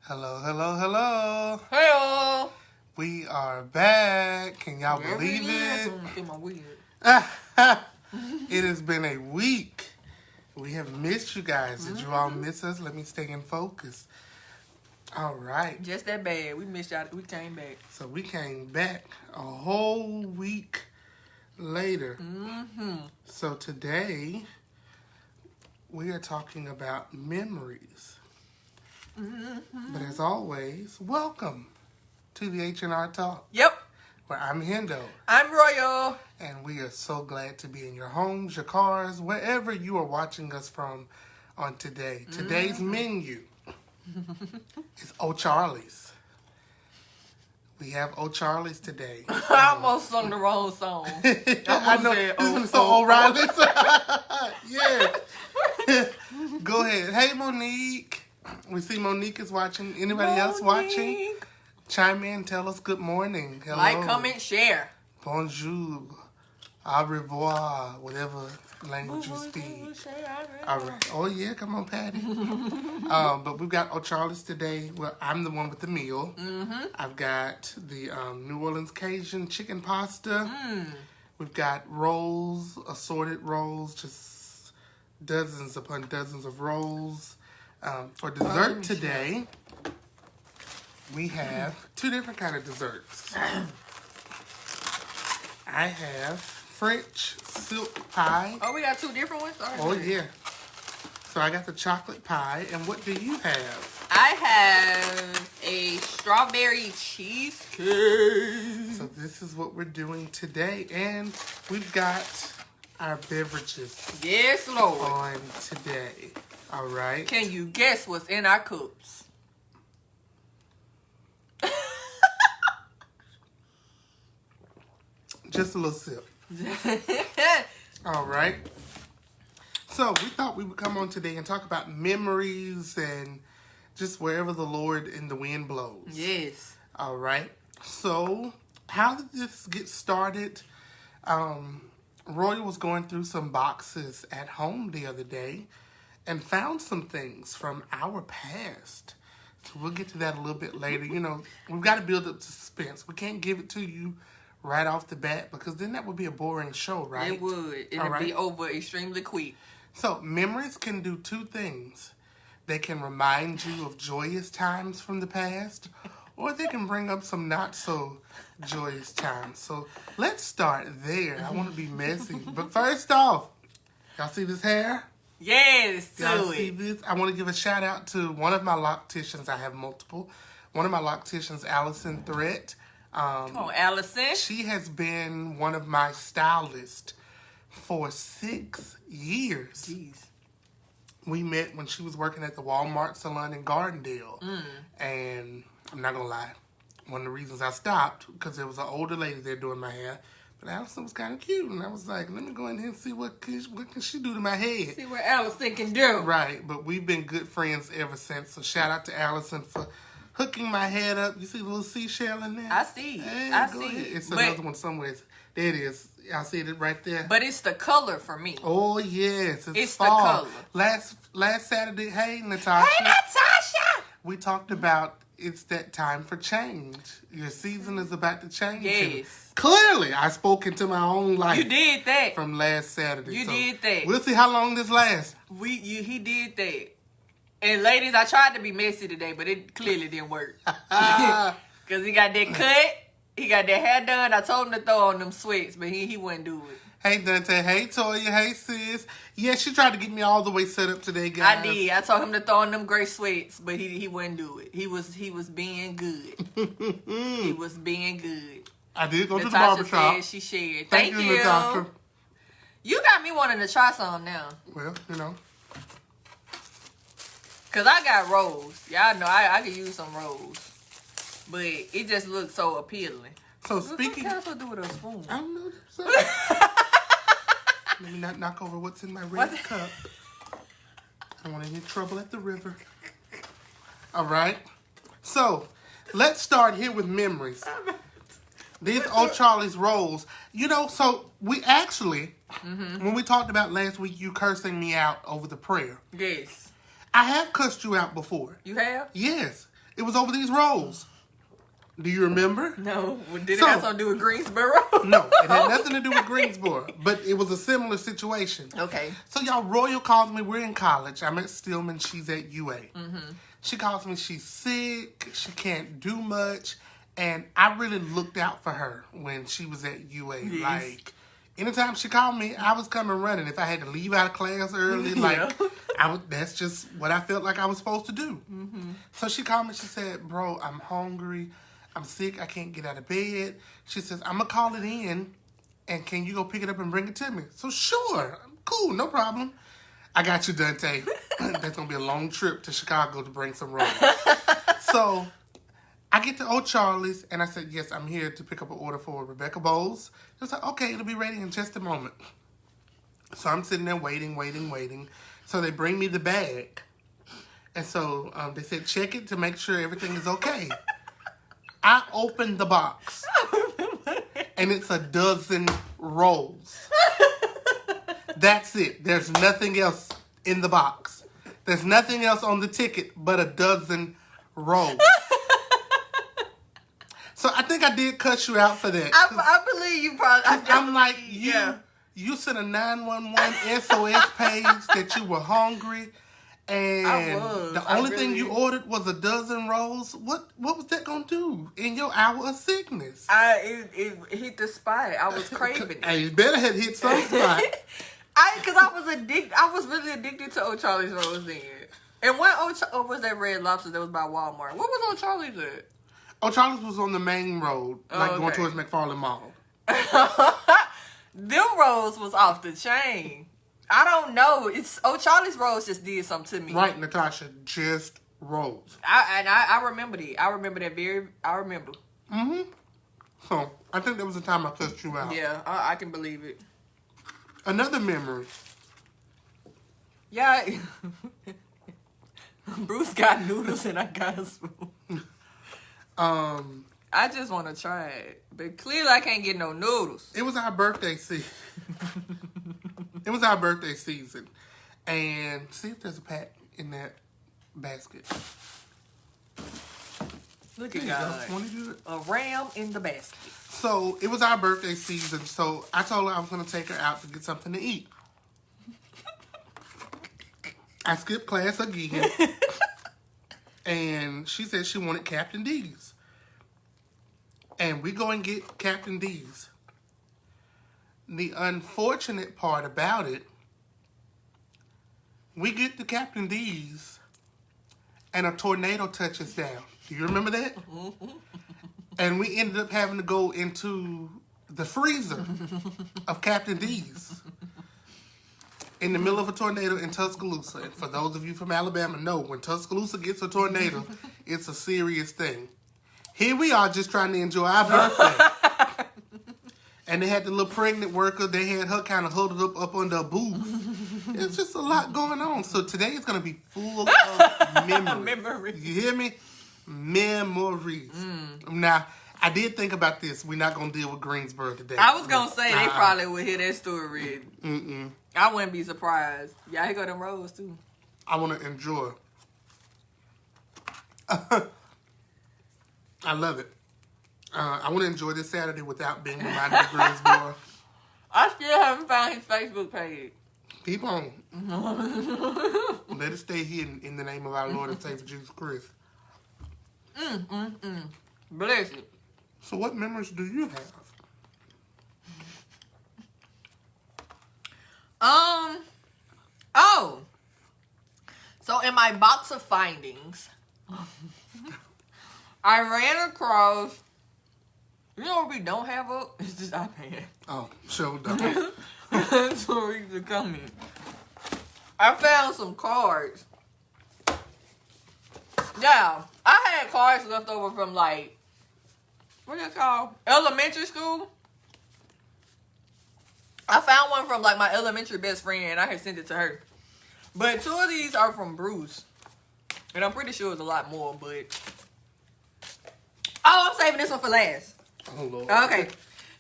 Hello, hello, hello. Hey, We are back. Can y'all believe it? It has been a week. We have missed you guys. Did you all miss us? Let me stay in focus. All right. Just that bad. We missed y'all. We came back. So we came back a whole week later. So today we are talking about memories. But as always, welcome to the H&R Talk. Yep. Where I'm Hendo. I'm Royal. And we are so glad to be in your homes, your cars, wherever you are watching us from on today. Today's menu is O'Charlie's. We have O'Charlie's today. I almost sung the wrong song. I know. Isn't it so O'Reilly's? Yeah. Go ahead. Hey, Monique. We see Monique is watching. Anybody else watching? Chime in. Tell us good morning. Hello. Like, comment, share. Bonjour. Au revoir. Whatever language you speak. All right. Oh, yeah. Come on, Patty. But we've got O'Charlie's today. Well, I'm the one with the meal. I've got the New Orleans Cajun chicken pasta. We've got rolls, assorted rolls, just dozens upon dozens of rolls. For dessert today, we have two different kind of desserts. I have French silk pie. Oh, we got two different ones? Oh, yeah. So I got the chocolate pie. And what do you have? I have a strawberry cheesecake. So this is what we're doing today. And we've got our beverages Yes, Lord. on today. All right. Can you guess what's in our cups? Just a little sip. All right. So we thought we would come on today and talk about memories and just wherever the Lord and the wind blows. Yes. All right. So how did this get started? Roy was going through some boxes at home the other day and found some things from our past. So we'll get to that a little bit later. You know, we've got to build up suspense. We can't give it to you right off the bat because then that would be a boring show, right? It would. It would be over extremely quick. So memories can do two things. They can remind you of joyous times from the past, or they can bring up some not so joyous times. So let's start there. I want to be messy. But first off, y'all see this hair? Yes, Y'all see this? I want to give a shout out to one of my locticians. I have multiple. One of my locticians, Allison Threat. Come on, Allison. She has been one of my stylists for 6 years. Jeez. We met when she was working at the Walmart salon in Gardendale. And I'm not going to lie. One of the reasons I stopped, because there was an older lady there doing my hair. But Allison was kind of cute. And I was like, let me go in here and see what can she do to my head. See what Allison can do. Right. But we've been good friends ever since. So shout out to Allison for hooking my head up. You see the little seashell in there? I see. Hey, I go see. ahead. It's But- another one somewhere. There it is. I see it right there. But it's the color for me. Oh, yes. It's fall. the color. Last Saturday, hey, Natasha. Hey, Natasha! We talked about it's that time for change. Your season is about to change. Yes. Clearly, I spoke into my own life. You did that. From last Saturday. You did that. We'll see how long this lasts. He did that. And ladies, I tried to be messy today, but it clearly didn't work. Because he got that cut. He got that hair done. I told him to throw on them sweats, but he wouldn't do it. Hey, Dante. Hey, Toya. Hey, sis. Yeah, she tried to get me all the way set up today, guys. I did. I told him to throw on them gray sweats, but he wouldn't do it. He was being good. He was being good. I did go to the Natasha barbershop. said she shared. Thank you, Natasha. You got me wanting to try some now. Well, you know. Because I got rolls. Y'all know I could use some rolls. But it just looks so appealing. So speaking... What can I do with a spoon? I don't know. Let me not knock over what's in my red What's cup. I don't want any trouble at the river. All right. So, let's start here with memories. These O'Charlie's rolls. You know, so we actually, when we talked about last week, you cursing me out over the prayer. Yes. I have cussed you out before. You have? Yes. It was over these rolls. Do you remember? No. Did it have something to do with Greensboro? No, it had nothing to do with Greensboro, but it was a similar situation. Okay. So y'all, Royal calls me. We're in college. I'm at Stillman. She's at UA. Mm-hmm. She calls me. She's sick. She can't do much. And I really looked out for her when she was at UA. Yes. Like, anytime she called me, I was coming running. If I had to leave out of class early, that's just what I felt like I was supposed to do. Mm-hmm. So she called me. She said, bro, I'm hungry. I'm sick. I can't get out of bed. She says, I'm going to call it in. And can you go pick it up and bring it to me? So sure. Cool. No problem. I got you, Dante. That's going to be a long trip to Chicago to bring some rolls. So I get to Old Charlie's, and I said, yes, I'm here to pick up an order for Rebecca Bowles. She was like, okay, it'll be ready in just a moment. So I'm sitting there waiting. So they bring me the bag. And so they said, check it to make sure everything is okay. I opened the box, and it's a dozen rolls. That's it. There's nothing else in the box. There's nothing else on the ticket but a dozen rolls. So I think I did cut you out for that. I believe you probably. I'm like, you sent a 911 SOS page that you were hungry. And the only thing you ordered was a dozen rolls. What was that gonna do in your hour of sickness? It hit the spot. I was craving it. Hey, you better have hit some spot. Because I was addicted. I was really addicted to Old Charlie's rolls then. And what was that Red Lobster that was by Walmart? What was Old Charlie's at? Old Charlie's was on the main road, going towards McFarland Mall. Them rolls was off the chain. I don't know. Old Charlie's rolls just did something to me. Right, Natasha, just rolls. I remember that. I remember that I remember. Mm-hmm. So, I think there was a time I cussed you out. Yeah, I can believe it. Another memory. Yeah. Bruce got noodles and I got a spoon. I just want to try it. But clearly I can't get no noodles. It was our birthday season. It was our birthday season. And see if there's a pack in that basket. Look at God. A ram in the basket. So, it was our birthday season. So, I told her I was going to take her out to get something to eat. I skipped class again. And she said she wanted Captain D's. And we go and get Captain D's. The unfortunate part about it, we get to Captain D's and a tornado touches down. Do you remember that? And we ended up having to go into the freezer of Captain D's in the middle of a tornado in Tuscaloosa. And for those of you from Alabama know, when Tuscaloosa gets a tornado, it's a serious thing. Here we are just trying to enjoy our birthday. And they had the little pregnant worker. They had her kind of huddled up under a booth. It's just a lot going on. So today is going to be full of memories. You hear me? Memories. Now, I did think about this. We're not going to deal with Greensboro today. I was going to say they probably would hear that story. I wouldn't be surprised. Yeah, here go them rolls too. I want to enjoy. I love it. I want to enjoy this Saturday without being reminded of Greensboro. I still haven't found his Facebook page. Keep on. Let it stay hidden in the name of our Lord and Savior Jesus Christ. Bless it. So what memories do you have? So in my box of findings, I ran across, you know what we don't have up? It's this iPad. Oh, sure don't. So we can come in. I found some cards. Yeah, I had cards left over from like, what's it called? Elementary school. I found one from like my elementary best friend and I had sent it to her. But 2 of these are from Bruce. And I'm pretty sure it's a lot more, but... Oh, I'm saving this one for last. Oh, Lord. Okay.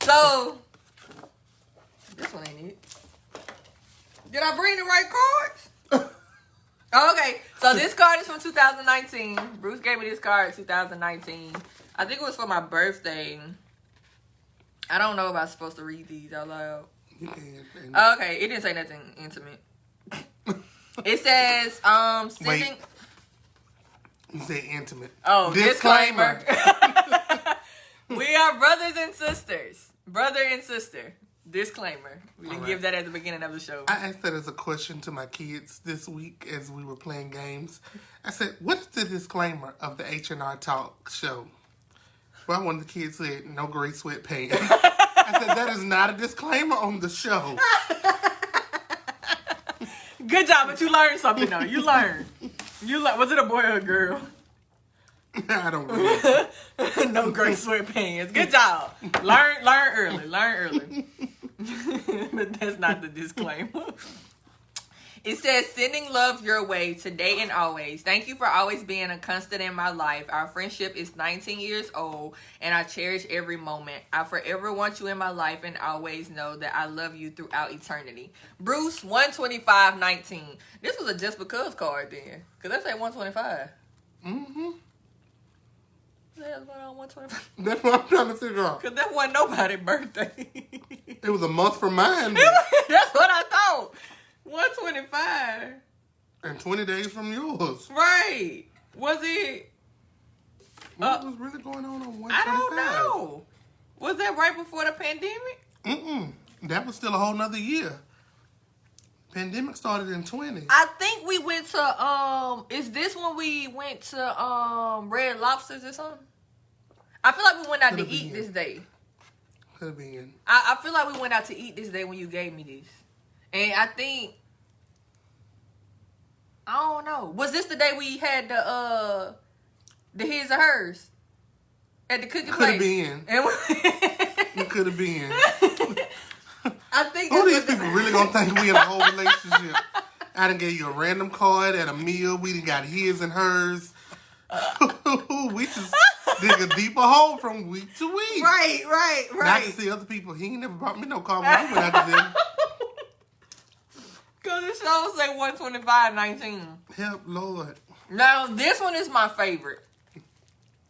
So, this one ain't it. Did I bring the right cards? Oh, okay, so this card is from 2019. Bruce gave me this card 2019. I think it was for my birthday. I don't know if I'm supposed to read these out loud. You can. Okay, it didn't say nothing intimate. It says, sending... Wait. You say intimate. Oh, disclaimer. We are brothers and sisters. Brother and sister. Disclaimer. We didn't give that at the beginning of the show. I asked that as a question to my kids this week as we were playing games. I said, what is the disclaimer of the H&R Talk show? Well, one of the kids said, no gray sweatpants. I said, that is not a disclaimer on the show. Good job, but you learned something, though. You learned. Was it a boy or a girl? I don't know. No gray sweatpants. Good job. Learn early. But that's not the disclaimer. It says, sending love your way today and always. Thank you for always being a constant in my life. Our friendship is 19 years old, and I cherish every moment. I forever want you in my life and always know that I love you throughout eternity. Bruce, 125-19. This was a just because card then. Because that's at 125. Mm-hmm. That's what on 125. That's what I'm trying to figure out. Because that wasn't nobody's birthday. It was a month from mine. That's what I thought. 125. And 20 days from yours. Right. Was it? What was really going on 125? I don't know. Was that right before the pandemic? Mm-mm. That was still a whole nother year. Pandemic started in 20. I think we went to, is this when we went to Red Lobsters or something? I feel like we went out to eat this day. Could have been. I feel like we went out to eat this day when you gave me this. And I think, I don't know. Was this the day we had the his or hers at the cooking place? Could have been. It could have been. I think. Who these people really gonna think we in a whole relationship? I done gave you a random card at a meal. We done got his and hers. We just dig a deeper hole from week to week. Right. Now I can see other people. He ain't never brought me no card when we went out to dinner. Because it shows say 125-19. Help, Lord. Now, this one is my favorite.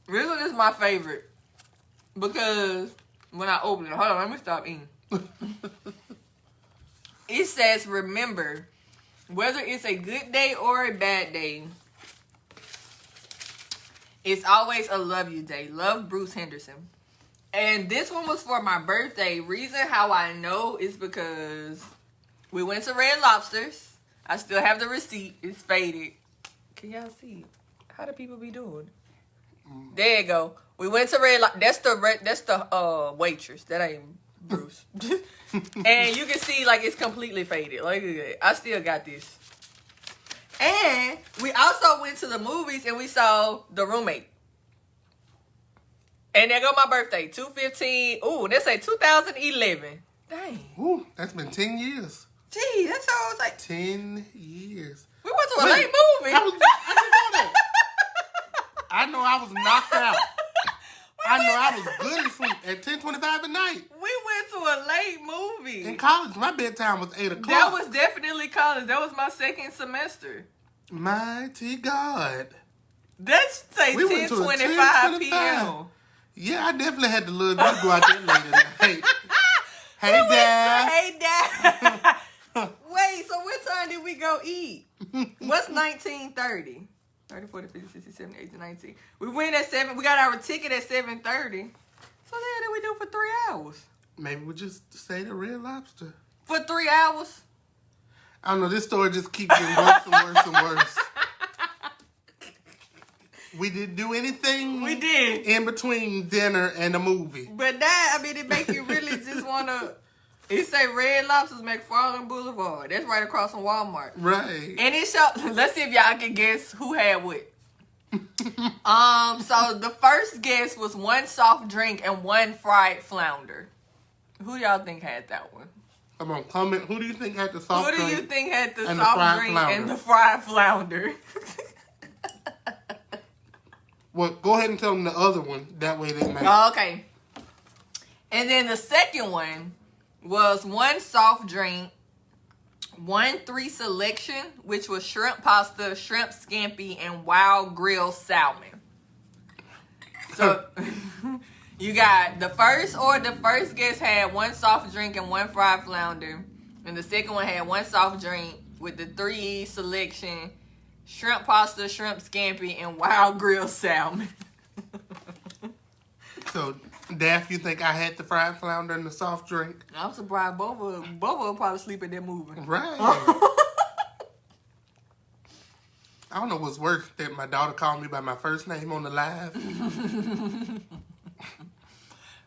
This one is my favorite. Because when I open it, hold on, let me stop eating. It says, remember, whether it's a good day or a bad day, it's always a love you day. Love, Bruce Henderson. And this one was for my birthday. Reason how I know is because we went to Red Lobsters. I still have the receipt. It's faded. Can y'all see? How do people be doing? There you go. We went to Red Lobster. That's the waitress. That ain't Bruce. And you can see like it's completely faded. Like I still got this. And we also went to the movies and we saw The Roommate. And there go my birthday, 2/15. Ooh, they say 2011. Dang. Ooh, that's been 10 years. Gee, that's all I was like. 10 years. We went to a late movie. I didn't know that. I know I was knocked out. I know I was good at sleep at 10:25 at night. We went to a late movie. In college, my bedtime was 8 o'clock. That was definitely college. That was my second semester. Mighty God. That's say We went to a 10:25 p.m. Yeah, I definitely had to love you to go out there late at night. Hey, Dad. Hey, Dad. Wait, so what time did we go eat? What's 19:30? 30, 40, 50, 60, 70, 80, 19. We went at 7. We got our ticket at 7:30. So then did we do for 3 hours? Maybe we just stayed at Red Lobster. For 3 hours? I don't know. This story just keeps getting worse and worse and worse. We didn't do anything. We did. In between dinner and the movie. But that, I mean, it make you really just want to... It say Red Lobster's McFarland Boulevard. That's right across from Walmart. Right. And it showed... Let's see if y'all can guess who had what. So the first guess was 1 soft drink and 1 fried flounder. Who y'all think had that one? Come on, comment. Who do you think had the soft drink? Who do you think had the and soft drink and the fried flounder? Well, go ahead and tell them the other one. That way they make. Oh, okay. And then the second one was 1 soft drink, 1-3 selection, which was shrimp pasta, shrimp scampi, and wild grilled salmon. So you got the first guest had 1 soft drink and 1 fried flounder, and the second one had 1 soft drink with the 3 selection, shrimp pasta, shrimp scampi, and wild grilled salmon. So, Daff, you think I had the fried flounder and the soft drink? I'm surprised both of them probably sleep at that movie. Right. I don't know what's worse, that my daughter called me by my first name on the live.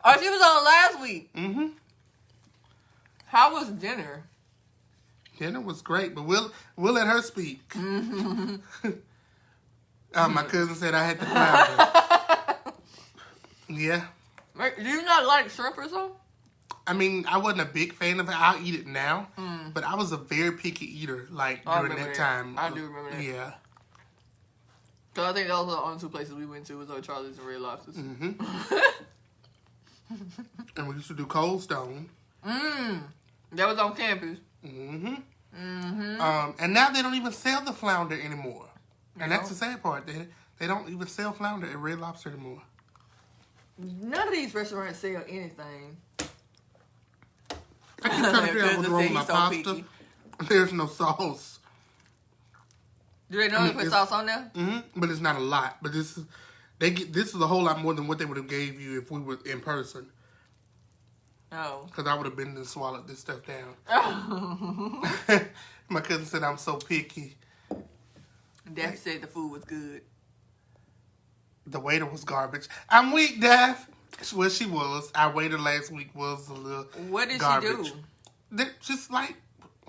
Oh, she was on last week. Mm-hmm. How was dinner? Dinner was great, but we'll let her speak. Mm-hmm. My cousin said I had the flounder. Yeah. Do you not like shrimp or something? I mean, I wasn't a big fan of it. I'll eat it now, but I was a very picky eater, like, during that time. I do remember that. Yeah. So I think those were the only 2 places we went to was Charlie's and Red Lobsters. Mm-hmm. And we used to do Cold Stone. That was on campus. Mm-hmm. And now they don't even sell the flounder anymore. And No. that's the sad part. They don't even sell flounder at Red Lobster anymore. None of these restaurants sell anything. I keep trying to figure out what's wrong with my pasta. Picky. There's no sauce. Do they normally put sauce on there? Mm-hmm. But it's not a lot. But this is a whole lot more than what they would have gave you if we were in person. Oh. Because I would have been and swallowed this stuff down. Oh. My cousin said I'm so picky. Daphne said the food was good. The waiter was garbage. I'm weak, Daph. Well, she was. Our waiter last week was a little What did garbage. she do? They're just like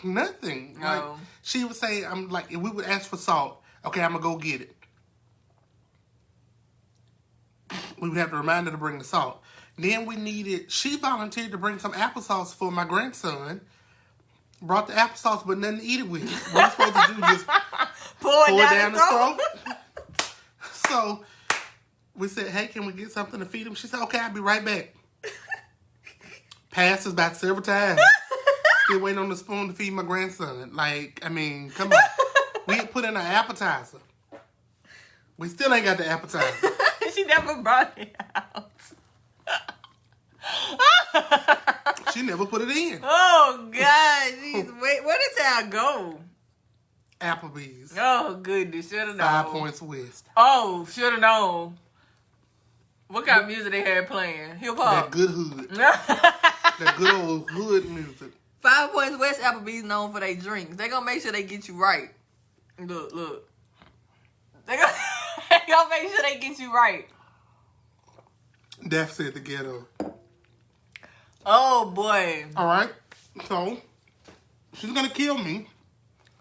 nothing. No. Like, she would say, I'm like, if we would ask for salt, okay, I'm going to go get it. We would have to remind her to bring the salt. Then she volunteered to bring some applesauce for my grandson. Brought the applesauce, but nothing to eat it with. What are you supposed to do? Just pour it down his throat? So we said, hey, can we get something to feed him? She said, okay, I'll be right back. Passed us back several times. Still waiting on the spoon to feed my grandson. Like, I mean, come on. We had put in an appetizer. We still ain't got the appetizer. She never brought it out. She never put it in. Oh, God. Jeez. Wait, where did y'all go? Applebee's. Oh, goodness. Should have known. 5 Points West. Oh, should have known. What kind of music they had playing? Hip That hop. good hood. That good old hood music. 5 Points West Applebee's known for their drinks. They gonna make sure they get you right. Look. They gonna make sure they get you right. Daph said the ghetto. Oh, boy. All right. So, she's going to kill me.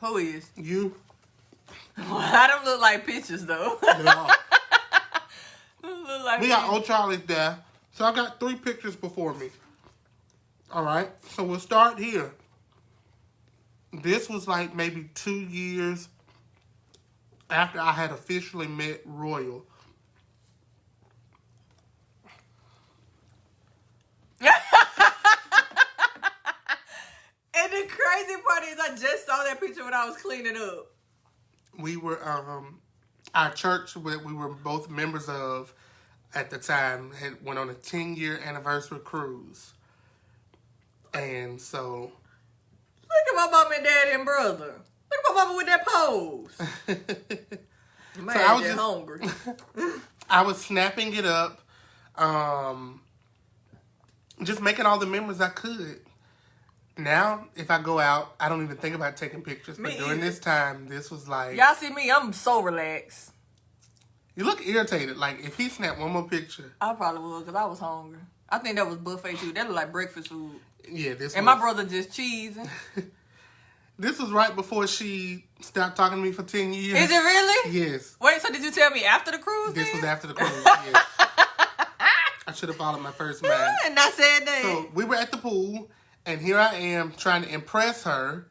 Who is? You. I don't look like pictures, though. No. Look like We got pictures. old Charlie's there. So I got 3 pictures before me. All right. So we'll start here. This was like maybe 2 years after I had officially met Royal. And the crazy part is I just saw that picture when I was cleaning up. We were, our church that we were both members of at the time went on a 10-year anniversary cruise. And so... Look at my mom and dad and brother. Look at my mama with that pose. Man, I was just just hungry. I was snapping it up, just making all the memories I could. Now, if I go out, I don't even think about taking pictures. But Me during either. this time, this was like... Y'all see me? I'm so relaxed. You look irritated. Like, if he snapped one more picture... I probably would because I was hungry. I think that was buffet too. That looked like breakfast food. Yeah, this And was... my brother just cheesing. This was right before she stopped talking to me for 10 years. Is it really? Yes. Wait, so did you tell me after the cruise? This then? was after the cruise, yes. I should have followed my first mind. And I said that. So, we were at the pool, and here I am trying to impress her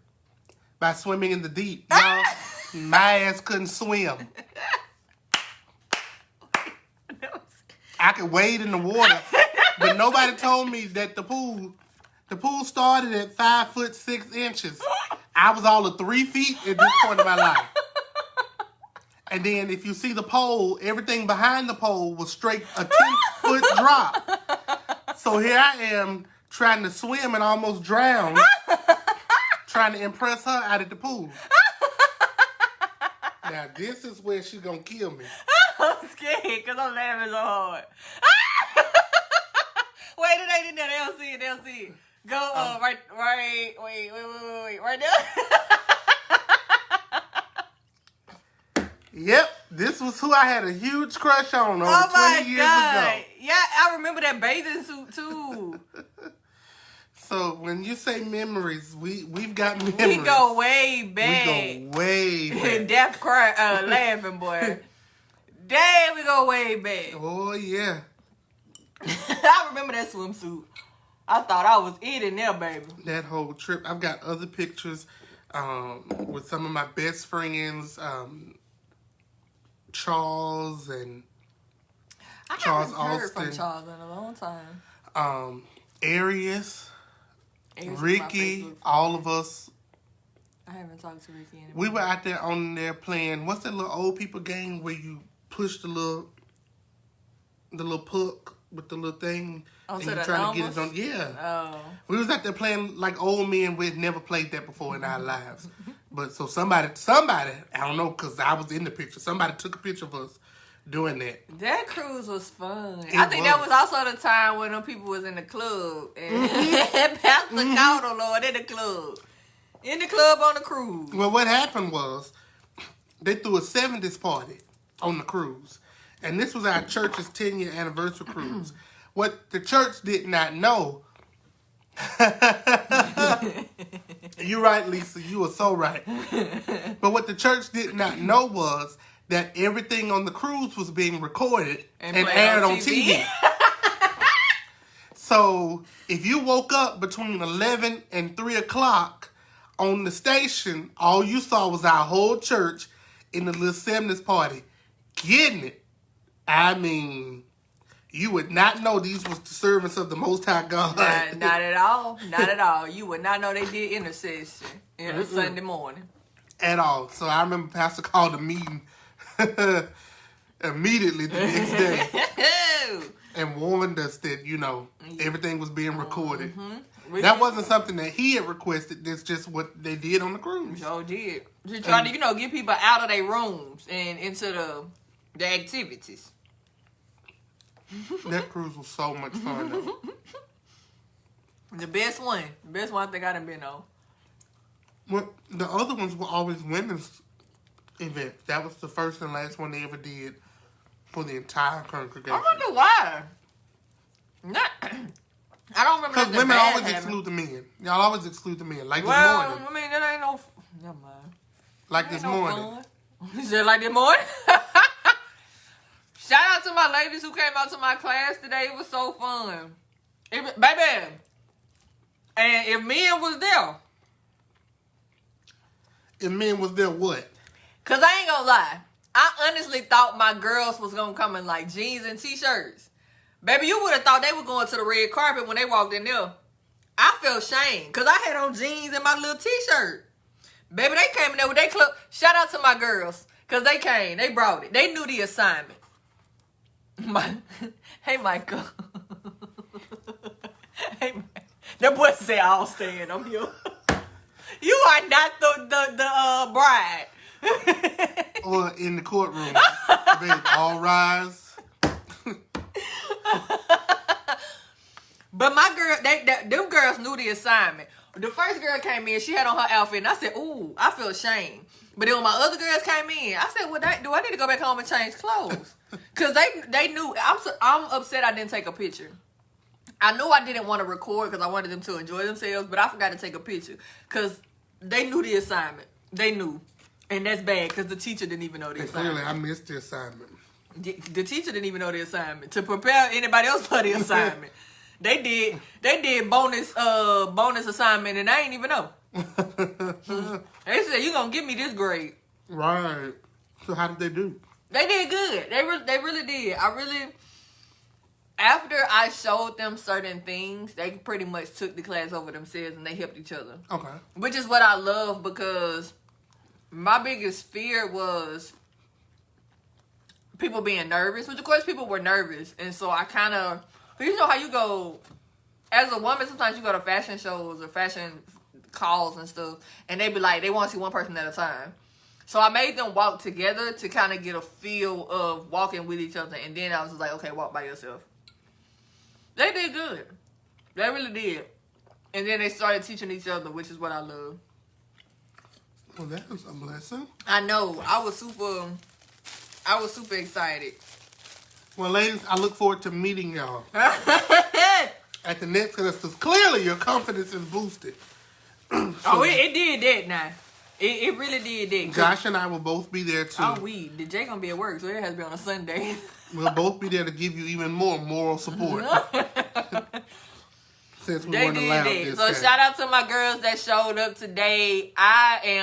by swimming in the deep. Y'all, my ass couldn't swim. I could wade in the water, but nobody told me that the pool started at 5'6" I was all of 3 feet at this point in my life. And then if you see the pole, everything behind the pole was straight a 10-foot drop. So here I am trying to swim and almost drown, trying to impress her out at the pool. Now this is where she's gonna kill me. I'm scared because I'm laughing so hard. Wait, it ain't in there. They don't see it. They don't see it. Go wait, right there. Yep, this was who I had a huge crush on over 20 years ago. Yeah, I remember that bathing suit too. So when you say memories, we've got memories. We go way back. We go way back. Death cry, laughing boy. Damn, we go way back. Oh yeah. I remember that swimsuit. I thought I was eating there, baby. That whole trip. I've got other pictures with some of my best friends, Charles and Charles haven't heard Austin. from Charles in a long time. Arius, Arius Ricky, all of us. I haven't talked to Ricky anymore. We were out there on there playing. What's that little old people game where you push the little puck with the little thing and you're trying to get it on? Yeah. Oh. We was out there playing like old men. We had never played that before in our lives. But so somebody, I don't know, because I was in the picture. Somebody took a picture of us doing that. That cruise was fun. It I think was. that was also the time when them people was in the club. And Pastor Caudo, Lord, in the club. In the club on the cruise. Well, what happened was they threw a 70s party on the cruise. And this was our church's 10-year anniversary cruise. What the church did not know... You're right, Lisa. You are so right. But what the church did not know was that everything on the cruise was being recorded and aired on TV. So if you woke up between 11 and 3 o'clock on the station, all you saw was our whole church in the little 70s party getting it. I mean... You would not know these was the servants of the Most High God. Not at all. Not at all. You would not know they did intercession on a Sunday morning. At all. So I remember Pastor called a meeting immediately the next day and warned us that, everything was being recorded. Mm-hmm. That wasn't something that he had requested. That's just what they did on the cruise. Sure did. Just trying to, get people out of their rooms and into the activities. That cruise was so much fun, though. The best one. The best one I think I done been on. Well, the other ones were always women's events. That was the first and last one they ever did for the entire congregation. I wonder why. I don't remember. Because women always exclude the men. Y'all always exclude the men. Like this morning. I mean, that ain't no... Never mind. Like this morning. You said like this morning? Shout out to my ladies who came out to my class today. It was so fun. Baby. And if men was there. If men was there, what? Because I ain't going to lie. I honestly thought my girls was going to come in like jeans and t-shirts. Baby, you would have thought they were going to the red carpet when they walked in there. I felt shame. Because I had on jeans and my little t-shirt. Baby, they came in there with their club. Shout out to my girls. Because they came. They brought it. They knew the assignment. Hey, Michael. Hey, that boy said, I'll stand. I'm here. You are not the bride. Or in the courtroom. Baby, all rise. But my girl, them girls knew the assignment. The first girl came in, she had on her outfit, and I said, ooh, I feel ashamed. But then when my other girls came in, I said, well, do I need to go back home and change clothes? Because they knew. I'm upset I didn't take a picture. I knew I didn't want to record because I wanted them to enjoy themselves, but I forgot to take a picture because they knew the assignment. They knew. And that's bad because the teacher didn't even know the assignment. Clearly, I missed the assignment. The teacher didn't even know the assignment. To prepare anybody else for the assignment. They did bonus assignment and I ain't even know. They said, you gonna give me this grade. Right. So how did they do? They did good. They really did. after I showed them certain things, they pretty much took the class over themselves and they helped each other. Okay. Which is what I love, because my biggest fear was people being nervous, which of course people were nervous. And so I kind of, you know how you go, as a woman, sometimes you go to fashion shows or fashion calls and stuff, and they be like, they want to see one person at a time. So I made them walk together to kind of get a feel of walking with each other. And then I was just like, okay, walk by yourself. They did good. They really did. And then they started teaching each other, which is what I love. Well, that was a blessing. I know. I was super excited. Well, ladies, I look forward to meeting y'all at the next class, because clearly your confidence is boosted. So it did that now. It really did that. Josh and I will both be there too. Oh, the Jay gonna be at work, so it has to be on a Sunday. We'll both be there to give you even more moral support. Since we weren't allowed this So time. shout out to my girls that showed up today. I'm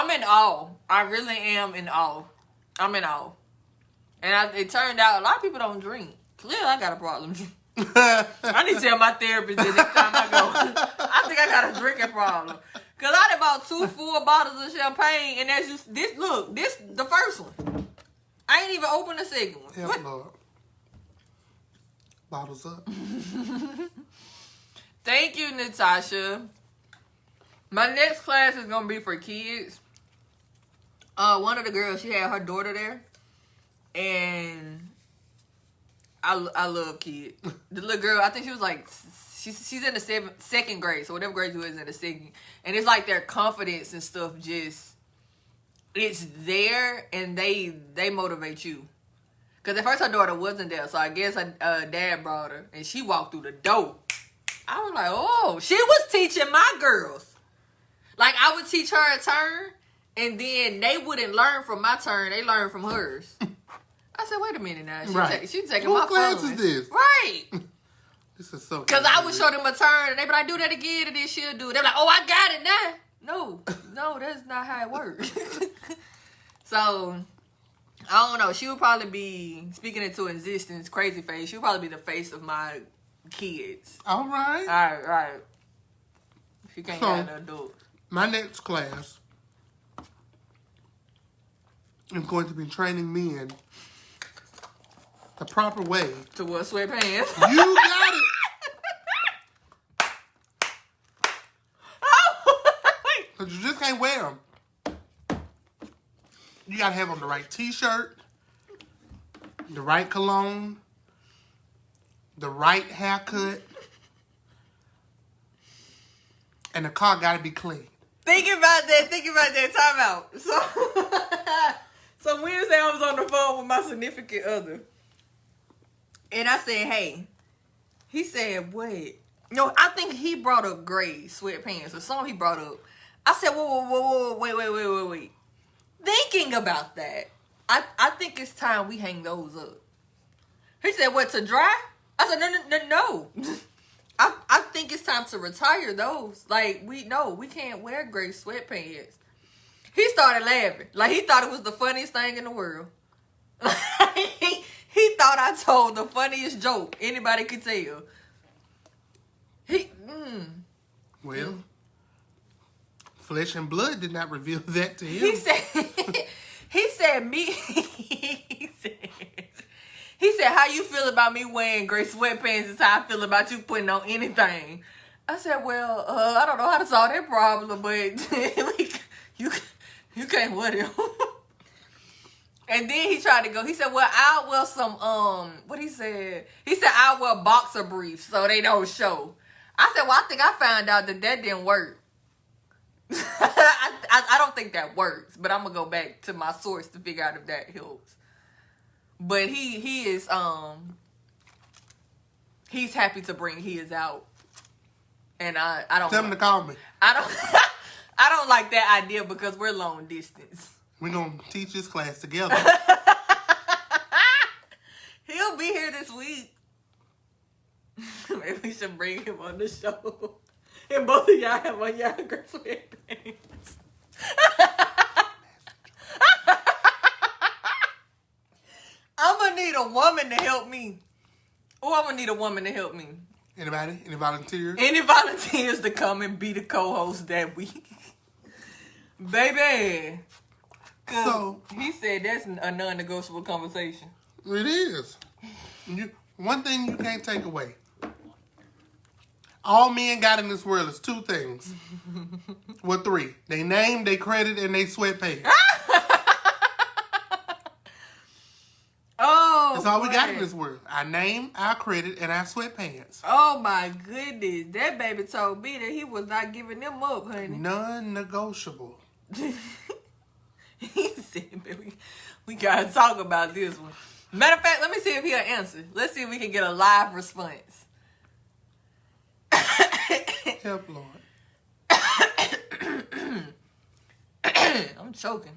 in awe. I really am in awe. I'm in awe. And it turned out a lot of people don't drink. Clearly, I got a problem. I need to tell my therapist that next time I go. I think I got a drinking problem. Because I done bought 2 full bottles of champagne, and that's just, this the first one. I ain't even opened the second one. Help, Lord. Bottles up. Thank you, Natasha. My next class is going to be for kids. One of the girls, she had her daughter there. And I love kids. The little girl, I think she was like, she's in the second grade. So whatever grade you is in the second. And it's like their confidence and stuff just, it's there, and they motivate you. Because at first her daughter wasn't there. So I guess her dad brought her. And she walked through the door. I was like, oh, she was teaching my girls. Like, I would teach her a turn, and then they wouldn't learn from my turn. They learned from hers. I said, wait a minute now. She's taking my class fun. is this? Right. This is so Because I would show them a turn, and they be like, do that again, and then she'll do it. They're like, oh, I got it now. No, that's not how it works. So, I don't know. She would probably be, speaking into existence, crazy face. She would probably be the face of my kids. All right. All right. She can't have no adult. My next class is going to be training men the proper way To wear sweatpants. You got it. Because you just can't wear them. You got to have on the right t-shirt, the right cologne, the right haircut, and the car got to be clean. Think about that. Time out. So Wednesday I was on the phone with my significant other. And I said, hey. He said, what? No, I think he brought up gray sweatpants or something he brought up. I said, whoa, wait. Thinking about that, I think it's time we hang those up. He said, what, to dry? I said, no. I think it's time to retire those. Like, we can't wear gray sweatpants. He started laughing. Like, he thought it was the funniest thing in the world. He thought I told the funniest joke anybody could tell. Well, flesh and blood did not reveal that to him. He said, he said, how you feel about me wearing gray sweatpants is how I feel about you putting on anything. I said, well, I don't know how to solve that problem, but you can't wear them. And then he tried to go. He said, well, I'll wear some, what he said? He said, I'll wear boxer briefs so they don't show. I said, well, I think I found out that didn't work. I don't think that works, but I'm going to go back to my source to figure out if that helps. But he is, he's happy to bring his out. And I don't. Tell him to call me. I don't like that idea because we're long distance. We're going to teach this class together. He'll be here this week. Maybe we should bring him on the show. And both of y'all have on y'all gray sweatpants. I'm going to need a woman to help me. Oh, I'm gonna need a woman to help me. Anybody? Any volunteers? Any volunteers to come and be the co-host that week? Baby. So he said that's a non-negotiable conversation. It is. One thing you can't take away. All men got in this world is two things. Well, three. They name, they credit, and they sweatpants. Oh, that's all we got in this world. Our name, our credit, and our sweatpants. Oh, my goodness. That baby told me that he was not giving them up, honey. Non-negotiable. He said, baby, we got to talk about this one. Matter of fact, let me see if he'll answer. Let's see if we can get a live response. Help, Lord. I'm choking.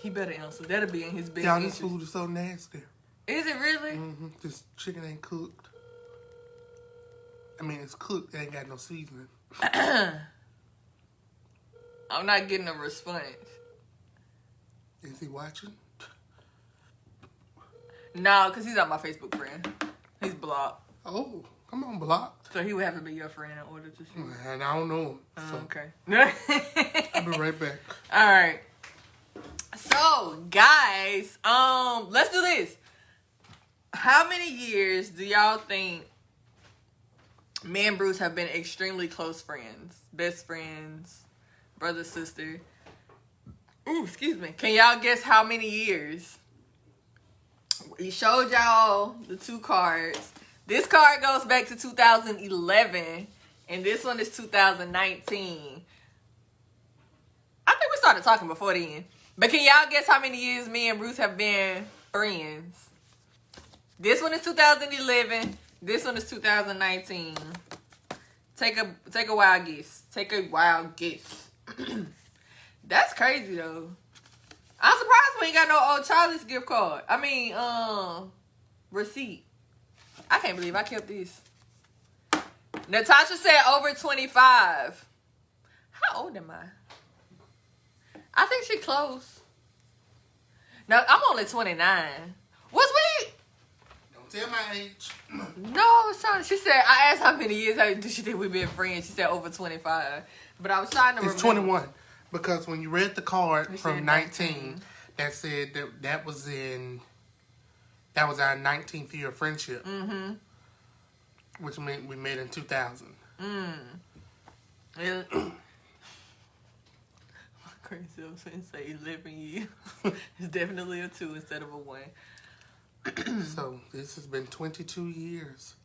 He better answer. That'll be in his best Y'all, interest. this food is so nasty. Is it really? Mm-hmm. This chicken ain't cooked. I mean, it's cooked. It ain't got no seasoning. I'm not getting a response. Is he watching? No, because he's not my Facebook friend. He's blocked. Oh, come on, blocked. So he would have to be your friend in order to see. And I don't know him. So Okay. I'll be right back. All right. So, guys, let's do this. How many years do y'all think me and Bruce have been extremely close friends? Best friends, brother, sister. Ooh, excuse me. Can y'all guess how many years? We showed y'all the two cards. This card goes back to 2011, and this one is 2019. I think we started talking before then. But can y'all guess how many years me and Bruce have been friends? This one is 2011. This one is 2019. Take a wild guess. Take a wild guess. That's crazy though. I'm surprised we ain't got no old Charlie's gift card. I mean, receipt. I can't believe I kept this. Natasha said over 25. How old am I? I think she close. No, I'm only 29. Was we? Don't tell my age. No, I was trying. She said, I asked how many years do she think we've been friends. She said over 25. But I was trying to remember. It's 21. Because when you read the card We from said 19, that said that was our 19th year of friendship. Mm-hmm. Which meant we met in 2000. Yeah. Crazy, I was going to say 11 years. It's definitely a 2 instead of a 1. So this has been 22 years.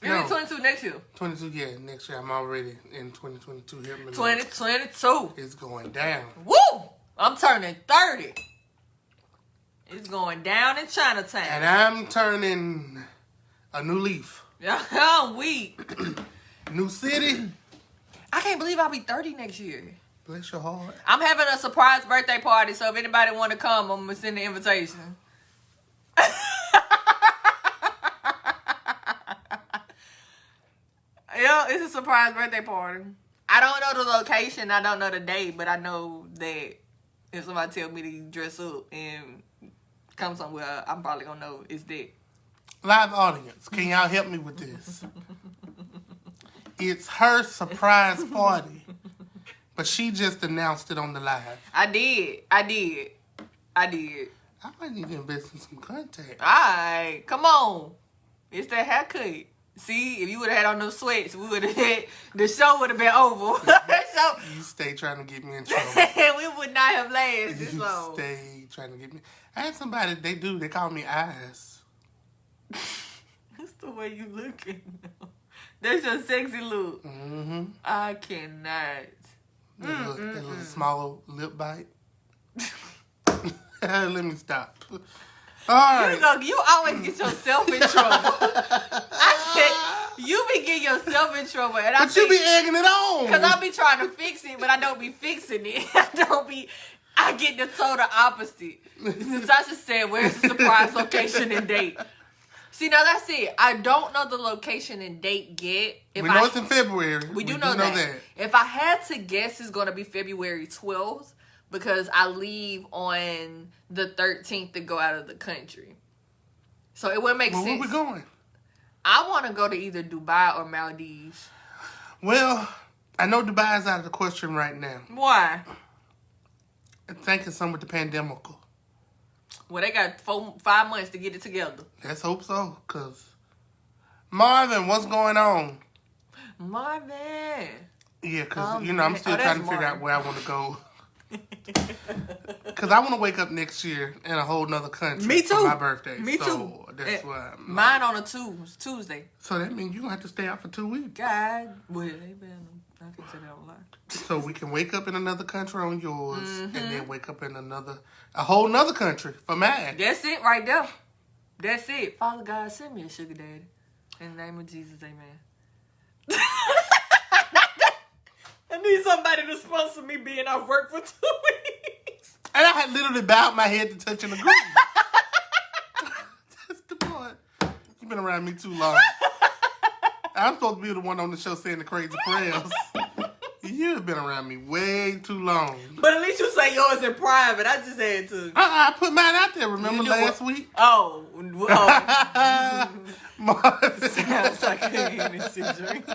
You'll be 22 next year. 22, yeah, next year. I'm already in 2022. 2022. It's going down. Woo! I'm turning 30. It's going down in Chinatown. And I'm turning a new leaf. Yeah, I'm weak. New city. I can't believe I'll be 30 next year. Bless your heart. I'm having a surprise birthday party, so if anybody want to come, I'm going to send the invitation. Yeah, it's a surprise birthday party. I don't know the location, I don't know the date, but I know that if somebody tell me to dress up and come somewhere, I'm probably going to know it's that. Live audience, can y'all help me with this? It's her surprise party. But she just announced it on the live. I did. I might need to invest in some contact. Alright, come on. It's that haircut. See, if you would have had on those sweats, we would have had, the show would have been over. So, You stay trying to get me in trouble. we would not have lasted this You long. stay trying to get me. I had somebody, they call me Eyes. That's the way you looking. That's your sexy look. Mm-hmm. I cannot. That little small lip bite. Let me stop. All right. You always get yourself in trouble. I said, you be getting yourself in trouble. And But you be egging it on. Because I be trying to fix it, but I don't be fixing it. I get the total opposite. Natasha said, where's the surprise location and date? See, now that's it. I don't know the location and date yet. We know it's in February. We do know that. If I had to guess, it's going to be February 12th because I leave on the 13th to go out of the country. So it wouldn't make sense. Where we going? I want to go to either Dubai or Maldives. Well, I know Dubai is out of the question right now. Why? I think it's something with the pandemic. Well, they got 5 months to get it together. Let's hope so, because... Marvin, what's going on? Marvin. Yeah, because, I'm still trying to figure out where I want to go. Because I want to wake up next year in a whole nother country. Me too. For my birthday. Me so too. That's why. Mine on a Tuesday. So that means you're going to have to stay out for 2 weeks. God. Well, they been... I can say that a lot. So we can wake up in another country on yours, and then wake up in a whole nother country for mine. That's it right there. That's it. Father God, send me a sugar daddy. In the name of Jesus, amen. I need somebody to sponsor me being off work for 2 weeks. And I had literally bowed my head to touch and agree. That's the point. You've been around me too long. I'm supposed to be the one on the show saying the crazy prayers. You've been around me way too long. But at least you say yours in private. I just had to. I put mine out there. Remember last week? Oh. Sounds like a Hennessy drink.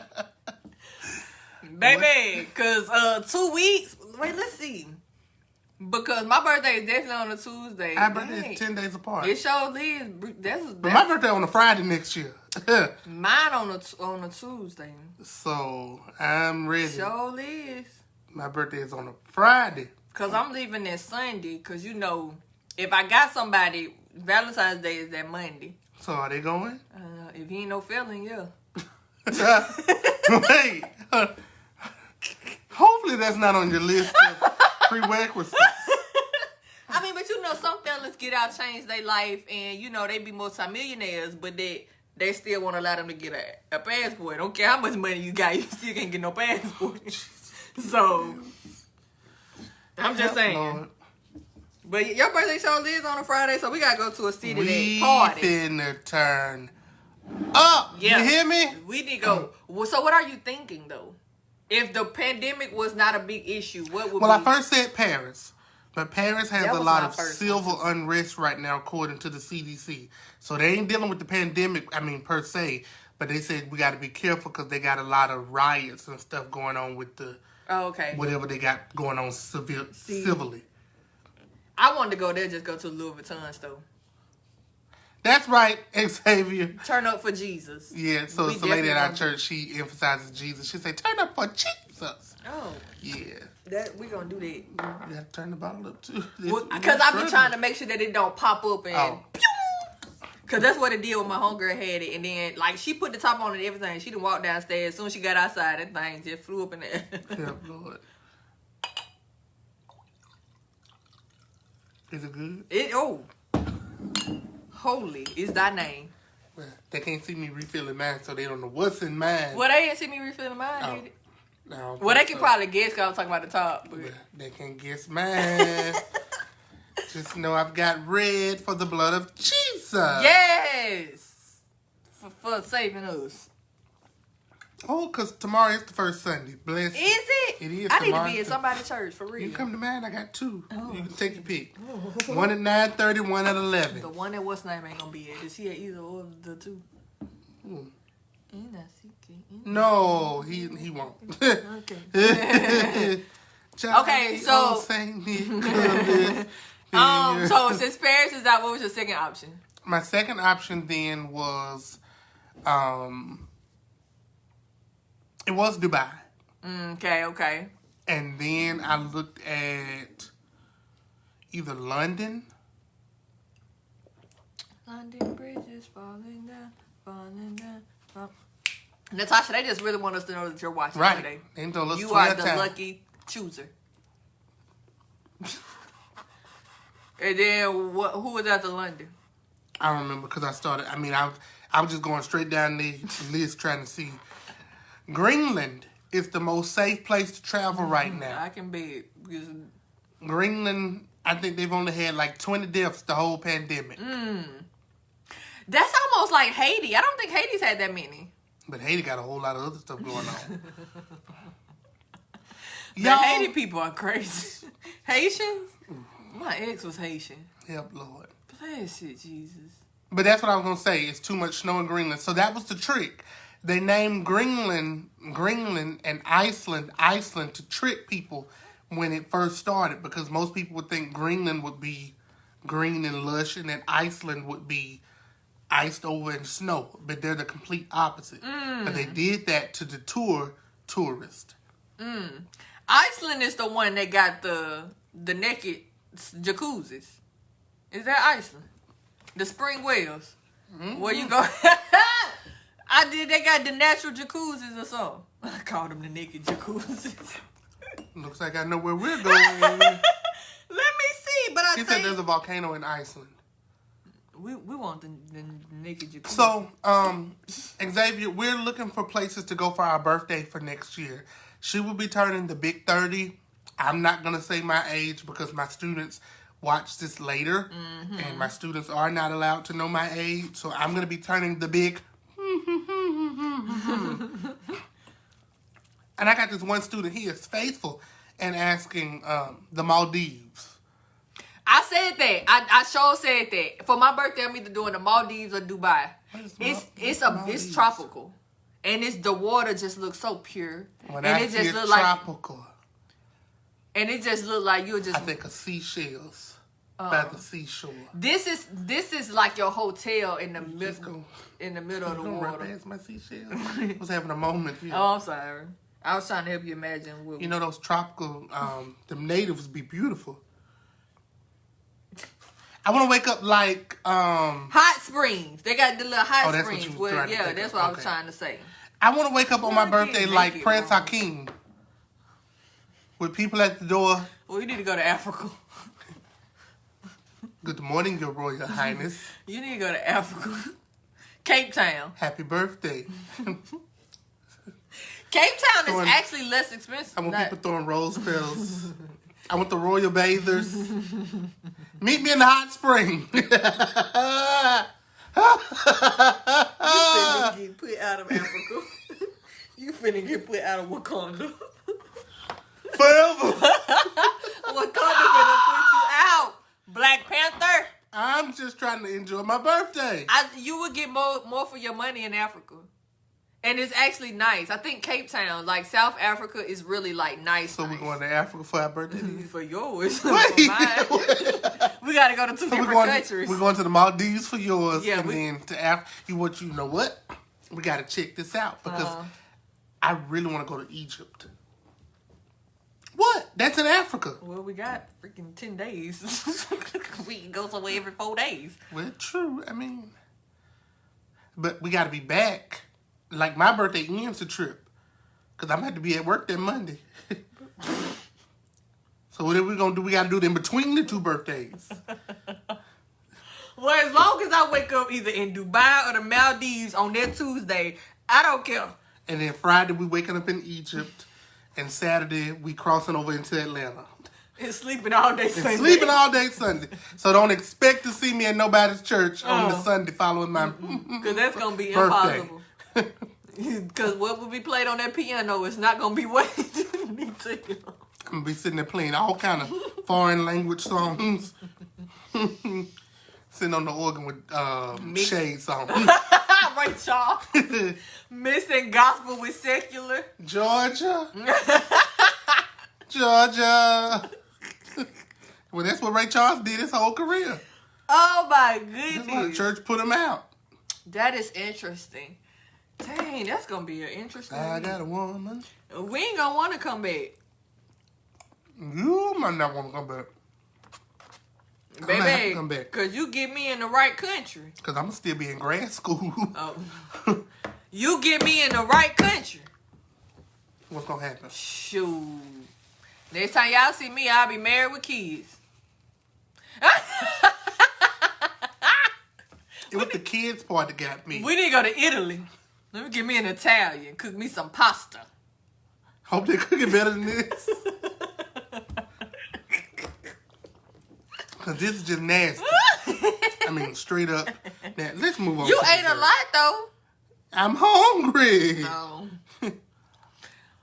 Baby, because 2 weeks. Wait, let's see. Because my birthday is definitely on a Tuesday. Our birthday is 10 days apart. It surely is. But my birthday on a Friday next year. Mine on a Tuesday. So I'm ready. Surely is. My birthday is on a Friday. Because I'm leaving that Sunday. Because if I got somebody, Valentine's Day is that Monday. So are they going? If he ain't no feeling, yeah. Wait. Hopefully that's not on your list of prerequisites. I mean, but some fellas get out, change their life, and they be multimillionaires, but they still won't allow them to get a passport. Don't care how much money you got, you still can't get no passport. So I'm just saying. Lord. But your birthday show is on a Friday, so we gotta go to a city that party. We finna turn up. Yeah. You hear me? We need to go. So what are you thinking though? If the pandemic was not a big issue, what would? Well, I first said Paris, but Paris has a lot of civil unrest right now, according to the CDC. So they ain't dealing with the pandemic. Per se, but they said we got to be careful because they got a lot of riots and stuff going on with the whatever they got going on civilly. I wanted to go there, just go to Louis Vuitton store. That's right, Xavier. Turn up for Jesus. Yeah, so it's the lady at our church, she emphasizes Jesus. She say, turn up for Jesus. Oh. Yeah. We gonna do that. You gotta turn the bottle up too. Because I be trying to make sure that it don't pop up and because that's what it did when my homegirl had it. And then, she put the top on it and everything. She done walked downstairs. As soon as she got outside, that thing just flew up in there. Yeah, Lord. Is it good? Holy is thy name. Well, they can't see me refilling mine, so they don't know what's in mine. Well, they didn't see me refilling mine, did it? No. Well, they can probably guess because I'm talking about the top. But... Well, they can't guess mine. Just know I've got red for the blood of Jesus. Yes! For saving us. Oh, because tomorrow is the first Sunday. Bless. Is it? It is. I need to be in somebody's church, for real. You come to mine, I got 2. Oh. You can take your pick. One at 9:30, one at 11. The one that what's name ain't gonna be at. Is he at either or the 2? No, he won't. Okay. Okay, so so since Paris is out, what was your second option? My second option then was it was Dubai. Okay. And then I looked at either London. London bridges falling down. Natasha, they just really want us to know that you're watching today. They told us you are the lucky chooser. And then who was at the London? I don't remember because I started. I was just going straight down the list trying to see. Greenland is the most safe place to travel right now. I can bet. Greenland, I think they've only had 20 deaths the whole pandemic. That's almost like Haiti. I don't think Haiti's had that many. But Haiti got a whole lot of other stuff going on. The Haiti people are crazy. Haitians? My ex was Haitian. Help, Lord. Bless it, Jesus. But that's what I was going to say. It's too much snow in Greenland. So that was the trick. They named Greenland and Iceland to trick people when it first started, because most people would think Greenland would be green and lush and that Iceland would be iced over in snow. But they're the complete opposite. But they did that to deter tourists. Iceland is the one that got the naked jacuzzis. Is that Iceland? The spring wells. Where you go? They got the natural jacuzzis or something. I called them the naked jacuzzis. Looks like I know where we're going. Let me see, but She said there's a volcano in Iceland. We want the naked jacuzzi. So, Xavier, we're looking for places to go for our birthday for next year. She will be turning the big 30. I'm not going to say my age because my students watch this later. And my students are not allowed to know my age. So I'm going to be turning the big... And I got this one student, he is faithful and asking the Maldives. I said that. I sure said that. For my birthday, I'm either doing the Maldives or Dubai. It's tropical. And the water just looks so pure. When and I it just hear look tropical, and it just look like you're just... I think of seashells by the seashore. This is like your hotel in the middle of the water. Right past my seashells. I was having a moment here. Oh, I'm sorry. I was trying to help you imagine. You know those tropical, them natives be beautiful. I want to wake up like... hot springs. They got the little hot that's what springs. you were trying to think that's of. what I was Okay. trying to say. I want to wake up on my birthday like naked, Prince bro. Hakeem. With people at the door. Well, you need to go to Africa. Good morning, Your Royal Highness. You need to go to Africa. Cape Town. Happy birthday. Cape Town is actually less expensive. I want people throwing rose petals. I want the royal bathers. Meet me in the hot spring. You finna get put out of Africa. You finna get put out of Wakanda. Forever. Wakanda finna put you out. Black Panther. I'm just trying to enjoy my birthday. You would get more for your money in Africa. And it's actually nice. I think Cape Town, like South Africa, is really like nice. So we're going to Africa for our birthday? For yours. Wait. For mine. We got to go to two different countries. We're going to the Maldives for yours. Yeah, and then to Africa. You know what? We got to check this out because I really want to go to Egypt. What? That's in Africa. Well, we got freaking 10 days. We can go somewhere every 4 days. Well, true. I mean, but we got to be back. Like, my birthday ends the trip. Because I'm going to have to be at work that Monday. So what are we going to do? We got to do it in between the two birthdays. Well, as long as I wake up either in Dubai or the Maldives on that Tuesday, I don't care. And then Friday, we waking up in Egypt. And Saturday, we crossing over into Atlanta. And sleeping all day Sunday. And sleeping all day Sunday. So don't expect to see me at nobody's church on the Sunday following my Because that's going to be birthday. impossible. Because what will be played on that piano is not going to be what you need to. I'm going to be sitting there playing all kind of foreign language songs. Sitting on the organ with shade songs. Ray Charles. Mixing gospel with secular. Georgia. Georgia. Well, that's what Ray Charles did his whole career. Oh, my That's why the goodness. church put him out. That is interesting. Dang, that's going to be an interesting... I got a woman. We ain't going to want to come back. You might not want to come back. I'm gonna have to come Baby, back. because you get me in the right country. Because I'm going to still be in grad school. Oh. You get me in the right country. What's going to happen? Shoot. Next time y'all see me, I'll be married with kids. It was the kids part that got me. We need to go to Italy. Let me get me an Italian. Cook me some pasta. Hope they cook it better than this. Because this is just nasty. I mean, straight up. Now, let's move on. You to ate a dessert. lot, though. I'm hungry. Oh.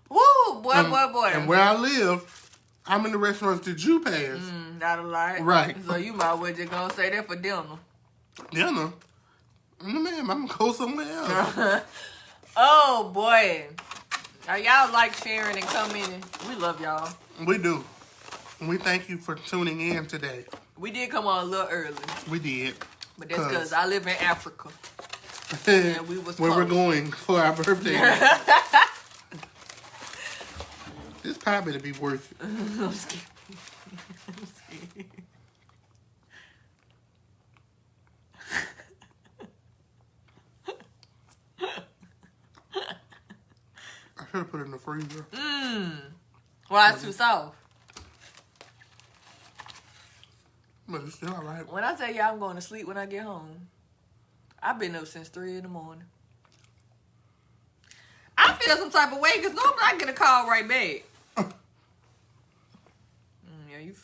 Woo, boy. And where I live, I'm in the restaurants that you pass. Not a lot. Right. So you might well just gonna say that for dinner. Dinner. No, ma'am, I'm gonna go somewhere else. Oh boy, y'all like sharing and commenting. We love y'all. We do. We thank you for tuning in today. We did come on a little early. We did. But that's because I live in Africa. And we was where we're going for our birthday. This pie better be worth it. I'm scared. I should have put it in the freezer. Why it's too soft? But it's still alright. When I tell you I'm going to sleep when I get home, I've been up since 3 in the morning. I feel some type of way because normally I get a call right back. Yeah, you.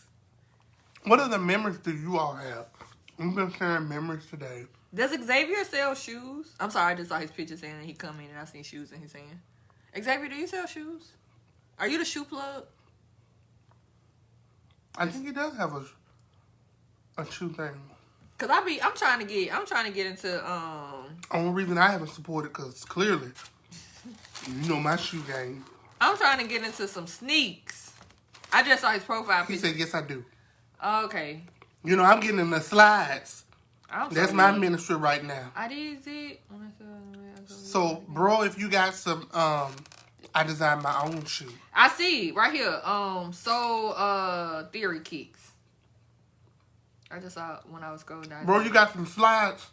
What other memories do you all have? We've been sharing memories today. Does Xavier sell shoes? I'm sorry, I just saw his picture saying that he come in and I seen shoes in his hand. Xavier, do you sell shoes? Are you the shoe plug? I think he does have a shoe thing. Cause I'm trying to get into Only reason I haven't supported because clearly, you know my shoe game. I'm trying to get into some sneaks. I just saw his profile picture. He said, "Yes, I do." Okay. You know I'm getting in the slides. That's my ministry. ministry right now. I did it. So, bro, if you got some, I designed my own shoe. I see right here. Theory kicks. I just saw it when I was going down. Bro, you got some slides.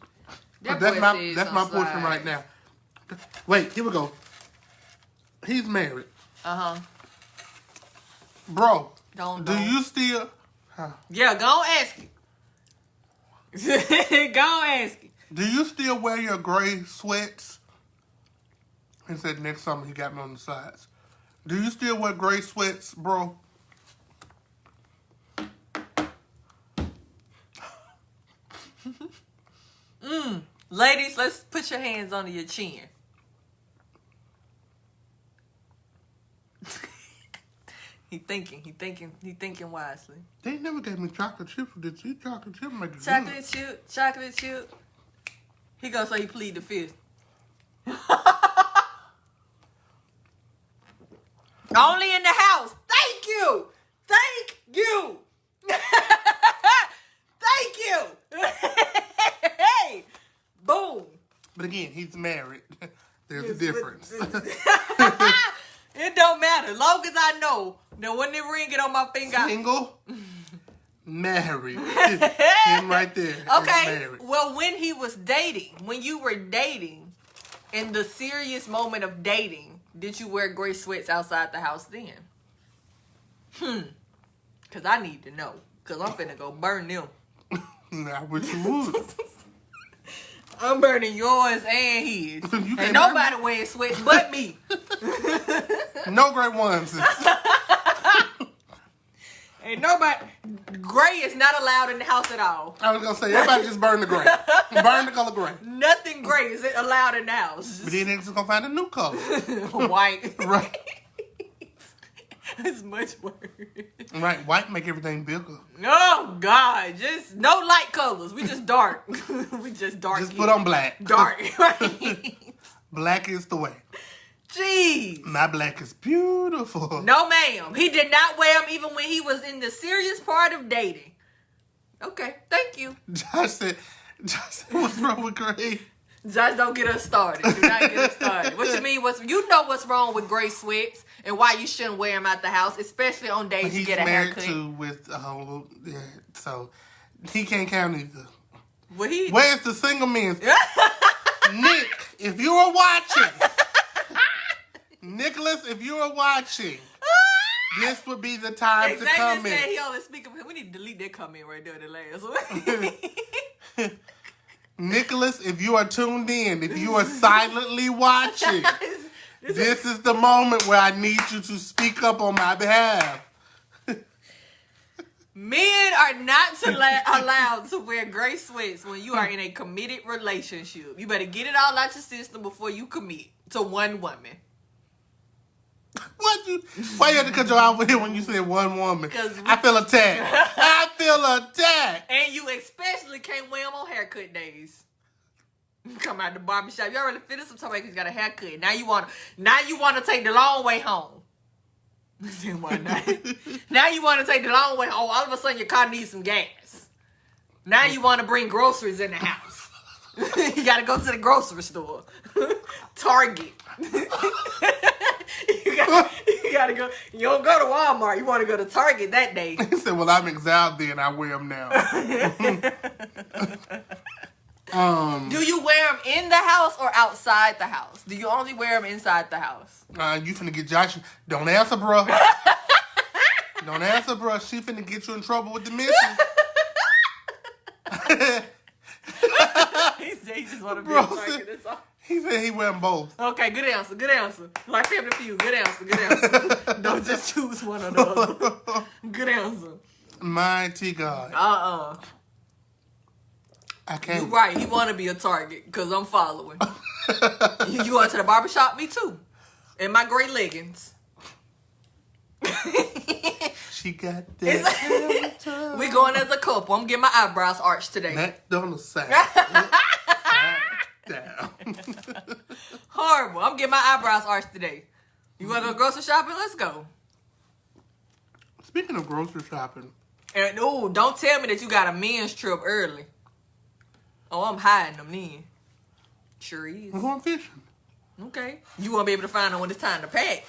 That That's my slides. portion right now. Wait, here we go. He's married. Bro, do you still? Huh? Yeah, go ask him. Go ask him. Do you still wear your gray sweats? He said next summer he got me on the sides. Do you still wear gray sweats, bro? Ladies, let's put your hands under your chin. He thinking wisely. They never gave me chocolate chips. Did you chocolate chip make it Chocolate chip. He gonna say he plead the fifth. Only in the house. Thank you. Thank you. Hey. Boom. But again, he's married. There's a difference. It don't matter. Long as I know that when they ring it on my finger. Single, married. Him right there. Okay. Well, when you were dating, in the serious moment of dating, did you wear gray sweats outside the house then? Because I need to know. Because I'm finna go burn them. I wish you would. I'm burning yours and his. Ain't nobody wearing sweats but me. No gray ones. Ain't nobody. Gray is not allowed in the house at all. I was going to say, everybody just burn the gray. Burn the color gray. Nothing gray is allowed in the house. But then they're just going to find a new color. White. Right. It's much worse. Right. White make everything bigger. Oh, God. Just no light colors. We just dark. We just dark. Just put on black. Dark. Black is the way. Jeez. My black is beautiful. No, ma'am. He did not wear them even when he was in the serious part of dating. Okay. Thank you. Josh said, what's wrong with gray? Josh, don't get us started. Do not get us started. What you mean? You know what's wrong with gray sweats and why you shouldn't wear them out the house, especially on days you get a haircut. He's married with so he can't count either. Well, where's the single men? Nick, if you are watching, Nicholas, if you are watching, this would be the time to come in. He always speak of him. We need to delete that comment right there, the last one. Nicholas, if you are tuned in, if you are silently watching, this is the moment where I need you to speak up on my behalf. Men are not allowed to wear gray sweats when you are in a committed relationship. You better get it all out your system before you commit to one woman. Why you had to cut your out here when you said one woman? I feel attacked. And you especially can't wear them on haircut days. Come out the barbershop. You already finished some time because you got a haircut. Now you want to take the long way home. Why not? Now you want to take the long way home. All of a sudden your car needs some gas. Now you want to bring groceries in the house. You got to go to the grocery store. Target. You got to go. You don't go to Walmart. You want to go to Target that day. He said, well, I'm exiled then. I wear them now. Do you wear them in the house or outside the house? Do you only wear them inside the house? You finna get Josh. Don't answer, bro. Don't answer, bro. She finna get you in trouble with the missus. He said he just want to be a Target. That's all. He said he wear them both. Okay, good answer. Good answer. Like Family Feud. Good answer. Good answer. Don't just choose one or the other. Good answer. Mighty God. I can't. You're right. He want to be a Target because I'm following. You going to the barbershop? Me too. In my gray leggings. She got that. We going as a couple. I'm getting my eyebrows arched today. That don't side down. Horrible. I'm getting my eyebrows arched today. You want to go grocery shopping? Let's go. Speaking of grocery shopping. And don't tell me that you got a men's trip early. Oh, I'm hiding them then. Sure is. We're going fishing. Okay. You won't be able to find them when it's time to pack.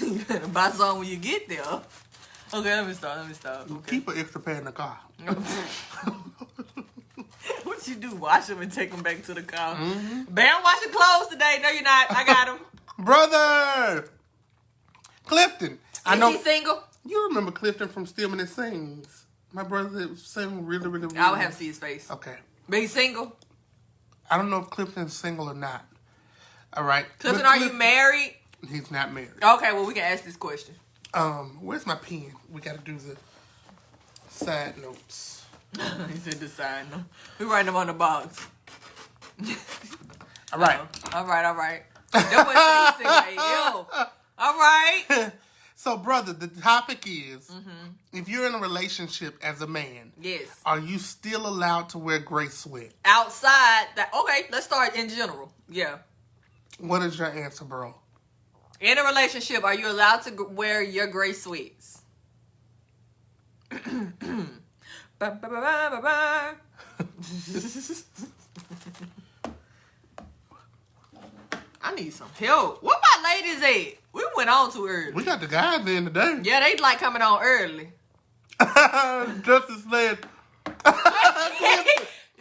You better buy some when you get there. Okay, let me start. Okay. Keep an extra pair in the car. What you do? Wash them and take them back to the car. Mm-hmm. Bam, wash your clothes today. No, you're not. I got them. Brother! Clifton. I know. Is he single? You remember Clifton from Stillman and Sings. My brother sang really, really well. I would have to see his face. Okay. But he's single? I don't know if Clifton's single or not. All right. Clifton, are you married? He's not married. Okay, well, we can ask this question. Where's my pen? We got to do the side notes. He said the side note. We writing them on the box. All right. All right. That was single. Yo. All right. So, brother, the topic is, if you're in a relationship as a man, yes, are you still allowed to wear gray sweat? Outside that? Okay, let's start in general. Yeah. What is your answer, bro? In a relationship, are you allowed to wear your gray sweats? I need some help. What my ladies at? We went on too early. We got the guys in today. Yeah, they like coming on early. Justin said.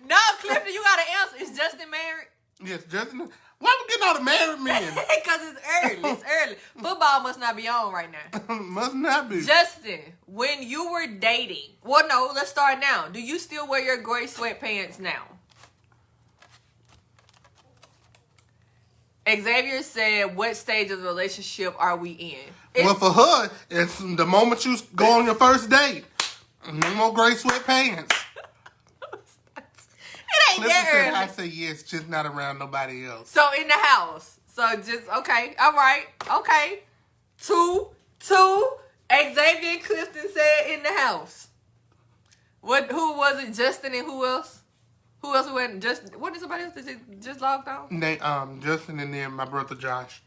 No, Clifton, you gotta answer. Is Justin married? Yes, Justin. Why we getting all the married men? Because it's early. Football must not be on right now. Must not be. Justin, when you were dating, well, no, let's start now. Do you still wear your gray sweatpants now? Xavier said, what stage of the relationship are we in? Well, for her, it's the moment you go on your first date. No more gray sweatpants. It ain't that early. I say yes, just not around nobody else. So in the house. So just, okay. All right. Okay. Two. Xavier and Clifton said in the house. Who was it? Justin and who else? Who else went? What did somebody else that just logged on? Justin and then my brother Josh.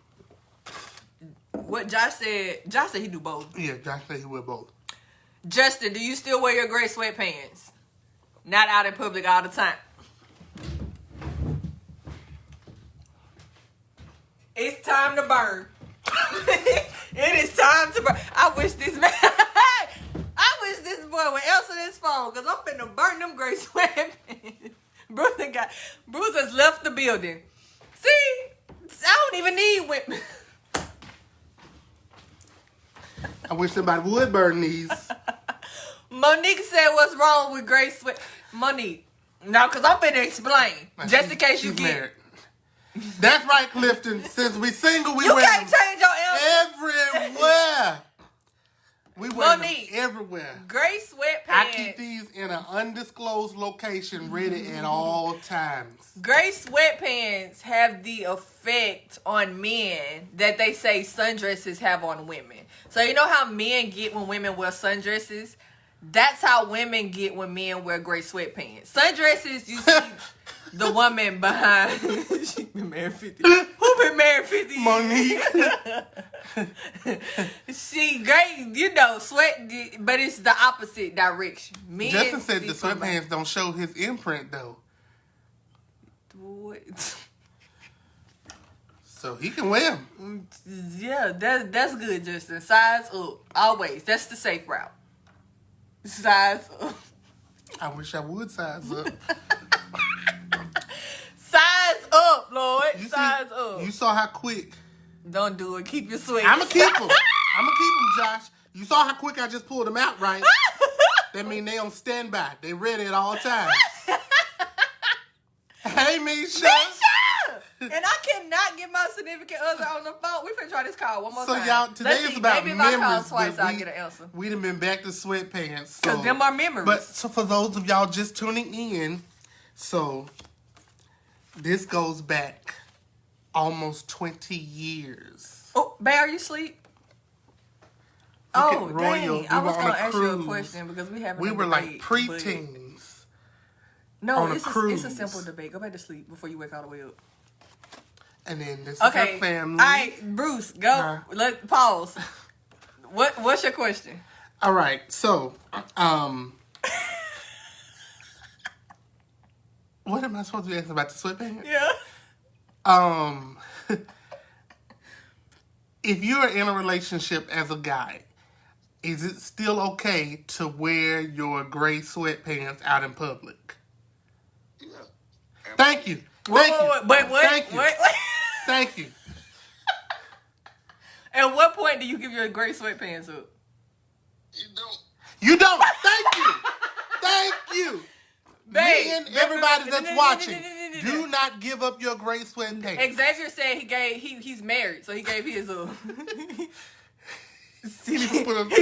What Josh said? Josh said he do both. Yeah, Josh said he wear both. Justin, do you still wear your gray sweatpants? Not out in public all the time. It's time to burn. It is time to burn. I wish this man. I wish this boy would answer this phone because I'm finna burn them gray sweatpants. Bruce has left the building. See, I don't even need women. I wish somebody would burn these. Monique said, "What's wrong with gray sweat?" Monique, no, because I'm finna explain just in case you get. Married. That's right, Clifton. Since we single, we you wear can't them change your answer everywhere. We wear Monique, them everywhere. Gray sweatpants. I keep these in an undisclosed location, ready at all times. Gray sweatpants have the effect on men that they say sundresses have on women. So you know how men get when women wear sundresses? That's how women get when men wear gray sweatpants. Sundresses, you see, the woman behind. She been married 50. Who been married 50 years? Monique. She great, sweat, but it's the opposite direction. Men Justin said see the from sweatpants don't show his imprint though. What? So he can wear them. Yeah, that's good, Justin. Size up. Always. That's the safe route. Size up. I wish I would size up. Size up, Lord. Size up. You saw how quick. Don't do it. Keep your sweat. I'm going to keep them. Josh. You saw how quick I just pulled them out, right? That mean they on standby. They ready at all times. Hey, Misha. And I cannot get my significant other on the phone. We finna try this call one more time. So, y'all, today is about maybe memories. If I call twice, I'll get an answer. We done been back to sweatpants. Because them are memories. But so for those of y'all just tuning in, so this goes back almost 20 years. Oh, Bae, are you asleep? Royal. Dang. I was going to ask you a question because we were like preteens. No, it's a simple debate. Go back to sleep before you wake all the way up. And then this is our family. All right, Bruce, go. Let pause. What's your question? All right, so what am I supposed to be asking about the sweatpants? Yeah. If you're in a relationship as a guy, is it still okay to wear your gray sweatpants out in public? Yeah. Thank you. Wait, what? Thank you. At what point do you give your gray sweatpants up? You don't. Thank you. Thank you. Me and everybody that's watching, do not give up your gray sweatpants. Xavier said he's married, so he gave his up. He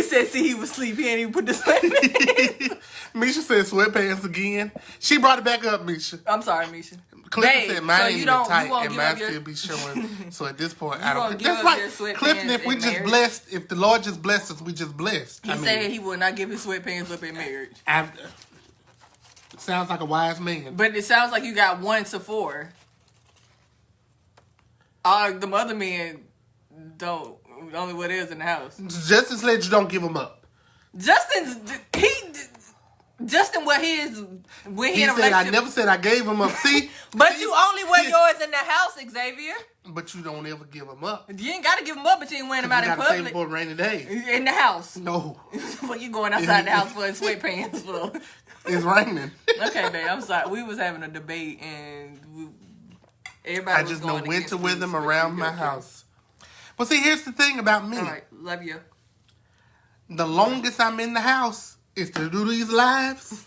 said, he was asleep. He ain't even put the sweatpants. Misha said sweatpants again. She brought it back up, Misha. I'm sorry, Misha. Clifton said mine ain't even tight and mine still be showing. So at this point, I don't. That's right. Clifton, if we just blessed, if the Lord just blessed us, we just blessed. He said he would not give his sweatpants up in marriage. Sounds like a wise man. But it sounds like you got 1 to 4. The other men don't. Only what is in the house. Justin said you don't give them up. Justin, what he is when he in a said I never said I gave him up. See, but you only wear yours in the house, Xavier. But you don't ever give them up. You ain't gotta give them up, but you ain't wearing them out in public. You gotta save for a rainy day. In the house. No. When you going outside the house for sweatpants for. It's raining. Okay, babe. I'm sorry. We was having a debate and everybody. I just know when to wear them around my house. But see, here's the thing about me. All right, love you. The longest I'm in the house is to do these lives,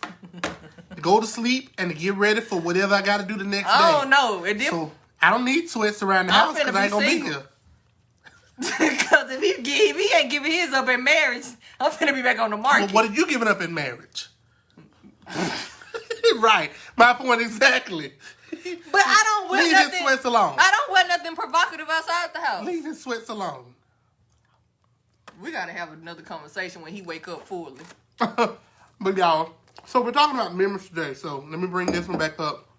to go to sleep, and to get ready for whatever I got to do the next day. Oh, no. So I don't need sweats around the house because I ain't going to be here. Because if he ain't giving his up in marriage, I'm finna be back on the market. But what are you giving up in marriage? Right. My point exactly. But I don't wear nothing. Leave his sweats alone. I don't wear nothing provocative outside the house. Leave his sweats alone. We gotta have another conversation when he wake up fully. But y'all, so we're talking about memories today. So let me bring this one back up.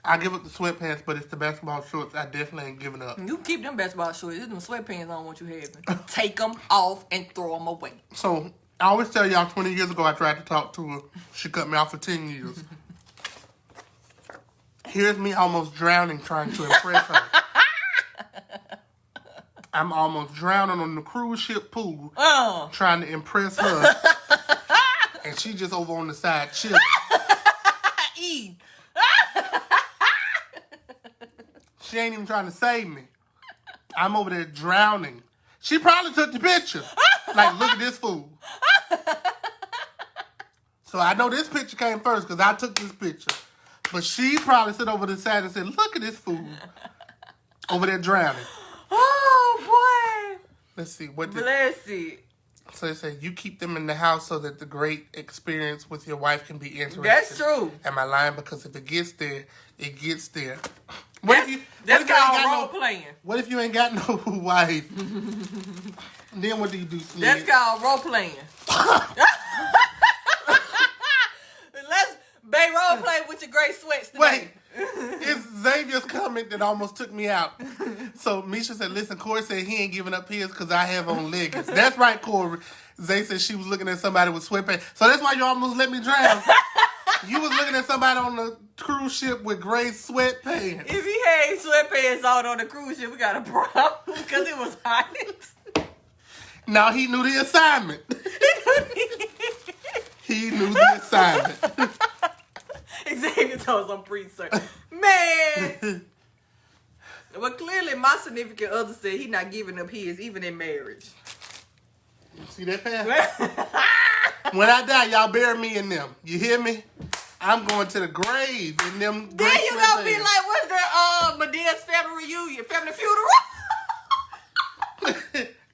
I give up the sweatpants, but it's the basketball shorts I definitely ain't giving up. You keep them basketball shorts. It's them sweatpants I don't want you having. Take them off and throw them away. So I always tell y'all 20 years ago I tried to talk to her. She cut me off for 10 years. Here's me almost drowning trying to impress her. I'm almost drowning on the cruise ship pool trying to impress her. And she just over on the side chilling. She ain't even trying to save me. I'm over there drowning. She probably took the picture. Like, look at this fool. So I know this picture came first because I took this picture. But she probably sit over the side and said, look at this fool. Over there drowning. Oh, boy. Let's see. Bless it. So they say, you keep them in the house so that the great experience with your wife can be interesting. That's true. Am I lying? Because if it gets there, it gets there. That's called role playing. What if you ain't got no wife? Then what do you do? Slid? That's called role playing. Let's Bay role don't play with your gray sweats today. Wait. It's Xavier's comment that almost took me out. So Misha said, listen, Corey said he ain't giving up his because I have on leggings. That's right, Corey. Zay said she was looking at somebody with sweatpants. So that's why you almost let me drown. You was looking at somebody on the cruise ship with gray sweatpants. If he had sweatpants on the cruise ship, we got a problem because it was hot. Now he knew the assignment. He knew the assignment. Xavier told us I'm pretty certain. Man. Well, clearly my significant other said he not giving up his, even in marriage. See that path? When I die, y'all bury me in them. You hear me? I'm going to the grave in them. Then you gonna be like, what's the Medea's family reunion, family funeral?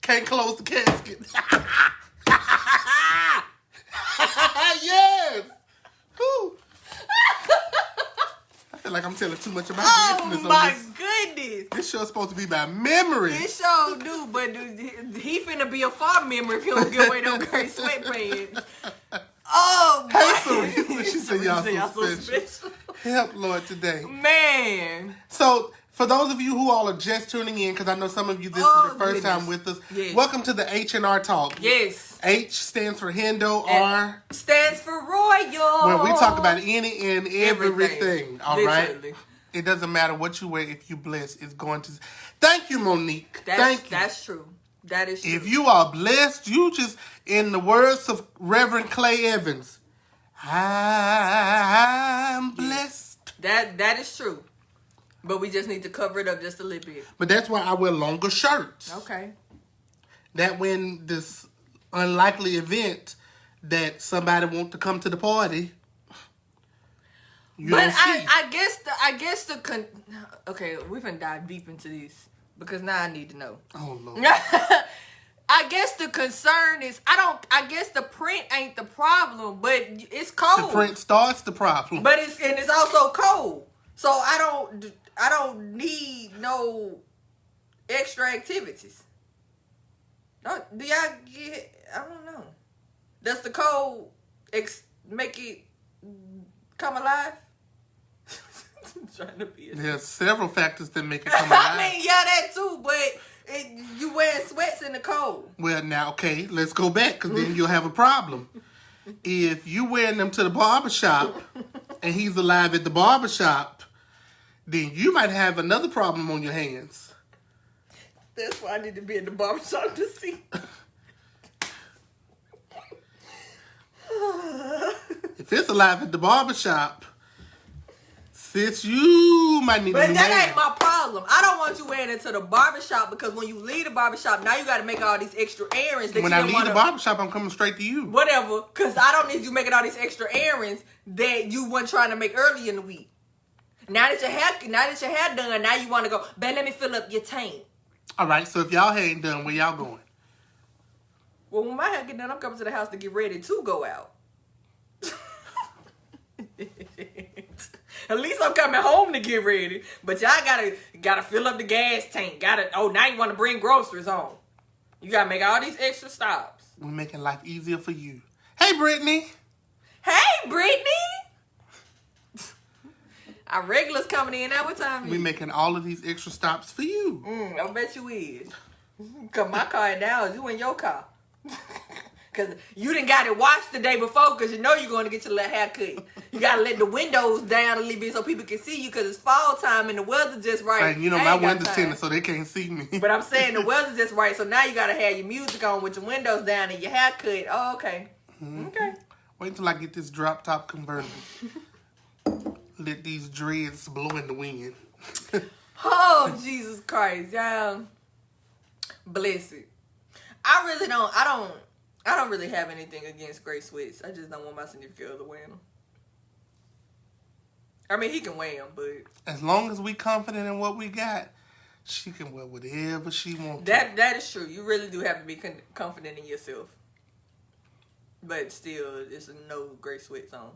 Can't close the casket. Yes. Whew. I feel like I'm telling too much about business on my this. goodness. This show's supposed to be about memory. It sure do, but he finna be a farm member if he don't give away them great sweatpants. Oh, hey, Sarita, she said y'all so special. Help, Lord, today. Man. So, for those of you who all are just tuning in, because I know some of you, this is your first time with us, yes. Welcome to the H&R Talk. Yes. H stands for Hendo, R stands for Royal. Where we talk about any and everything. All literally. Right? It doesn't matter what you wear. If you blessed, it's going to... Thank you, Monique. Thank you. That's true. That is true. If you are blessed, you just, in the words of Reverend Clay Evans, I'm blessed. That is true. But we just need to cover it up just a little bit. But that's why I wear longer shirts. Okay. That when this unlikely event that somebody wants to come to the party, you but don't see. I guess the okay, we're gonna dive deep into this because now I need to know. Oh Lord. I guess the concern is I guess the print ain't the problem, but it's cold. The print starts the problem. But it's also cold. So I don't need no extra activities. Do y'all get? I don't know. Does the cold make it come alive? Trying to be. There's several factors that make it come alive. I mean, yeah, that too. But you wearing sweats in the cold. Well, now, okay, let's go back because then you'll have a problem. If you wearing them to the barbershop and he's alive at the barbershop, then you might have another problem on your hands. That's why I need to be in the barbershop to see. If it's alive at the barbershop, sis, you might need to But that ain't my problem. I don't want you wearing it to the barbershop because when you leave the barbershop, now you got to make all these extra errands. When I leave the barbershop, I'm coming straight to you. Whatever, because I don't need you making all these extra errands that you weren't trying to make early in the week. Now that your hair done, now you want to go, babe, let me fill up your tank. All right, so if y'all hair ain't done, where y'all going? Well, when my hair get done, I'm coming to the house to get ready to go out. At least I'm coming home to get ready. But y'all gotta fill up the gas tank. Now you want to bring groceries home. You gotta make all these extra stops. We're making life easier for you. Hey, Brittany. Hey, Brittany. Our regulars coming in now. What time? We're making all of these extra stops for you. I bet you is. Cause my car now is you in your car. Cause you didn't got it washed the day before because you know you're going to get your little haircut. You got to let the windows down a little bit so people can see you because it's fall time and the weather's just right. And you know, my window's tinted so they can't see me. But I'm saying the weather's just right. So now you got to have your music on with your windows down and your haircut. Oh, okay. Mm-hmm. Okay. Wait until I get this drop top convertible. Let these dreads blow in the wind. Oh, Jesus Christ. Y'all. Bless it. I don't really have anything against gray sweats. I just don't want my significant other wearing them. I mean, he can wear them, but... As long as we confident in what we got, she can wear whatever she wants. That is true. You really do have to be confident in yourself. But still, it's no gray sweats on.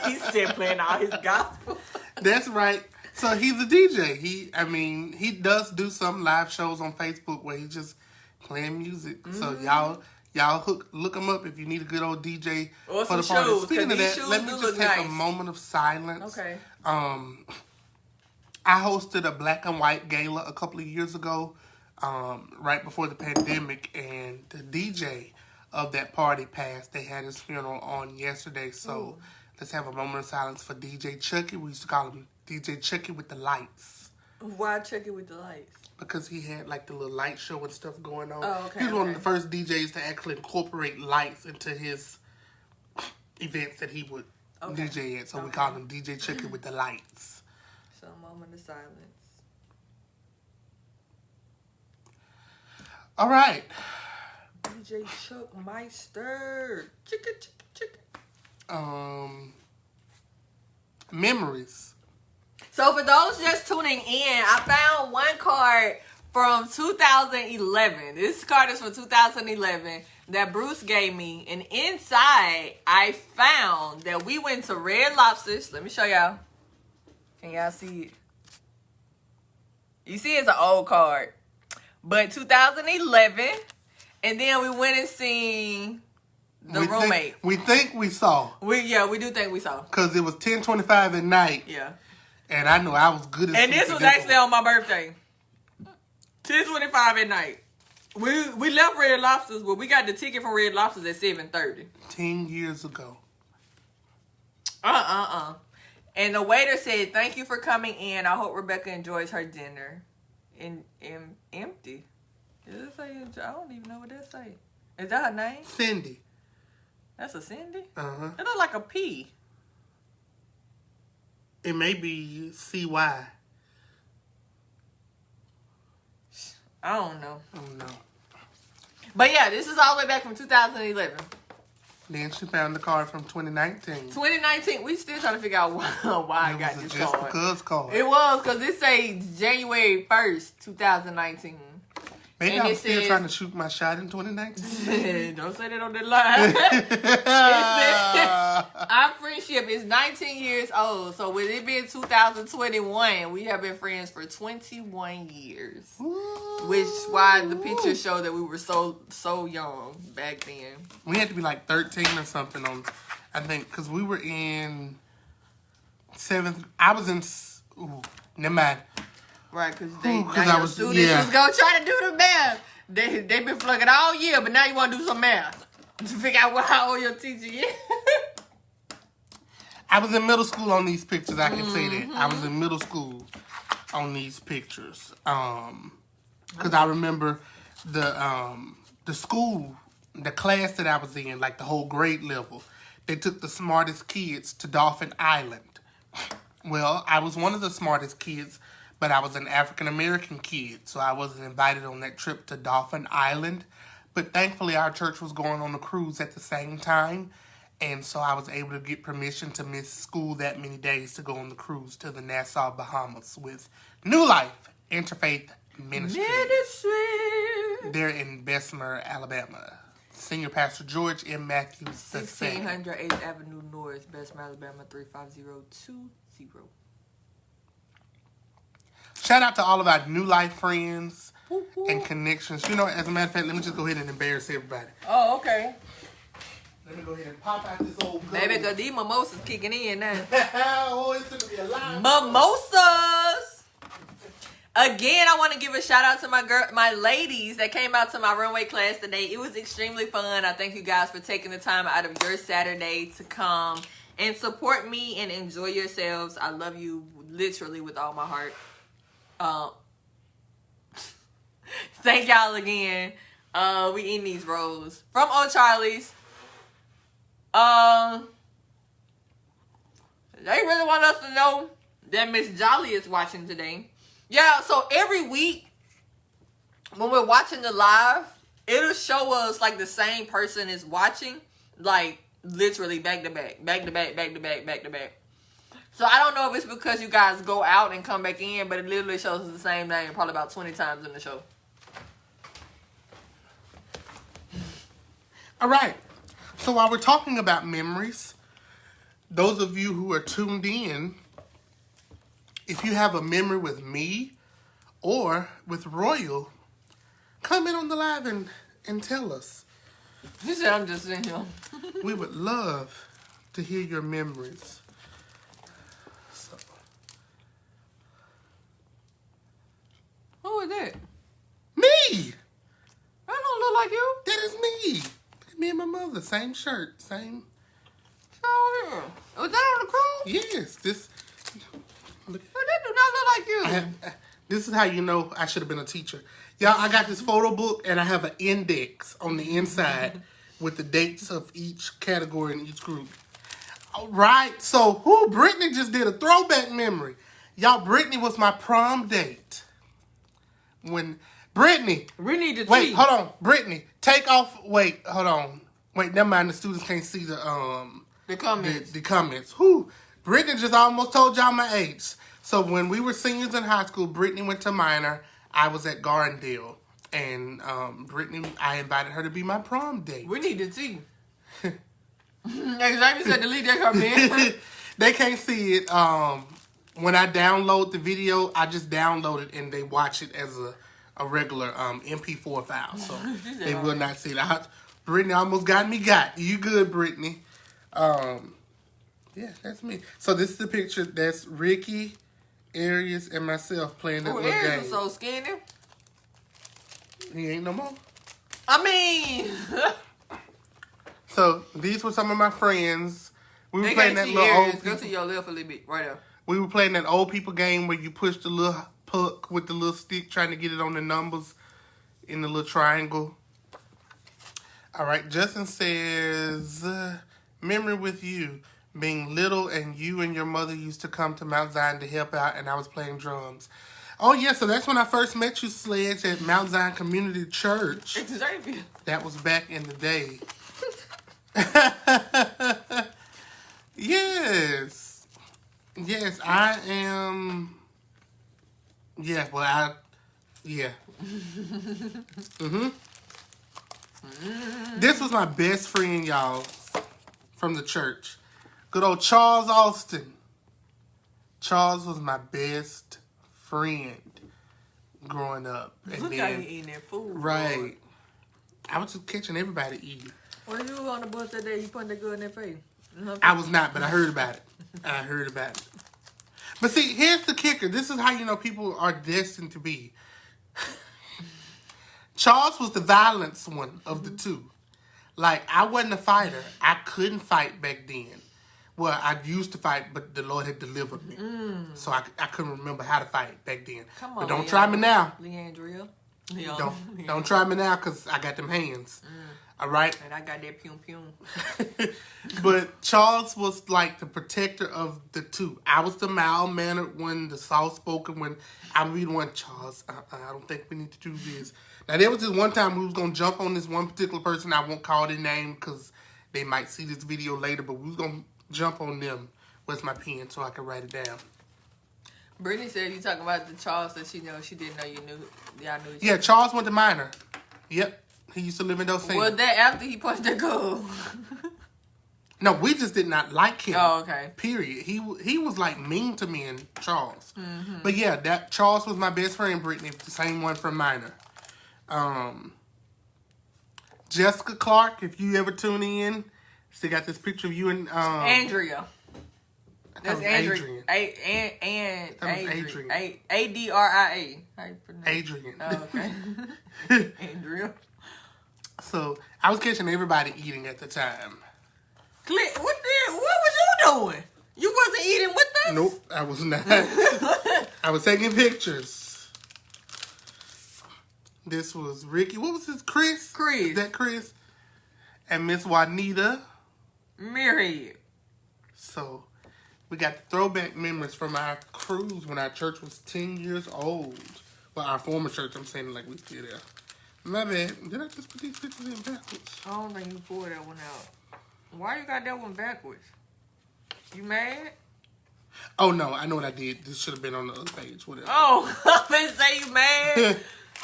He's still playing all his gospel. That's right. So he's a DJ. He does do some live shows on Facebook where he's just playing music. Mm-hmm. So y'all Y'all look them up if you need a good old DJ or for the some party. shoes. Speaking of that, let me just take nice. a moment of silence. Okay. I hosted a black and white gala a couple of years ago, right before the pandemic, and the DJ of that party passed. They had his funeral on yesterday, so let's have a moment of silence for DJ Chucky. We used to call him DJ Chucky with the lights. Why Chucky with the lights? Because he had like the little light show and stuff going on. Oh, okay. He was one of the first DJs to actually incorporate lights into his events that he would DJ at. So we called him DJ Chucky with the lights. So moment of silence. All right. DJ Chuck Meister. Chicka. Memories. So for those just tuning in, I found one card from 2011. This card is from 2011 that Bruce gave me. And inside, I found that we went to Red Lobster's. Let me show y'all. Can y'all see it? You see it's an old card. But 2011. And then we went and seen The Roommate. We think we saw. We do think we saw. Because it was 10:25 at night. Yeah. And I know I was good as And this was actually on my birthday. 10:25 at night. We left Red Lobster's, but we got the ticket from Red Lobster's at 7:30. 10 years ago. And the waiter said, "Thank you for coming in. I hope Rebecca enjoys her dinner." And empty. Does it say? I don't even know what that say. Is that her name? Cindy. That's a Cindy? Uh-huh. It look like a P. It may be CY. I don't know. Oh, no. But yeah, this is all the way back from 2011. Then she found the card from 2019. 2019, we still trying to figure out why I got this just card. because card. It was, because it say January 1st, 2019. Maybe and I'm still trying to shoot my shot in 2019. Don't say that on the line. Our friendship is 19 years old. So with it being 2021, we have been friends for 21 years. Ooh. Which why the pictures show that we were so young back then. We had to be like 13 or something I think, because we were in 7th. I was in, never mind. Right, because students was going to try to do the math. They been flunking all year, but now you want to do some math to figure out how old your teacher is. I was in middle school on these pictures. I can say that. I was in middle school on these pictures. Because I remember the school, the class that I was in, like the whole grade level, they took the smartest kids to Dolphin Island. Well, I was one of the smartest kids, but I was an African-American kid, so I wasn't invited on that trip to Dolphin Island. But thankfully, our church was going on a cruise at the same time, and so I was able to get permission to miss school that many days to go on the cruise to the Nassau, Bahamas with New Life Interfaith Ministry. They're in Bessemer, Alabama. Senior Pastor George M. Matthews II. 1600 8th Avenue North, Bessemer, Alabama 35020. Shout out to all of our New Life friends and connections. You know, as a matter of fact, let me just go ahead and embarrass everybody. Oh, okay. Let me go ahead and pop out this old gold. Baby, because these mimosas kicking in now. Oh, it's going to be a lot. Mimosas! Again, I want to give a shout out to my ladies that came out to my runway class today. It was extremely fun. I thank you guys for taking the time out of your Saturday to come and support me and enjoy yourselves. I love you literally with all my heart. Thank y'all again. We eating these rolls from Old Charlie's. They really want us to know that Miss Jolly is watching today. Yeah, so every week when we're watching the live, it'll show us like the same person is watching, like literally back to back, back to back, back to back, back to back. So I don't know if it's because you guys go out and come back in, but it literally shows us the same name probably about 20 times in the show. All right. So while we're talking about memories, those of you who are tuned in, if you have a memory with me or with Royal, comment on the live and tell us. He said, I'm just in here. We would love to hear your memories. So. Who is that? Me! That don't look like you. That is me. Me and my mother, same shirt, same. Oh, yeah. Was that on the cruise? Yes, this. Look. But that do not look like you. This is how you know I should have been a teacher. Y'all, I got this photo book and I have an index on the inside with the dates of each category in each group. All right, so Brittany just did a throwback memory. Y'all, Brittany was my prom date. When Brittany, We need to wait, hold on, Brittany, take off. Wait, hold on. Wait, never mind. The students can't see the comments. The comments. Brittany just almost told y'all my age. So when we were seniors in high school, Brittany went to minor. I was at Gardendale, and Brittany, I invited her to be my prom date. We need to see. Exactly said delete that comment. They can't see it. When I download the video, I just download it and they watch it as a regular MP4 file. So they will not see it. Brittany almost got me got. You good, Brittany. Yeah, that's me. So this is the picture. That's Ricky, Arius, and myself playing that little Arius game. is so skinny. He ain't no more. I mean... So these were some of my friends. We were They playing can't that see little Arius. old Go people. to your left a little bit. Right there. We were playing that old people game where you push the little puck with the little stick, trying to get it on the numbers in the little triangle. All right, Justin says, memory with you, being little and you and your mother used to come to Mount Zion to help out, and I was playing drums. Oh, yeah, so that's when I first met you, Sledge, at Mount Zion Community Church. Xavier. That was back in the day. Yes. Yes, I am. Yeah, well, yeah. This was my best friend, y'all, from the church. Good old Charles Austin. Charles was my best friend growing up. And Look how you eating that food. Right. Lord. I was just catching everybody eating. When you were on the bus that day, you putting that good in their face. I was not, but I heard about it. But see, here's the kicker. This is how you know people are destined to be. Charles was the violence one of the two. Like, I wasn't a fighter. I couldn't fight back then. Well, I used to fight, but the Lord had delivered me. So I couldn't remember how to fight back then. Come but on, don't try me now. Leandria. Don't try me now, because I got them hands. All right? And I got that pew-pew. But Charles was like the protector of the two. I was the mild-mannered one, the soft-spoken one. I would be the one, Charles, I don't think we need to do this. Now, there was this one time we was going to jump on this one particular person. I won't call their name because they might see this video later, but we was going to jump on them with my pen so I could write it down. Brittany said you talking about the Charles that she didn't know you knew. Y'all knew each other. Yeah, Charles went to minor. Yep. He used to live in those things. Was that after he punched the girl? No, we just did not like him. Oh, okay. Period. He was like mean to me and Charles. But yeah, that Charles was my best friend, Brittany, the same one from minor. Jessica Clark, if you ever tune in, still got this picture of you and Andrea. That's Adrian. Adrian. A-D-R-I-A. How you pronounce it? Adrian. Oh, okay. Andrea. So I was catching everybody eating at the time. What was you doing? You wasn't eating with us? Nope, I was not. I was taking pictures. This was Ricky. What was this? Chris? Chris. Is that Chris? And Miss Juanita. Mary. So we got the throwback memories from our cruise when our church was 10 years old. Well, our former church, I'm saying like we still there. My bad. Did I just put these pictures in backwards? I don't think you pulled that one out. Why you got that one backwards? You mad? Oh, no. I know what I did. This should have been on the other page. Whatever. Oh, I didn't say you mad.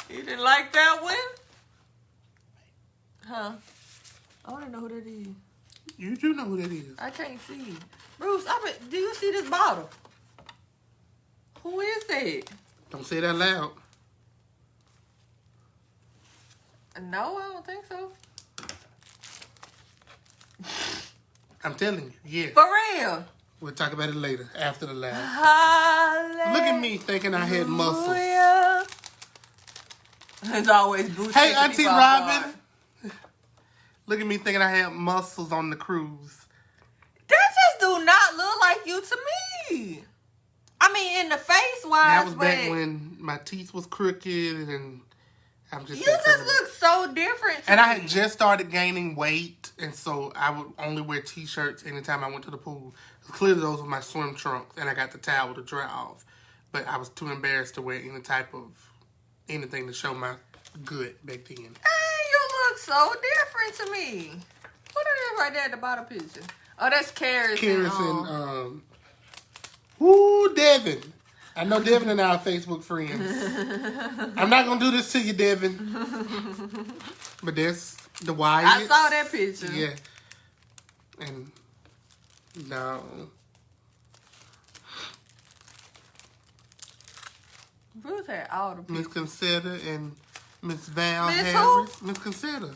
You didn't like that one? Huh? I want to know who that is. You do know who that is. I can't see. Bruce, do you see this bottle? Who is that? Don't say that loud. No, I don't think so. I'm telling you, yeah. For real. We'll talk about it later, after the laugh. Hallelujah. Look at me thinking I had muscles. It's always boosted. Hey, Auntie Robin. Look at me thinking I had muscles on the cruise. That just do not look like you to me. I mean, in the face-wise, that was back when my teeth was crooked and I'm just... You just look so different to And me. I had just started gaining weight, and so I would only wear T-shirts anytime I went to the pool. Clearly, those were my swim trunks, and I got the towel to dry off. But I was too embarrassed to wear any type of anything to show my good back then. Hey, you look so different to me. What are you right there at the bottom picture? Oh, that's Karis. Karis and Devin. I know Devin and I are Facebook friends. I'm not going to do this to you, Devin. But that's the Wyatt. I saw that picture. Yeah. And no. Ruth had all the pictures. Miss Concetta and Miss Val Miss Harris. who? Miss Concetta.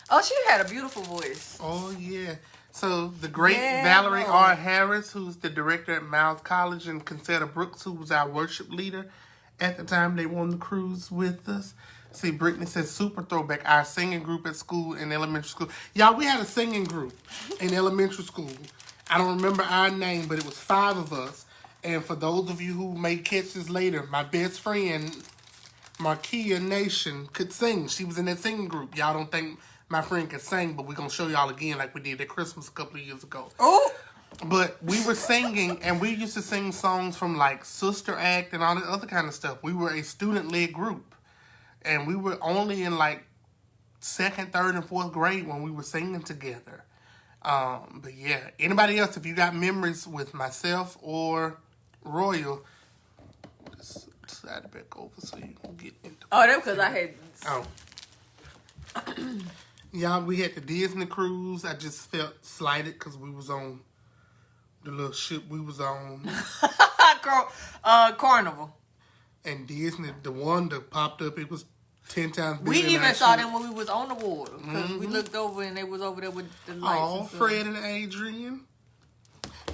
Oh, she had a beautiful voice. Oh, yeah. So, the great Valerie R. Harris, who's the director at Miles College, and Concetta Brooks, who was our worship leader at the time they were on the cruise with us. See, Brittany says, super throwback, our singing group at school in elementary school. Y'all, we had a singing group in elementary school. I don't remember our name, but it was 5 of us. And for those of you who may catch this later, my best friend, Marquia Nation, could sing. She was in that singing group. Y'all don't think my friend could sing, but we're going to show y'all again like we did at Christmas a couple of years ago. Oh! But we were singing, and we used to sing songs from, like, Sister Act and all that other kind of stuff. We were a student-led group. And we were only in, like, 2nd, 3rd, and 4th grade when we were singing together. But, yeah. Anybody else, if you got memories with myself or Royal, just slide it back over so you can get into... Oh, that's because I had... Oh. Y'all, we had the Disney cruise. I just felt slighted because we was on the little ship we was on. Carnival. And Disney, the one that popped up, it was 10 times bigger. We than even our saw ship. them when we was on the water. Because we looked over and they was over there with the lights. Oh, Fred and Adrian.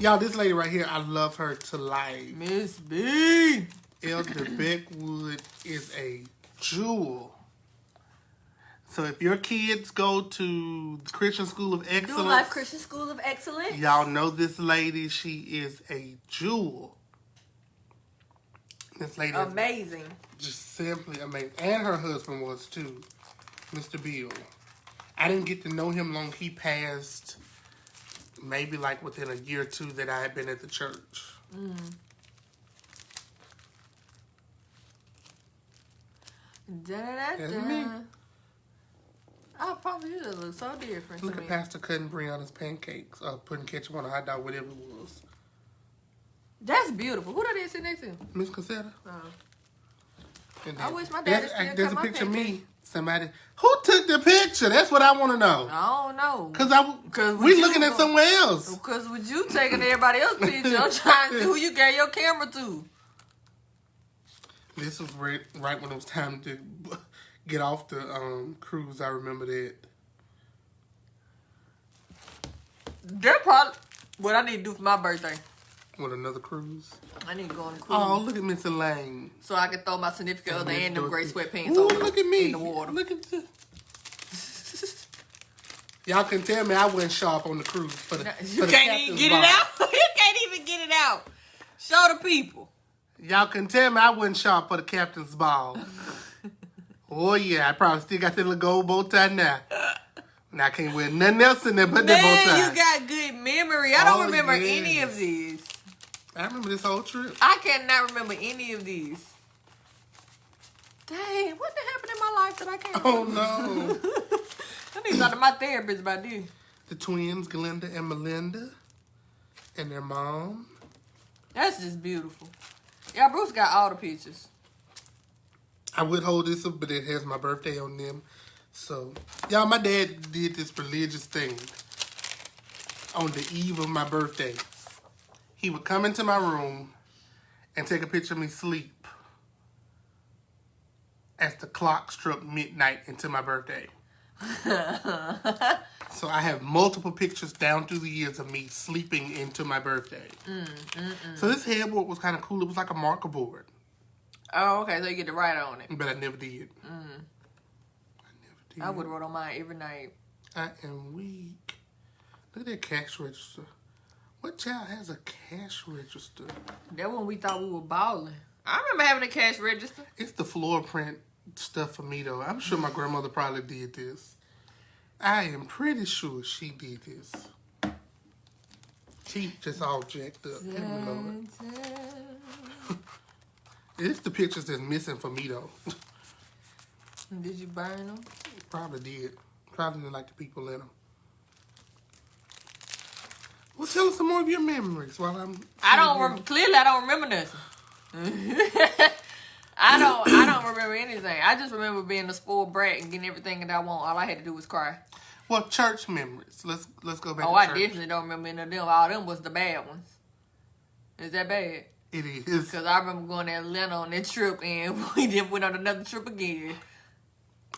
Y'all, this lady right here, I love her to life. Miss B. Elder Beckwood is a jewel. So if your kids go to the Christian School of Excellence, New Life Christian School of Excellence, y'all know this lady. She is a jewel. This lady amazing. is just simply amazing. And her husband was too, Mr. Bill. I didn't get to know him long. He passed maybe like within a year or 2 that I had been at the church. That's me. Oh, probably you just look so different. Look at Pastor cutting Brianna's pancakes, putting ketchup on a hot dog, whatever it was. That's beautiful. Who that is sitting next to? Miss Concetta. And I wish my dad still there's cut a my picture of pancakes. me. Somebody who took the picture? That's what I want to know. I don't know. Cause we looking at somewhere else. Because with you taking everybody else's picture, I'm trying to see who you gave your camera to. This was right when it was time to get off the cruise. I remember that. That's probably what I need to do for my birthday. What, another cruise? I need to go on a cruise. Oh, look at Miss Elaine. So I can throw my significant other and them gray sweatpants Ooh, over look at me. in the water. Look at this. Y'all can tell me I wasn't sharp on the cruise for the You can't even get it out. You can't even get it out. Show the people. Y'all can tell me I wasn't sharp for the captain's ball. Oh, yeah. I probably still got that little gold bow tie now. And I can't wear nothing else in there but that bow tie. Man, you got good memory. I don't remember yes. any of these. I remember this whole trip. I cannot remember any of these. Dang, what the happened in my life that I can't remember? Oh, no. I need to talk to my therapist about this. The twins, Glenda and Melinda, and their mom. That's just beautiful. Yeah, Bruce got all the pictures. I would hold this up, but it has my birthday on them. So, y'all, my dad did this religious thing on the eve of my birthday. He would come into my room and take a picture of me sleep as the clock struck midnight into my birthday. So I have multiple pictures down through the years of me sleeping into my birthday. So this headboard was kind of cool. It was like a marker board. Oh, okay. So you get to write on it. But I never did. I would wrote on mine every night. I am weak. Look at that cash register. What child has a cash register? That one we thought we were balling. I remember having a cash register. It's the floor print stuff for me, though. I'm sure my grandmother probably did this. I am pretty sure she did this. She just all jacked up. It's the pictures that's missing for me, though. Did you burn them? Probably did. Probably didn't like the people in them. Well, tell us some more of your memories while I'm... Clearly, I don't remember nothing. I don't remember anything. I just remember being a spoiled brat and getting everything that I want. All I had to do was cry. Well, church memories. Let's go back to I church. definitely don't remember any of them. All them was the bad ones. Is that bad? It is. Because I remember going to Atlanta on that trip and we then went on another trip again.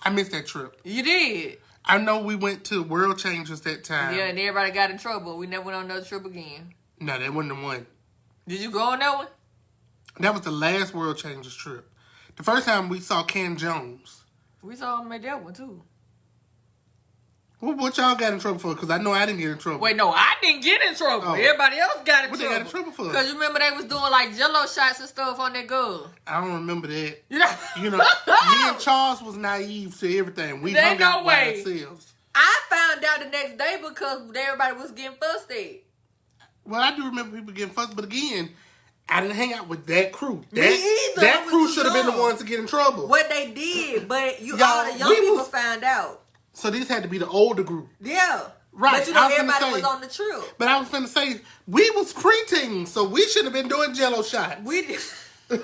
I missed that trip. You did? I know we went to World Changers that time. Yeah, and everybody got in trouble. We never went on another trip again. No, that wasn't the one. Did you go on that one? That was the last World Changers trip. The first time we saw Ken Jones. We saw him at that one, too. Well, what y'all got in trouble for? Because I know I didn't get in trouble. Wait, no, I didn't get in trouble. Oh. Everybody else got in trouble. What they got in trouble for? Because you remember they was doing like Jello shots and stuff on that gun. I don't remember that. Yeah. You know, me and Charles was naive to everything. We hung out by ourselves. I found out the next day because everybody was getting fussy. Well, I do remember people getting fussed, but again, I didn't hang out with that crew. Me either. That crew should have been the ones to get in trouble. What they did, but all the young people found out. So this had to be the older group. Yeah. Right. But you know, everybody was on the trip. But I was finna say, we was preteens, so we should have been doing Jello shots. We did. Because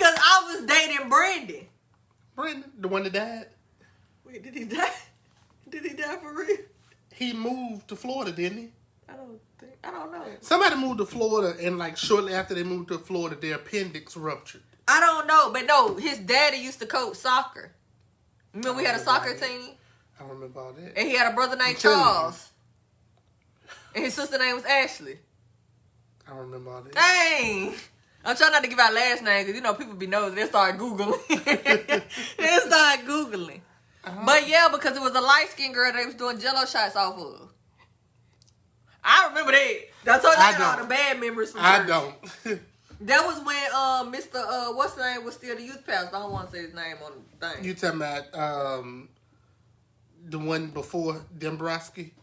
I was dating Brandon. Brandon, the one that died? Wait, did he die? Did he die for real? He moved to Florida, didn't he? I don't know. Somebody moved to Florida, and like shortly after they moved to Florida, their appendix ruptured. I don't know, but no, his daddy used to coach soccer. Remember we had a soccer team? I don't remember all that. And he had a brother named Charles. And his sister name was Ashley. I don't remember all that. Dang! I'm trying not to give out last names because, you know, people be nosy. They start Googling. But yeah, because it was a light-skinned girl they was doing Jello shots off of. I remember that. That's all I got all the bad memories from church. I don't. That was when Mr. What's his name was still the youth pastor. I don't want to say his name on the thing. You talking about the one before Dombrowski?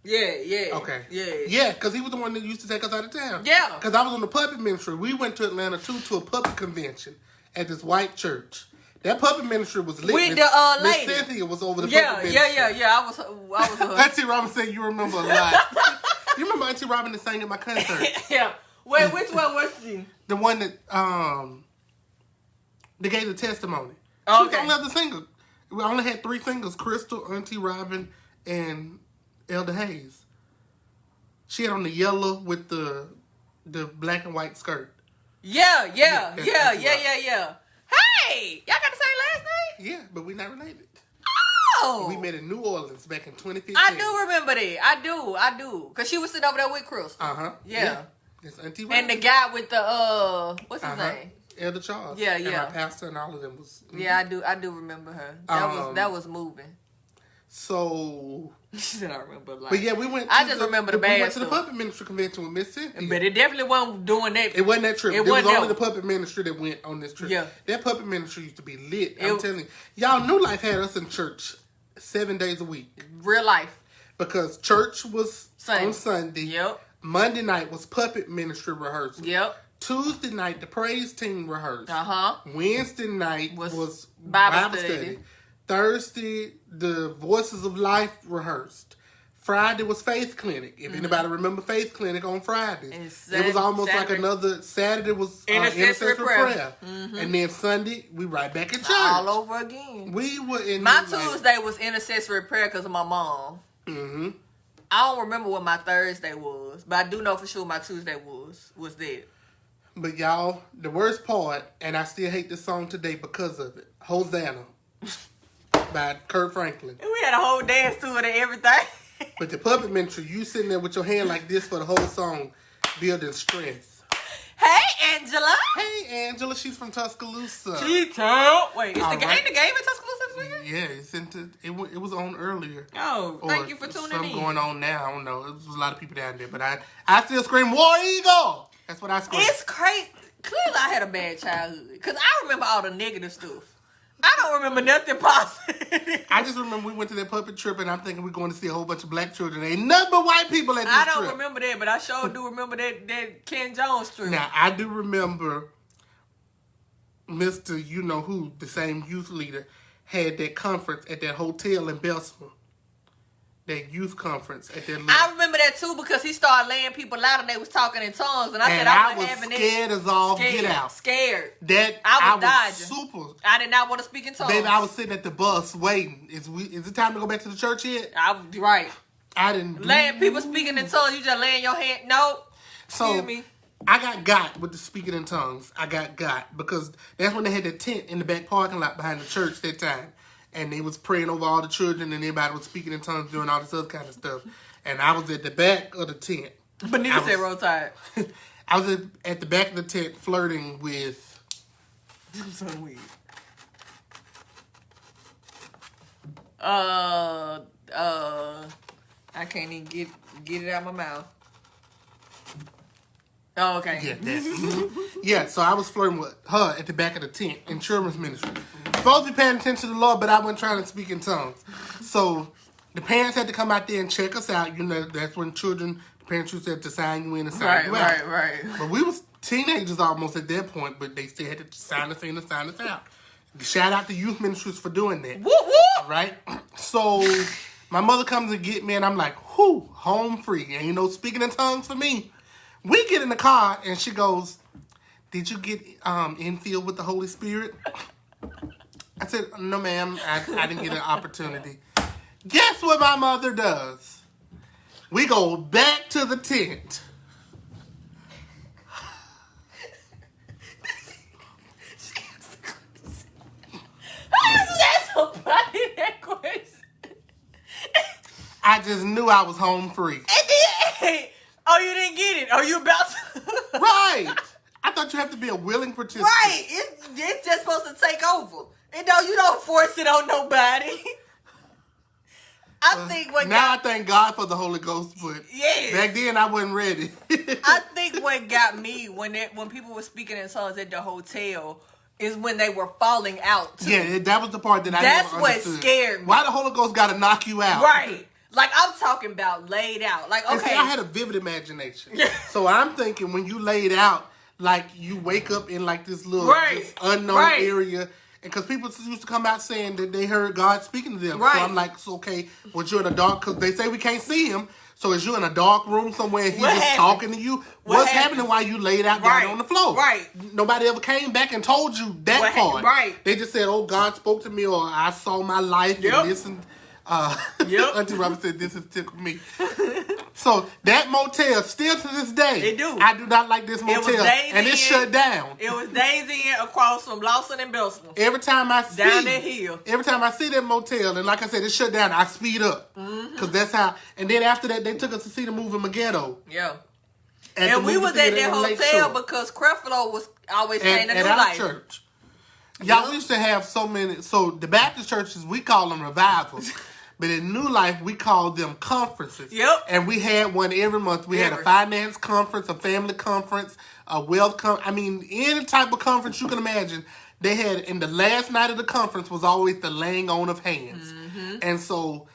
Yeah. Okay. Yeah. Yeah, because he was the one that used to take us out of town. Yeah. Because I was on the puppet ministry. We went to Atlanta, too, to a puppet convention at this white church. That puppet ministry was lit. With the lady. Miss Cynthia was over the puppet ministry. Yeah. I was her. Auntie Robin said you remember a lot. You remember Auntie Robin that sang at my concert? Yeah. Wait, which one was she? The one that they gave the testimony. Oh, she was the only other singer. We only had 3 singers: Crystal, Auntie Robin, and Elder Hayes. She had on the yellow with the black and white skirt. Yeah. Hey, y'all got the same last name? Yeah, but we're not related. Oh. We met in New Orleans back in 2015. I do remember that. I do. Because she was sitting over there with Crystal. Uh-huh. Yeah. It's Auntie Robin. And the guy with the, what's his name? Elder Charles. Yeah. And my pastor and all of them was... Mm-hmm. Yeah, I do remember her. That was moving. So... She said I remember a lot. But yeah, we went remember the bad We went to the stuff. puppet ministry convention with Miss Cynthia. But it definitely wasn't doing that. It wasn't that trip. It was only the puppet ministry that went on this trip. Yeah. That puppet ministry used to be lit. I'm telling you. Y'all, New Life had us in church 7 days a week. Real life. Because church was on Sunday. Yep. Monday night was puppet ministry rehearsal. Yep. Tuesday night, the praise team rehearsed. Uh-huh. Wednesday night was Bible study. Thursday, the Voices of Life rehearsed. Friday was Faith Clinic. If anybody remember Faith Clinic on Fridays. It was almost like another... Saturday was intercessory prayer. Mm-hmm. And then Sunday, we right back in church. All over again. We were in... My Tuesday was intercessory prayer because of my mom. Mm-hmm. I don't remember what my Thursday was, but I do know for sure my Tuesday was that. But y'all, the worst part, and I still hate this song today because of it, Hosanna by Kurt Franklin. And we had a whole dance to it and everything. But the puppet ministry, you sitting there with your hand like this for the whole song, building strength. Hey, Angela. Hey, Angela. She's from Tuscaloosa. T-Town. Wait, All ain't the game in Tuscaloosa this weekend? Yeah, it's into. It was on earlier. Oh, thank you for tuning in. Something going on now. I don't know. There's a lot of people down there, but I still scream War Eagle. That's what I scream. It's crazy. Clearly, I had a bad childhood because I remember all the negative stuff. I don't remember nothing positive. I just remember we went to that puppet trip, and I'm thinking we're going to see a whole bunch of black children. Ain't nothing but white people at this trip. I don't remember that, but I sure do remember that Ken Jones trip. Now, I do remember Mr. You-know-who, the same youth leader, had that conference at that hotel in Bessemer. That youth conference at that. I remember that too because he started laying people out and they was talking in tongues, and I said I was scared as all get out. Scared. That I was dodging. Super. I did not want to speak in tongues. Baby, I was sitting at the bus waiting. Is it time to go back to the church yet? Right. I didn't. Laying people speaking in tongues, you just laying your hand. No. Excuse me. I got with the speaking in tongues. I got because that's when they had the tent in the back parking lot behind the church that time. And they was praying over all the children, and everybody was speaking in tongues, doing all this other kind of stuff. And I was at the back of the tent. But neither said Roll Tide. I was at the back of the tent flirting with. This was so weird. I can't even get it out of my mouth. Oh, okay. Yeah, that. Yeah, so I was flirting with her at the back of the tent in children's ministry. Supposed to be paying attention to the Lord, but I wasn't trying to speak in tongues. So the parents had to come out there and check us out. You know, that's when the parents used to have to sign you in and sign you out. Right. But we was teenagers almost at that point, but they still had to sign us in and sign us out. Shout out to youth ministries for doing that. Whoop, whoop. Right? So my mother comes and get me, and I'm like, whew, home free. Ain't no speaking in tongues for me. We get in the car, and she goes, did you get infilled with the Holy Spirit? I said, no, ma'am, I didn't get an opportunity. Guess what my mother does? We go back to the tent. That's somebody that question. I just knew I was home free. Oh, you didn't get it? Oh, you about to? Right. I thought you have to be a willing participant. Right. It's just supposed to take over. And no, you don't force it on nobody. I thank God for the Holy Ghost, but back then I wasn't ready. I think what got me when people were speaking in tongues at the hotel is when they were falling out. Too. Yeah, that was the part that I never understood. That's what scared me. Why the Holy Ghost got to knock you out? Right. Like, I'm talking about laid out. Like, okay. And see, I had a vivid imagination. So I'm thinking when you laid out, like, you wake up in, like, this little unknown area. Because people used to come out saying that they heard God speaking to them. Right. So I'm like, so, okay, well, you're in a dark, because they say we can't see him. So is you in a dark room somewhere and he's just talking to you? What's happening while you laid out down on the floor? Right. Nobody ever came back and told you that part. Right. They just said, oh, God spoke to me, or I saw my life and this and Auntie Robert said, this has tickled me. So that motel, still to this day, it do. I do not like this motel, and it's shut down. It was Days Inn across from Lawson and Belston. Every time I see down that hill, every time I see that motel, and like I said, it's shut down, I speed up because that's how. And then after that, they took us to see the movie Megiddo. Yeah, and we was at that hotel because Creflo was always saying a new life. Church. Y'all used to have so many. So the Baptist churches, we call them revivals. But in New Life, we call them conferences. Yep. And we had one every month. We had a finance conference, a family conference, a wealth conference. I mean, any type of conference you can imagine. They had, in the last night of the conference was always the laying on of hands. Mm-hmm. And so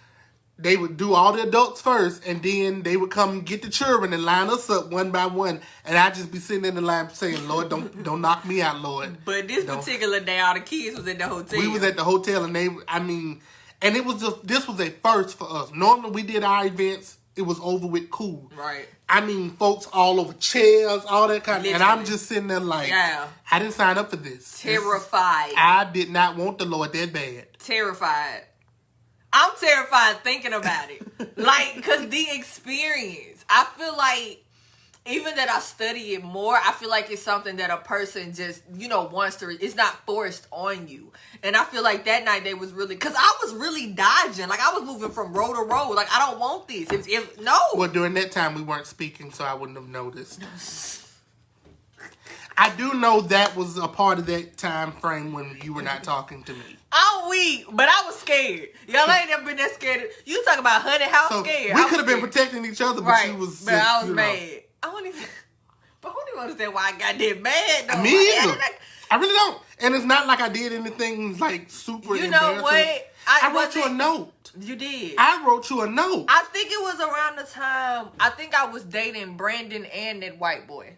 they would do all the adults first, and then they would come get the children and line us up one by one. And I'd just be sitting in the line saying, Lord, don't knock me out, Lord. But this particular day, all the kids was at the hotel. We was at the hotel, and and it was this was a first for us. Normally we did our events, it was over with cool. Right. I mean, folks all over chairs, all that kind of, and I'm just sitting there like, I didn't sign up for this. Terrified. I did not want the Lord that bad. Terrified. I'm terrified thinking about it. Like, because the experience, I feel like even that I study it more, I feel like it's something that a person just, wants to, it's not forced on you. And I feel like that night they was really, because I was really dodging. Like, I was moving from row to row. Like, I don't want this. No. Well, during that time, we weren't speaking, so I wouldn't have noticed. I do know that was a part of that time frame when you were not talking to me. I'm weak, but I was scared. Y'all ain't never been that scared. You talk about honey, how so scared. We could have been protecting each other, but right. you was But just, I was mad. I don't even understand why I got that mad, though. Me either. I really don't. And it's not like I did anything, like, super embarrassing. You know what? I wrote you a note. You did. I wrote you a note. I think it was around the time, I think I was dating Brandon and that white boy.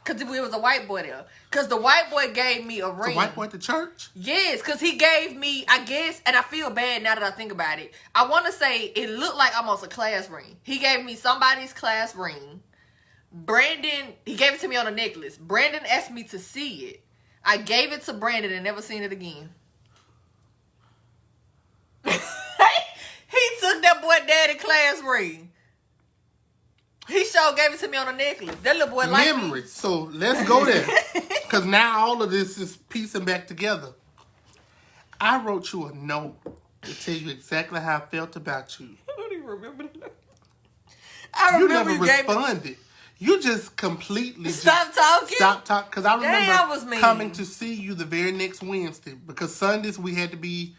Because it was a white boy there. Because the white boy gave me a ring. The white boy at the church? Yes, because he gave me, I guess, and I feel bad now that I think about it. I want to say it looked like almost a class ring. He gave me somebody's class ring. Brandon, he gave it to me on a necklace. Brandon asked me to see it. I gave it to Brandon and never seen it again. He took that boy daddy class ring. He sure gave it to me on a necklace. That little boy like memory. So let's go there. Because now all of this is piecing back together. I wrote you a note to tell you exactly how I felt about you. I don't even remember that. You never responded. You just completely stopped talking. Because I remember was mean. Coming to see you the very next Wednesday. Because Sundays we had to be,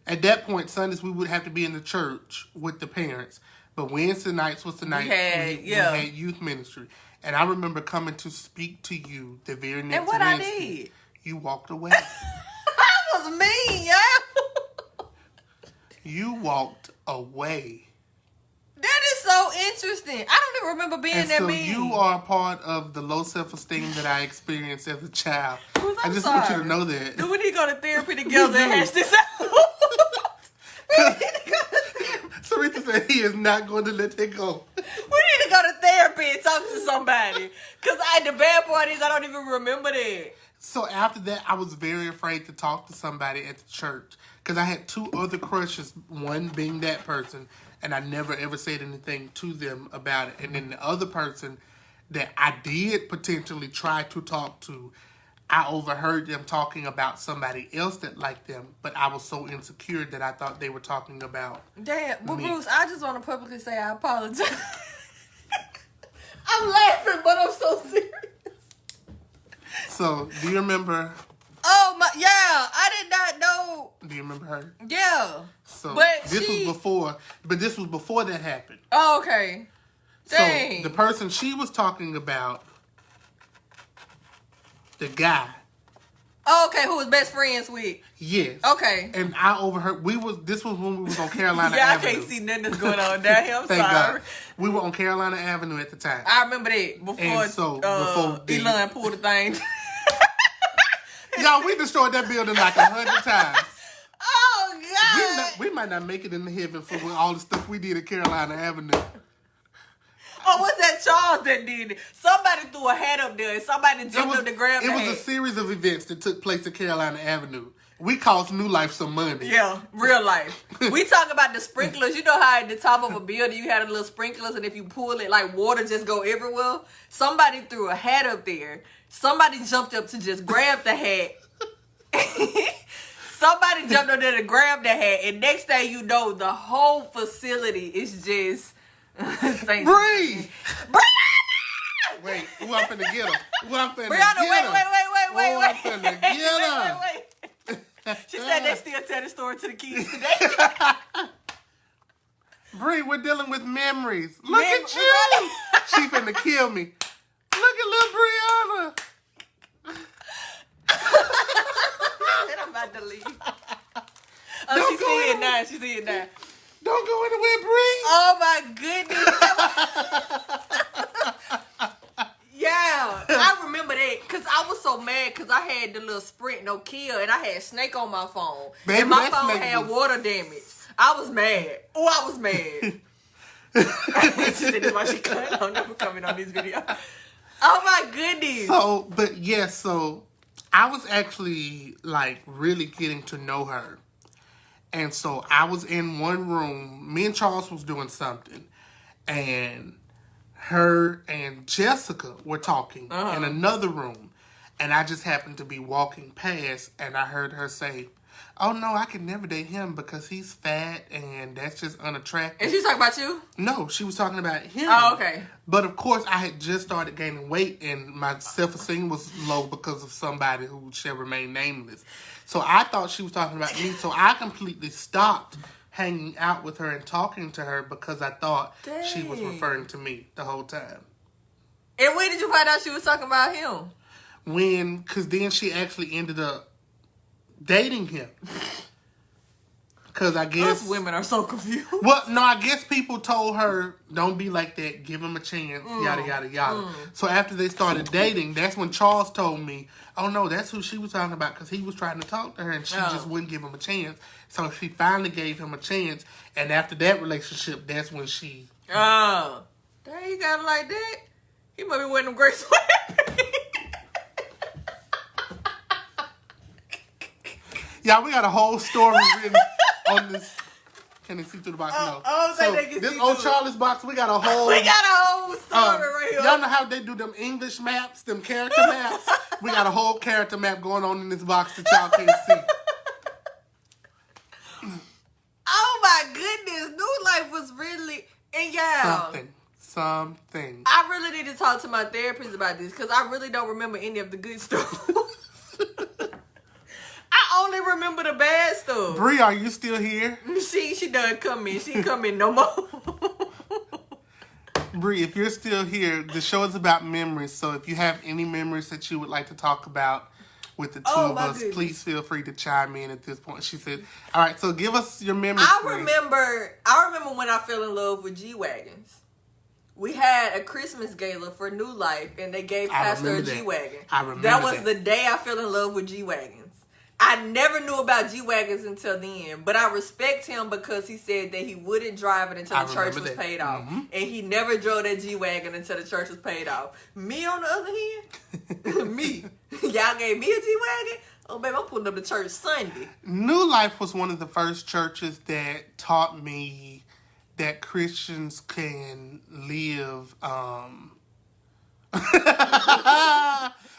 at that point, Sundays we would have to be in the church with the parents. But Wednesday nights was the night we had youth ministry. And I remember coming to speak to you the very next Wednesday. And what I did? You walked away. I was mean, yeah. You walked away. That is so interesting. I don't even remember being that mean. So you are a part of the low self-esteem that I experienced as a child. I just want you to know that. Do we need to go to therapy together and hash this out? Sarita said he is not going to let that go. We need to go to therapy and talk to somebody. Because the bad part is I don't even remember that. So after that, I was very afraid to talk to somebody at the church. Because I had two other crushes, one being that person, and I never ever said anything to them about it. And then the other person that I did potentially try to talk to, I overheard them talking about somebody else that liked them, but I was so insecure that I thought they were talking about Damn, well, me. Bruce, I just want to publicly say I apologize. I'm laughing, but I'm so serious. So, do you remember? Oh, my, yeah, I did not know. Do you remember her? Yeah. So, but this was before that happened. Oh, okay. Dang. So, the person she was talking about, the guy. Oh, okay, who was best friends with? Yes. Okay. And I overheard, this was when we was on Carolina yeah, Avenue. I can't see nothing that's going on down here. I'm Thank sorry. God. We were on Carolina Avenue at the time. I remember that before Elon pulled the thing. Y'all, we destroyed that building like 100 times. Oh, God. We might not make it into heaven for all the stuff we did at Carolina Avenue. Oh, was that Charles that did it? Somebody threw a hat up there and somebody jumped up to grab the hat. It was a series of events that took place at Carolina Avenue. We cost New Life some money. Yeah, real life. We talk about the sprinklers. You know how at the top of a building you had a little sprinklers and if you pull it, like water just go everywhere? Somebody threw a hat up there. Somebody jumped up to just grab the hat. Somebody jumped up there to grab the hat. And next thing you know, the whole facility is just... Bree! Brianna! Wait, who I'm finna get her? Who I'm finna Brianna, get her? wait. I'm finna get her. Wait. She said they still tell the story to the kids today. Bree, we're dealing with memories. Look at you! She finna kill me. Look at little Brianna. I'm about to leave. Oh, she's seeing it now. She's seeing it now. Don't go anywhere, Bree. Oh my goodness. Yeah, I remember that because I was so mad because I had the little Sprint Nokia and I had Snake on my phone. Baby, and my phone had water damage. I was mad. Oh, I was mad. She said that's why she cut. I'm never coming on this video. Oh my goodness. So I was actually like really getting to know her. And so I was in one room. Me and Charles was doing something. And her and Jessica were talking in another room. And I just happened to be walking past, and I heard her say, "Oh, no, I could never date him because he's fat, and that's just unattractive." And she was talking about you? No, she was talking about him. Oh, okay. But, of course, I had just started gaining weight, and my self-esteem was low because of somebody who shall remain nameless. So I thought she was talking about me, so I completely stopped hanging out with her and talking to her because I thought she was referring to me the whole time. And when did you find out she was talking about him? Because then she actually ended up dating him. Because I guess... Us women are so confused. Well, no, I guess people told her, don't be like that, give him a chance, yada, yada, yada. So after they started dating, that's when Charles told me, oh, no, that's who she was talking about because he was trying to talk to her and she just wouldn't give him a chance. So she finally gave him a chance. And after that relationship, that's when she... Oh. Dang, you got it like that? He might be wearing them great sweatpants. Yeah, we got a whole story written on this. Can they see through the box? No. So they can this see old through. Charlie's box, we got a whole... We got a whole story right here. Y'all know how they do them English maps, them character maps? We got a whole character map going on in this box that y'all can't see. Oh my goodness. New Life was really... And yeah. Something. I really need to talk to my therapist about this because I really don't remember any of the good stuff. I only remember the bad stuff. Bree, are you still here? She done come in. She come in no more. Bree, if you're still here, the show is about memories. So if you have any memories that you would like to talk about with the two of us, goodness. please feel free to chime in at this point. She said, all right, so give us your memories. I remember when I fell in love with G-Wagons. We had a Christmas gala for New Life, and they gave Pastor a G-Wagon. I remember that was the day I fell in love with G-Wagons. I never knew about G-Wagons until then, but I respect him because he said that he wouldn't drive it until the church was paid off. Mm-hmm. And he never drove that G-Wagon until the church was paid off. Me, on the other hand, me. Y'all gave me a G-Wagon? Oh, baby, I'm pulling up to church Sunday. New Life was one of the first churches that taught me that Christians can live...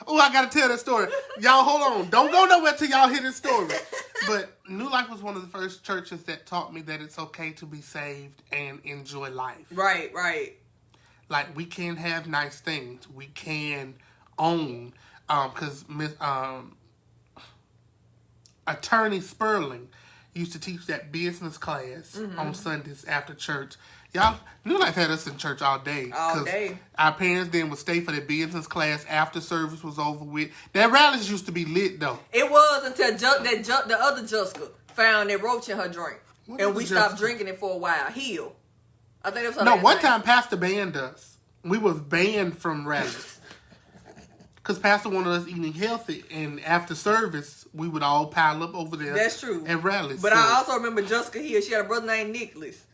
Oh, I gotta tell that story. Y'all, hold on. Don't go nowhere till y'all hear this story. But New Life was one of the first churches that taught me that it's okay to be saved and enjoy life. Right, right. Like, we can have nice things. We can own. Because Attorney Sperling used to teach that business class on Sundays after church. Y'all, New Life had us in church all day. All day. Our parents then would stay for the business class after service was over with. That rallies used to be lit, though. It was until the other Jessica found that roach in her drink. And we stopped drinking it for a while. Heal. I think that was her one time Pastor banned us. We was banned from rallies. Because Pastor wanted us eating healthy. And after service, we would all pile up over there. That's true. And rallies. But I also remember Jessica Hill. She had a brother named Nicholas.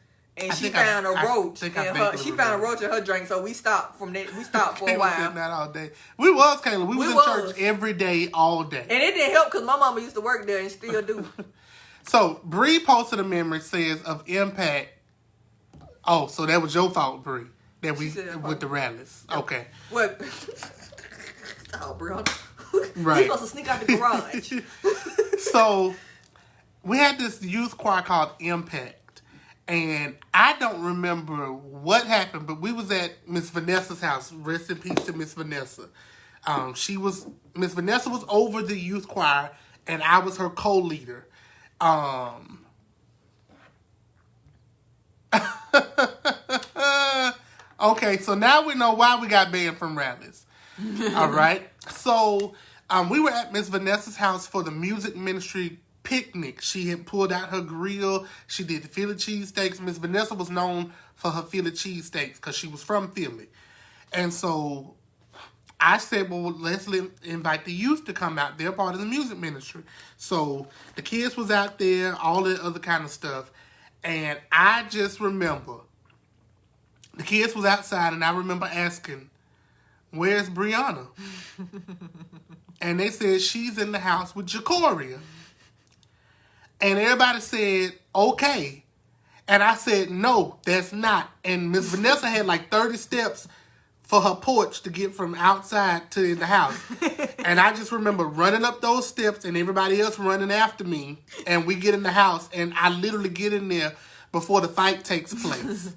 And she found a roach. She found a roach in her drink, so we stopped from that. We stopped for a while. Sitting out all day. We was, Kayla. We was in church every day, all day. And it didn't help because my mama used to work there and still do. So Bree posted a memory says of impact. Oh, so that was your fault, Bree. That we with the rallies. Okay. What? Oh, bro. Right. You supposed to sneak out the garage. So we had this youth choir called Impact. And I don't remember what happened, but we was at Miss Vanessa's house. Rest in peace to Miss Vanessa. Miss Vanessa was over the youth choir, and I was her co-leader. Okay, so now we know why we got banned from rallies. All right. So we were at Miss Vanessa's house for the music ministry picnic. She had pulled out her grill. She did the Philly cheesesteaks. Miss Vanessa was known for her Philly cheesesteaks because she was from Philly. And so I said, well, let's invite the youth to come out. They're part of the music ministry. So the kids was out there, all that other kind of stuff. And I just remember the kids was outside, and I remember asking, where's Brianna? And they said, she's in the house with Jacoria. And everybody said, okay. And I said, no, that's not. And Miss Vanessa had like 30 steps for her porch to get from outside to in the house. And I just remember running up those steps and everybody else running after me. And we get in the house and I literally get in there before the fight takes place.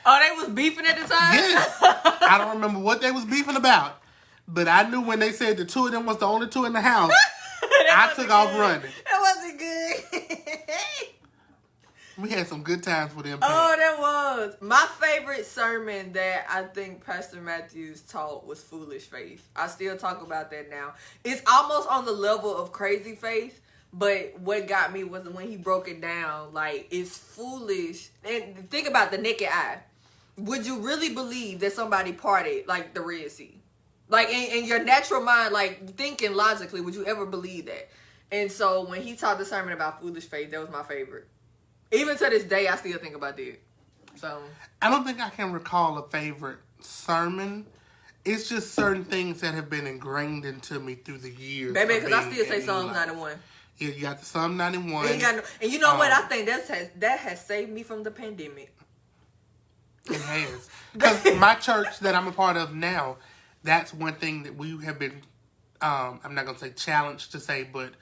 Oh, they was beefing at the time? Yes. I don't remember what they was beefing about. But I knew when they said the two of them was the only two in the house, I took off running. That wasn't good. We had some good times with them. Oh, that was. My favorite sermon that I think Pastor Matthews taught was Foolish Faith. I still talk about that now. It's almost on the level of Crazy Faith, but what got me was when he broke it down. Like, it's foolish. And think about the naked eye. Would you really believe that somebody parted, like, the Red Sea? Like, in your natural mind, like, thinking logically, would you ever believe that? And so when he taught the sermon about foolish faith, that was my favorite. Even to this day, I still think about that. So I don't think I can recall a favorite sermon. It's just certain things that have been ingrained into me through the years. Baby, because I still say Psalms 91. Yeah, you got the Psalm 91. And you know what? I think that has saved me from the pandemic. It has. Because my church that I'm a part of now, that's one thing that we have been, I'm not going to say challenged to say, but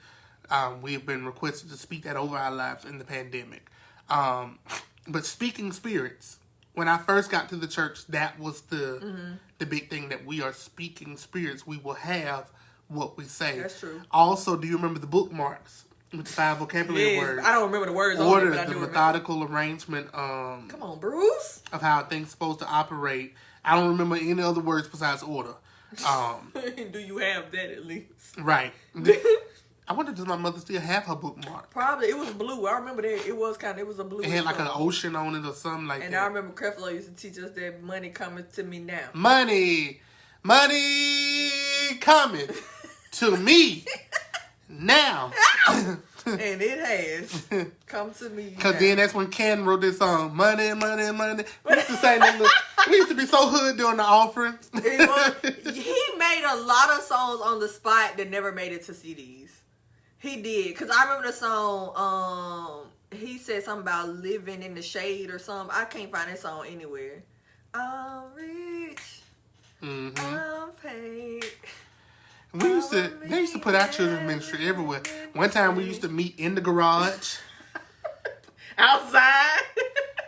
we have been requested to speak that over our lives in the pandemic. But speaking spirits, when I first got to the church, that was the big thing, that we are speaking spirits. We will have what we say. That's true. Also, do you remember the bookmarks with the 5 vocabulary words? I don't remember the words. Order, the methodical arrangement. Come on, Bruce. Of how things supposed to operate. I don't remember any other words besides order. Do you have that at least? Right. I wonder, does my mother still have her bookmark? Probably. It was blue. I remember that. It was a blue. It had like an ocean on it or something like that. And I remember Creflo used to teach us that money coming to me now. Money coming to me now. And it has come to me. Because then that's when Ken wrote this song, Money. We used to sing that we used to be so hood during the offerings. He made a lot of songs on the spot that never made it to CDs. He did. Because I remember the song, he said something about living in the shade or something. I can't find that song anywhere. I'm rich. I'm paid. They used to put our children's ministry everywhere. One time we used to meet in the garage. Outside.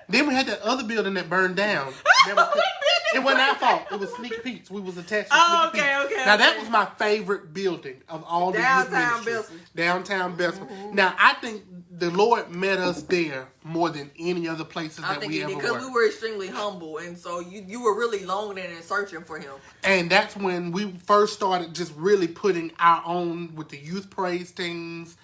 Then we had that other building that burned down. It wasn't our fault. It was Sneak Peeks. We was attached to Sneak Peeks. Okay. Now, that was my favorite building of all the youth ministries. Downtown Belsman. Mm-hmm. Now, I think the Lord met us there more than any other places that we ever were. Because we were extremely humble, and so you were really longing and searching for Him. And that's when we first started just really putting our own with the youth praise teams.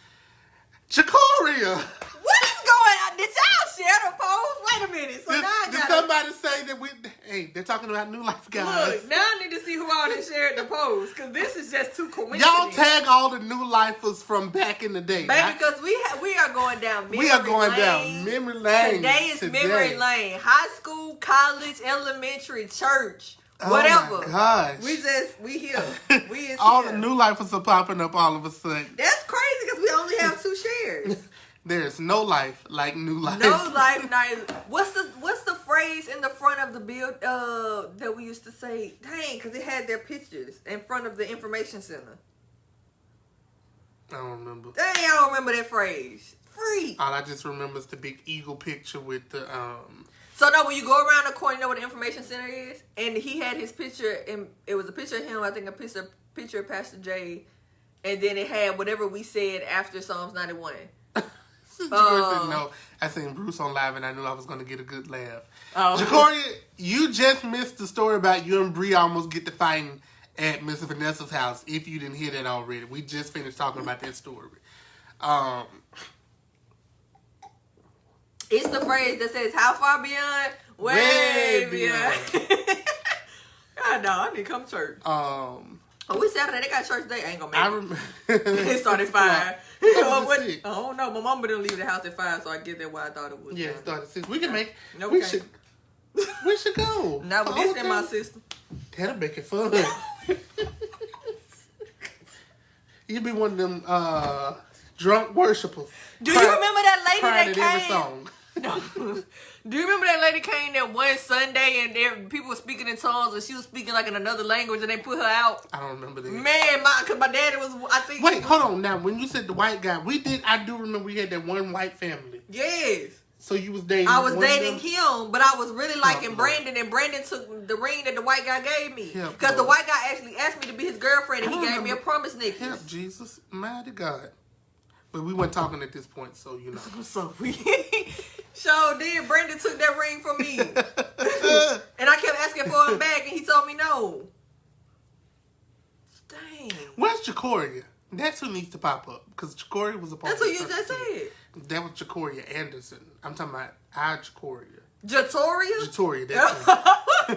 Jacoria! What is going on? Did y'all share the post? Wait a minute. So did somebody say that they're talking about New Life guys. Look, now I need to see who all that shared the post, because this is just too coincidental. Y'all tag all the New Lifers from back in the day. Baby, because we are going down memory lane. Memory lane. Today is memory lane. High school, college, elementary, church. Whatever. Oh my gosh. We here. We is all here. The New Lifers are popping up all of a sudden. That's crazy because we only have 2 shares. There's no life like New Life. No life, what's the phrase in the front of the build that we used to say? Dang, because it had their pictures in front of the information center. I don't remember. Dang, I don't remember that phrase. Free. All I just remember is the big eagle picture with the So no, when you go around the corner, you know what the information center is, and he had his picture, and it was a picture of him. I think a picture of Pastor J, and then it had whatever we said after Psalms 91. Said no. I seen Bruce on live and I knew I was going to get a good laugh. Oh. Jacoria, you just missed the story about you and Bree almost get to fighting at Miss Vanessa's house, if you didn't hear that already. We just finished talking about that story. It's the phrase that says, how far beyond? Way beyond. God, no, I need to come to church. Oh, we Saturday. They got church today. I ain't gonna make it. Remember. It started 5. I don't know. My mama didn't leave the house at 5, so I get that why I thought it was. Yeah, it started at 6. We can make. No, we should go. Not with this in my system. That'll make it fun. You'd be one of them drunk worshipers. Do you remember that lady that came? Song. Do you remember that lady came that one Sunday and people were speaking in tongues and she was speaking like in another language and they put her out? I don't remember that. Man, because my daddy was, I think. Wait, hold on. Now, when you said the white guy, I do remember we had that one white family. Yes. So you was dating. I was dating him, but I was really liking Brandon, and Brandon took the ring that the white guy gave me. Because the white guy actually asked me to be his girlfriend, and he gave me a promise necklace. Help, Jesus, mighty God. But we weren't talking at this point, so you know. So we did. Brandon took that ring from me. And I kept asking for him back, and he told me no. Dang. Where's Jacoria? That's who needs to pop up. Because Jacoria was a part of That's what you just said. That was Jacoria Anderson. I'm talking about our Jacoria. Jatoria, that's me.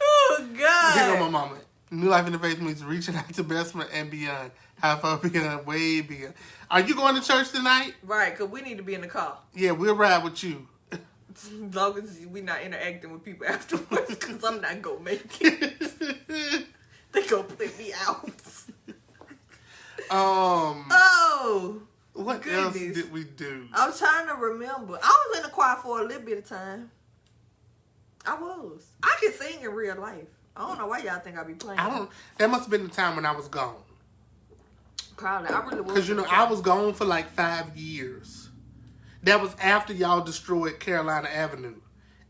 Oh, God. Here go my mama. New Life in the Faith means reaching out to Bessemer and beyond. How far beyond? Way beyond. Are you going to church tonight? Right, because we need to be in the car. Yeah, we'll ride with you. As long as we're not interacting with people afterwards, because I'm not going to make it. They going to put me out. What goodness. else did we do? I'm trying to remember. I was in the choir for a little bit of time. I was. I can sing in real life. I don't know why y'all think I be playing. That must have been the time when I was gone. Probably. I really was. Because, I was gone for like 5 years. That was after y'all destroyed Carolina Avenue.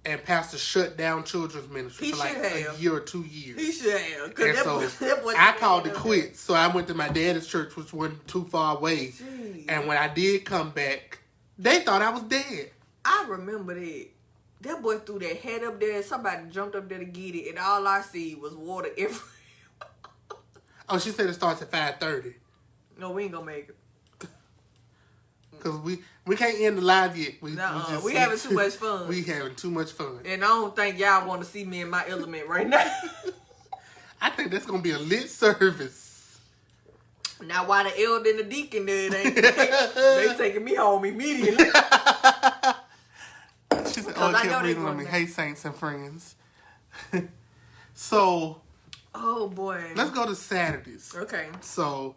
And Pastor shut down children's ministry for like a year or 2 years. He should have. And I called it quits. So I went to my daddy's church, which wasn't too far away. Jeez. And when I did come back, they thought I was dead. I remember that. That boy threw that head up there. Somebody jumped up there to get it. And all I see was water everywhere. Oh, she said it starts at 5:30. No, we ain't gonna make it. Because we can't end the live yet. We having too much fun. We having too much fun. And I don't think y'all want to see me in my element right now. I think that's going to be a lit service. Now, why the elder and the deacon there, they taking me home immediately. She said, oh, kept breathing on me. Hey, saints and friends. So. Oh, boy. Let's go to Saturdays. Okay. So,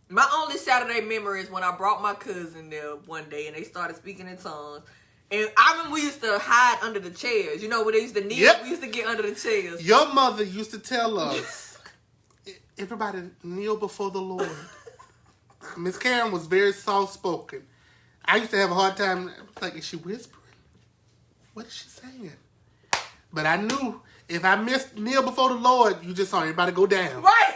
my only Saturday memory is when I brought my cousin there one day and they started speaking in tongues. And I remember we used to hide under the chairs. You know, where they used to kneel? Yep. We used to get under the chairs. Your mother used to tell us, everybody kneel before the Lord. Miss Karen was very soft-spoken. I used to have a hard time, like, is she whispering? What is she saying? But I knew if I missed kneel before the Lord, you just saw everybody go down. Right.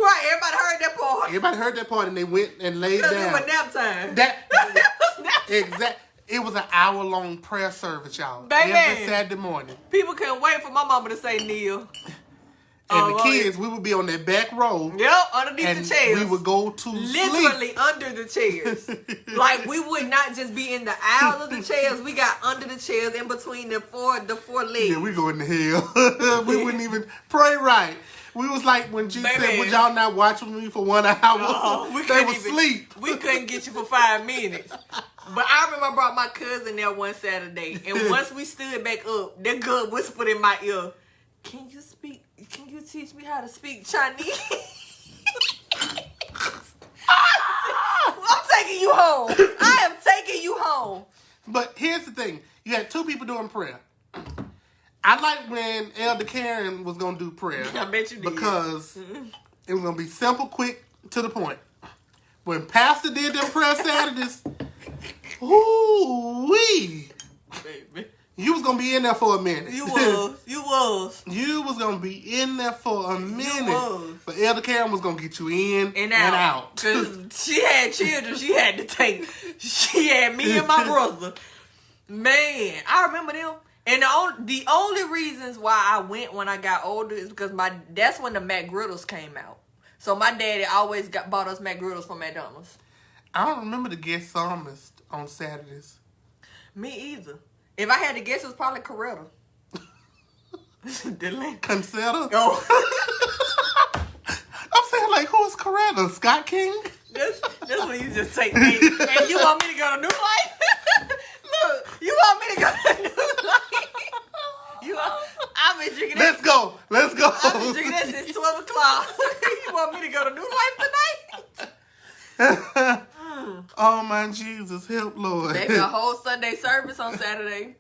Right, everybody heard that part. Everybody heard that part and they went and laid down. Because it was nap time. Exactly. It was an hour-long prayer service, y'all. Baby, every Saturday morning. People couldn't wait for my mama to say kneel. And the kids, we would be on that back row. Yep, underneath the chairs. We would go to literally sleep. Under the chairs. Like, we would not just be in the aisle of the chairs. We got under the chairs in between the four legs. Yeah, we going to hell. We wouldn't even pray right. We was like when Jesus said, would y'all not watch with me for 1 hour? No, they would sleep. We couldn't get you for 5 minutes. But I remember I brought my cousin there one Saturday. And once we stood back up, that girl whispered in my ear, Can you teach me how to speak Chinese? I'm taking you home. I am taking you home. But here's the thing. You had 2 people doing prayer. I like when Elder Karen was going to do prayer. I bet you did. Because it was going to be simple, quick, to the point. When Pastor did them prayer Saturdays, ooh-wee. Baby. You was going to be in there for a minute. You was. You was going to be in there for a minute. You was. But Elder Karen was going to get you in and out. Because she had children she had to take. She had me and my brother. Man, I remember them. And the only reasons why I went when I got older is because that's when the McGriddles came out. So my daddy always bought us McGriddles from McDonald's. I don't remember the guest psalmist on Saturdays. Me either. If I had to guess, it was probably Coretta. Concetta? Oh. I'm saying, like, who is Coretta? Scott King? That's when you just take me. And you want me to go to New Life? Look, you want me to go to New Life? I've been drinking this. Let's go. I've been drinking this since 12 o'clock. You want me to go to New Life tonight? Oh, my Jesus. Jesus, help, Lord. They got a whole Sunday service on Saturday.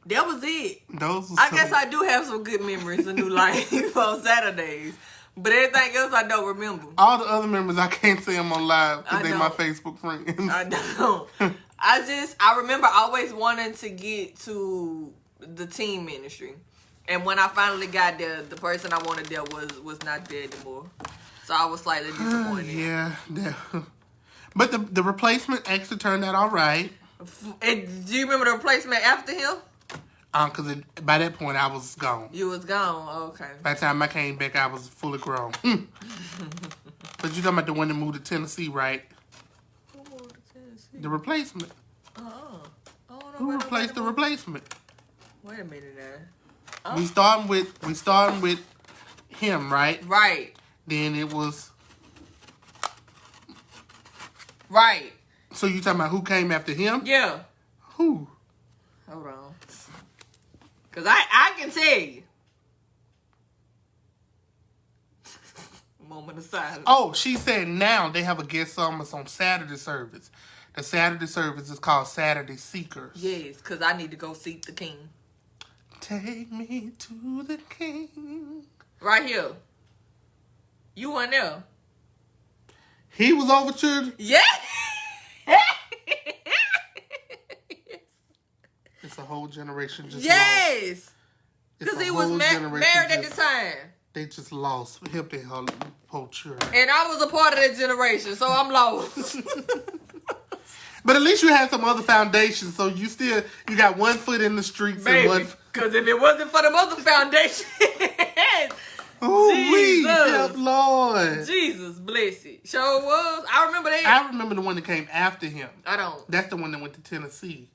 That was it. I guess I do have some good memories of New Life on Saturdays. But everything else I don't remember. All the other members, I can't say them on live because they my Facebook friends. I don't. I remember always wanting to get to the teen ministry. And when I finally got there, the person I wanted there was not there anymore. So I was slightly disappointed. Yeah. But the replacement actually turned out all right. And do you remember the replacement after him? Because by that point, I was gone. You was gone? Okay. By the time I came back, I was fully grown. But you talking about the one that moved to Tennessee, right? Who moved to Tennessee? The replacement. Who replaced the replacement? Wait a minute now. We starting with him, right? Right. Then it was... Right. So you talking about who came after him? Yeah. Who? Hold on. Because I can tell you. Moment of silence. Oh, she said now they have a guest service on Saturday service. The Saturday service is called Saturday Seekers. Yes, because I need to go seek the king. Take me to the king. Right here. You weren't there. He was overtured. Yeah. It's a whole generation just yes. lost. Because he was married at the time. They just lost. Help their whole children. And I was a part of that generation, so I'm lost. But at least you had some other foundation, so you got one foot in the streets. Baby, because if it wasn't for the other foundation, oh, Jesus, help, Lord. Jesus, bless it. Sure was. I remember that. I remember the one that came after him. I don't. That's the one that went to Tennessee.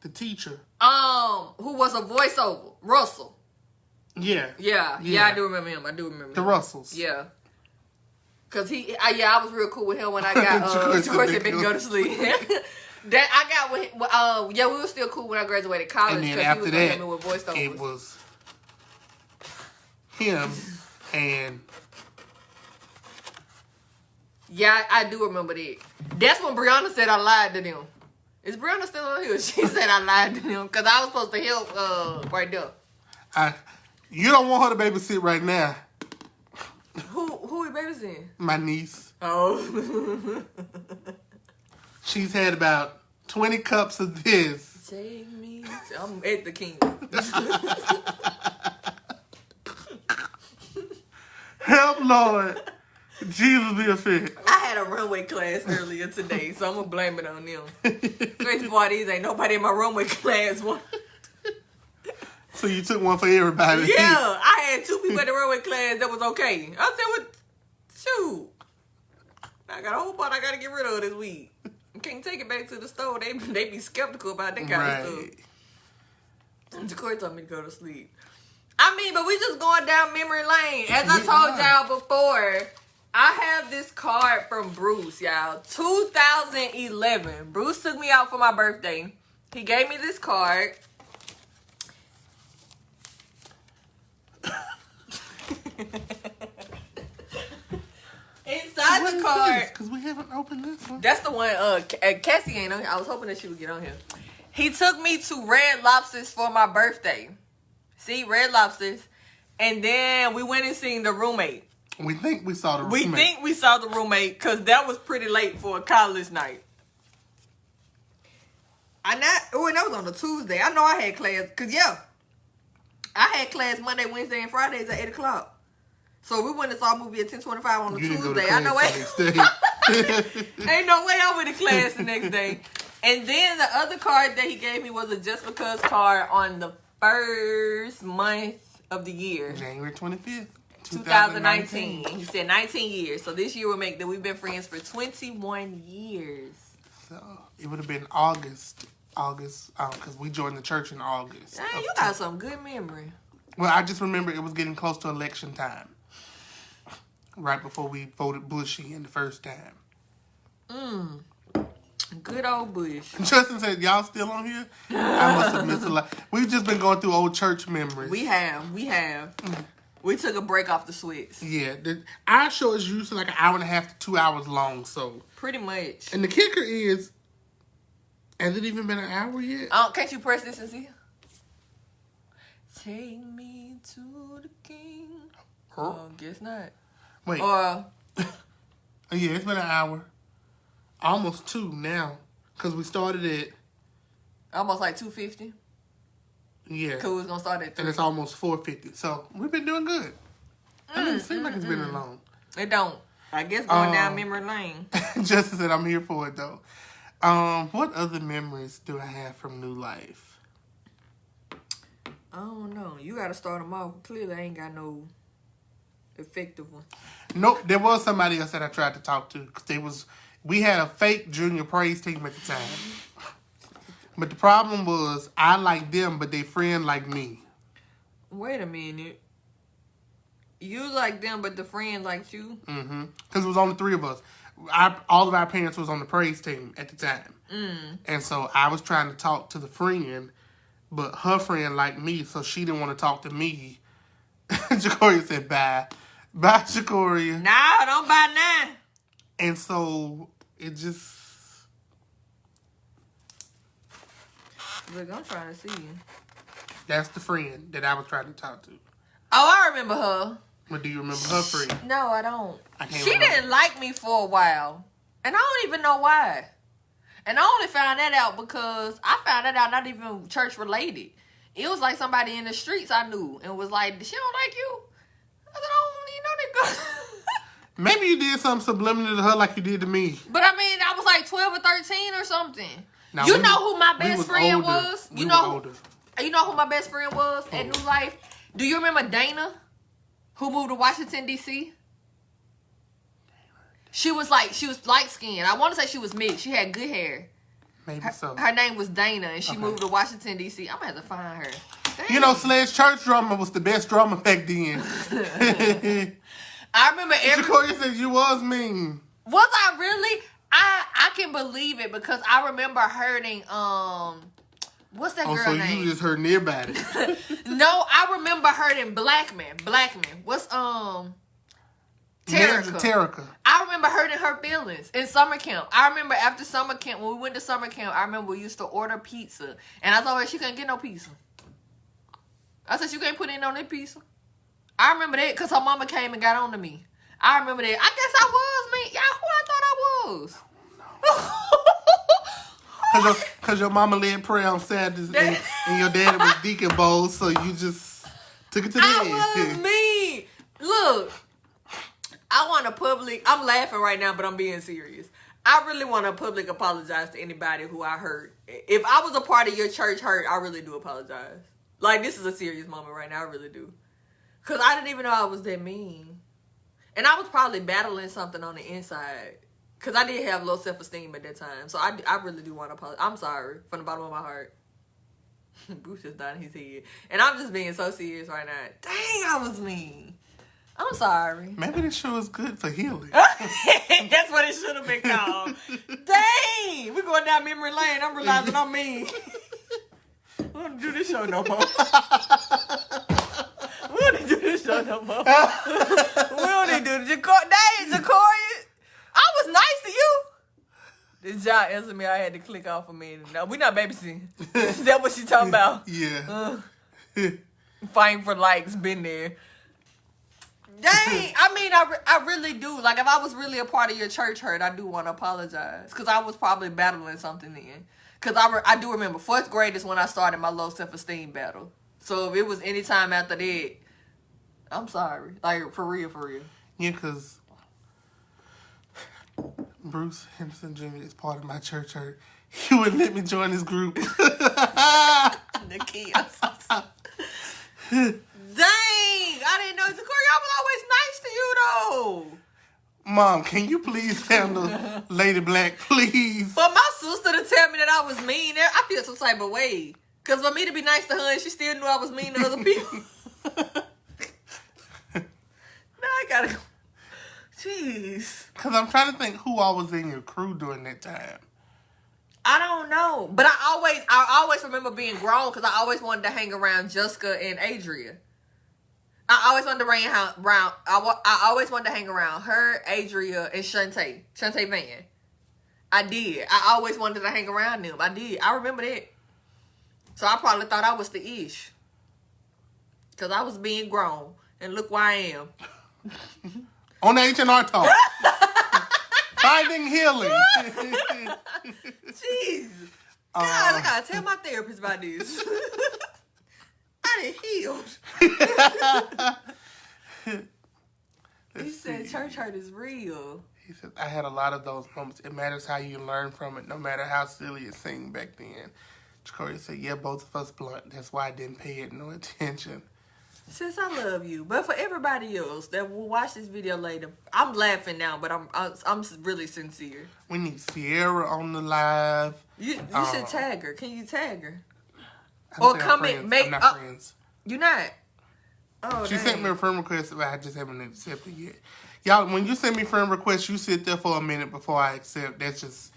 The teacher. Who was a voiceover? Russell. Yeah. Yeah, I do remember him. The Russells. Yeah. Cause I was real cool with him when I got of course it made me go to sleep. That I got with we were still cool when I graduated college because he was gonna help me with voiceovers. It was him and yeah, I do remember that. That's when Brianna said I lied to them. Is Brianna still on here? She said I lied to them because I was supposed to help right there. You don't want her to babysit right now. Who you babysitting? My niece. Oh. She's had about 20 cups of this. Take me. I'm at the kingdom. Help, Lord. Jesus be a fit. I had a runway class earlier today, so I'm going to blame it on them. Crazy part is ain't nobody in my runway class one. So you took one for everybody. Yeah, I had 2 people in the runway class that was okay. I said, "What? Shoot. I got a whole pot I got to get rid of this week. I can't take it back to the store. They be skeptical about that kind of stuff." And Jacory told me to go to sleep. I mean, but we just going down memory lane. As I told y'all before, I have this card from Bruce, y'all. 2011. Bruce took me out for my birthday. He gave me this card. Inside the card, because we haven't opened this one. that's the one. Cassie ain't on here. I was hoping that she would get on here. He took me to Red Lobsters for my birthday. See, Red Lobsters, and then we went and seen The Roommate. We think we saw The Roommate. We think we saw The Roommate because that was pretty late for a college night. And that was on a Tuesday. I know I had class because I had class Monday, Wednesday, and Fridays at 8 o'clock. So we went and saw a movie at 10:25 on a Tuesday. I know ain't no way I went to class the next day. And then the other card that he gave me was a Just Because card on the first month of the year. January 25th, 2019. He said 19 years. So this year will make that we've been friends for 21 years. So it would have been August, because we joined the church in August. Dang, you got some good memory. Well, I just remember it was getting close to election time. Right before we voted Bush in the first time. Good old Bush. Justin said, y'all still on here? I must have missed a lot. We've just been going through old church memories. We have. We took a break off the sweats. Yeah, our show is usually like an hour and a half to 2 hours long, so. Pretty much. And the kicker is, has it even been an hour yet? Can't you press this and see? Take me to the king. Oh, guess not. Wait. Or... Yeah, it's been an hour. Almost 2 now. Because we started at... Almost like 2:50. Yeah. Because we was going to start at 3. And it's almost 4:50. So, we've been doing good. It doesn't seem like it's been that long. It don't. I guess going down memory lane. Justin said I'm here for it, though. What other memories do I have from New Life? I don't know. You got to start them off. Clearly, I ain't got no effective one. Nope, there was somebody else that I tried to talk to. Because we had a fake junior praise team at the time. But the problem was, I liked them, but they friend like me. Wait a minute. You like them, but the friend liked you? Mm-hmm. Because it was only 3 of us. All of our parents was on the praise team at the time. And so I was trying to talk to the friend, but her friend liked me, so she didn't want to talk to me. Jacoria said, bye. Bye, Jacoria. No, don't buy now. And so it just... Look, I'm trying to see you. That's the friend that I was trying to talk to. Oh, I remember her. But do you remember her friend? No, I don't. She remember. didn't like me for a while. And I don't even know why. And I only found that out because I found that out not even church related. It was like somebody in the streets I knew and was like, she don't like you? I said, I don't even know that girl. Maybe you did something subliminal to her like you did to me. But I mean, I was like 12 or 13 or something. Now, you know who my best friend older. was? You know who my best friend was at New Life? Do you remember Dana? Who moved to Washington, D.C.? She was light skinned. I want to say she was mixed. She had good hair. Maybe so. Her name was Dana, and she moved to Washington, D.C. I'm going to have to find her. Dang. You know, Sledge Church drama was the best drama back then. I remember Jacoria said you was mean. Was I really? I can believe it because I remember hurting, what's that girl name? So you just heard nearby. No, I remember hurting Blackman. What's, Terica. I remember hurting her feelings in summer camp. I remember after summer camp, when we went to summer camp, I remember we used to order pizza. And I told her she couldn't get no pizza. I said, you can't put in on that pizza. I remember that because her mama came and got on to me. I remember that. I guess I was me. Y'all, who I thought I was? Because your mama led prayer on Saturdays and your daddy was Deacon Bowles, so you just took it to the head. I was me. Look, I want to I'm laughing right now, but I'm being serious. I really want to public apologize to anybody who I hurt. If I was a part of your church hurt, I really do apologize. Like, this is a serious moment right now. I really do. Because I didn't even know I was that mean. And I was probably battling something on the inside. Because I did have low self-esteem at that time. So I really do want to apologize. I'm sorry from the bottom of my heart. Bruce just nodding his head. And I'm just being so serious right now. Dang, I was mean. I'm sorry. Maybe this show is good for healing. That's what it should have been called. Dang! We're going down memory lane. I'm realizing I'm mean. We don't do this show no more. We don't do this show no more. We don't do the Jacoria. I was nice to you. This job answered me. I had to click off of me. No, we not babysitting. Is that what she talking about? Yeah. Fighting for likes, been there. Dang, I mean, I really do. Like, if I was really a part of your church hurt, I do want to apologize. Because I was probably battling something then. Because I do remember, 4th grade is when I started my low self-esteem battle. So if it was any time after that, I'm sorry. Like, for real. Yeah, because Bruce Henderson Jr. is part of my church hurt. He wouldn't let me join his group. The kids. Dang! I didn't know. Jacoria, I was always nice to you, though. Mom, can you please handle Lady Black, please? For my sister to tell me that I was mean, I feel some type of way. Because for me to be nice to her and she still knew I was mean to other people. Now I gotta go. Jeez. Because I'm trying to think who all was in your crew during that time. I don't know. But I always remember being grown because I always wanted to hang around Jessica and Adria. I always wanted to I always wanted to hang around her, Adria, and Shantae Van. I did. I always wanted to hang around them. I did. I remember that. So I probably thought I was the ish. Because I was being grown. And look where I am. On the H&R Talk. Finding healing. Jeez. God, I gotta tell my therapist about this. I done healed. He said church hurt is real. He said, I had a lot of those moments. It matters how you learn from it, no matter how silly it seemed back then. Jacoria said, yeah, both of us blunt. That's why I didn't pay it no attention. Sis, I love you. But for everybody else that will watch this video later, I'm laughing now, but I'm really sincere. We need Sierra on the live. You should tag her. Can you tag her? Or comment, I'm not friends. You're not? Oh, she sent me a friend request, but I just haven't accepted yet. Y'all, when you send me friend requests, you sit there for a minute before I accept. That's just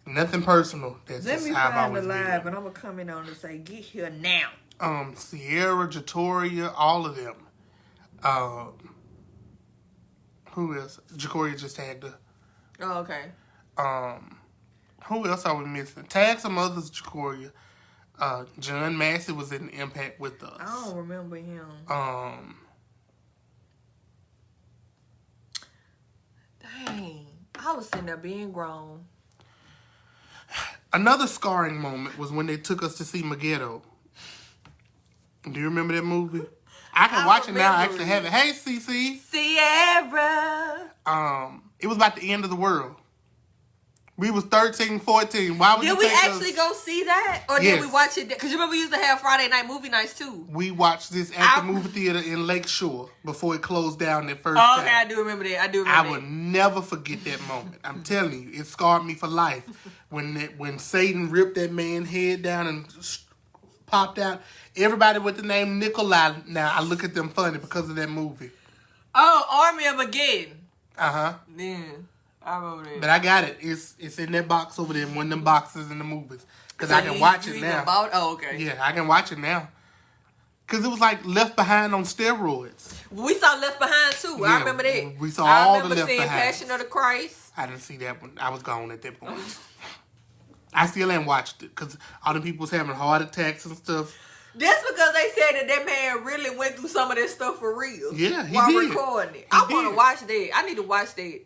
nothing personal. That's Let just me how I've find the always live, been. and I'm going to comment on and say, get here now. Sierra, Jatoria, all of them. Who else? Jacoria just tagged her. Oh, okay. Who else are we missing? Tag some others, Jacoria. John Massey was in Impact with us. I don't remember him. Dang. I was sitting there being grown. Another scarring moment was when they took us to see Megiddo. Do you remember that movie? I can watch it now. I actually have it. Hey, CC. Sierra. It was about the end of the world. We was 13, 14. Why would you take us? Did we actually go see that? Or did we watch it? Because you remember we used to have Friday night movie nights too. We watched this at the movie theater in Lakeshore before it closed down that first time. Okay, I do remember that. I will never forget that moment. I'm telling you, it scarred me for life. When Satan ripped that man's head down and popped out. Everybody with the name Nikolai, now I look at them funny because of that movie. Oh, Army of Again. Uh-huh. Yeah. I remember that. But I got it. It's in that box over there, in one of them boxes in the movies. Because I can watch it now. Oh, okay. Yeah, I can watch it now. Because it was like Left Behind on steroids. We saw Left Behind too. Yeah, I remember that. We saw all the Left Behind. I remember seeing Passion of the Christ. I didn't see that one. I was gone at that point. I still ain't watched it because all the people was having heart attacks and stuff. That's because they said that man really went through some of that stuff for real. Yeah, he while did. Recording it. I want to watch that. I need to watch that.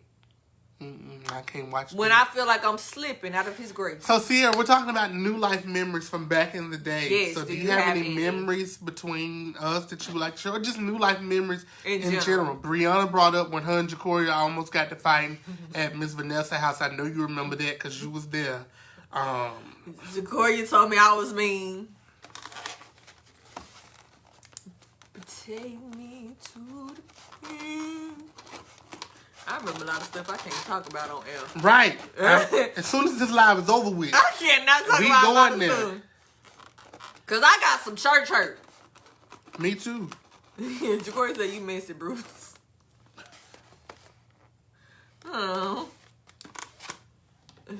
I can't watch when I feel like I'm slipping out of his grace. So, Sierra, we're talking about new life memories from back in the day. Yes, so, do you have any memories between us that you would like to share? Or just new life memories in general? Brianna brought up when her and Jacoria almost got to fighting at Miss Vanessa's house. I know you remember that because you was there. Jacoria told me I was mean. Take me to the king. I remember a lot of stuff I can't talk about on air. Right. As soon as this live is over with, I cannot talk about a lot of stuff. Because I got some church hurt. Me too. Jacoria said you messy, Bruce. Oh.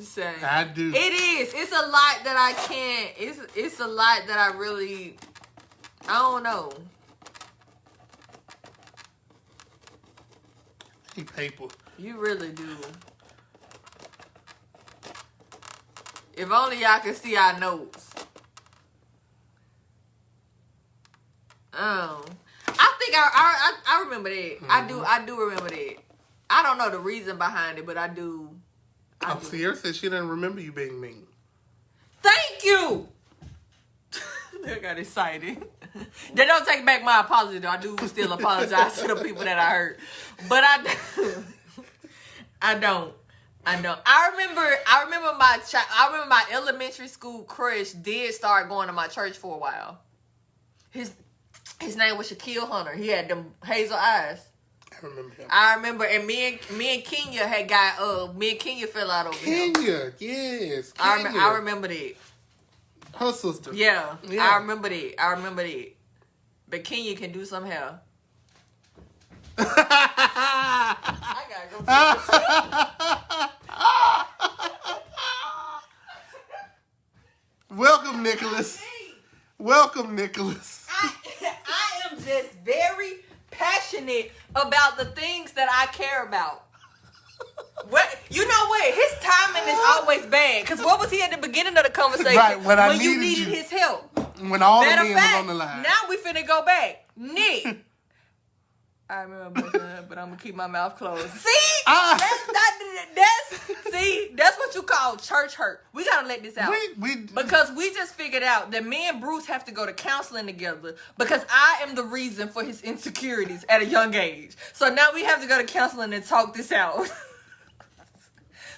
Sad. I do. It is. It's a lot that I can't. It's a lot that I really. I don't know. Paper. You really do. If only y'all could see our notes. I think I remember that. Mm-hmm. I do remember that. I don't know the reason behind it, but I do. Sierra said she doesn't remember you being mean. Thank you. I got excited. They don't take back my apology though. I do still apologize to the people that I hurt, but I don't. I remember my elementary school crush did start going to my church for a while. His name was Shaquille Hunter. He had them hazel eyes. I remember him. I remember, and me and Kenya had got me and Kenya fell out over him. Yes. Kenya. I remember that. Her sister. Yeah. I remember that. But Kenya can do some hair. I gotta go. Welcome, Nicholas. Welcome, Nicholas. I am just very passionate about the things that I care about. What, you know what? His timing is always bad. Because what was he at the beginning of the conversation? Right, when you needed his help. When all Matter the men fact, was on the line. now we finna go back. Nick. I remember, but I'm gonna keep my mouth closed. See, that's what you call church hurt. We gotta let this out because we just figured out that me and Bruce have to go to counseling together because I am the reason for his insecurities at a young age. So now we have to go to counseling and talk this out.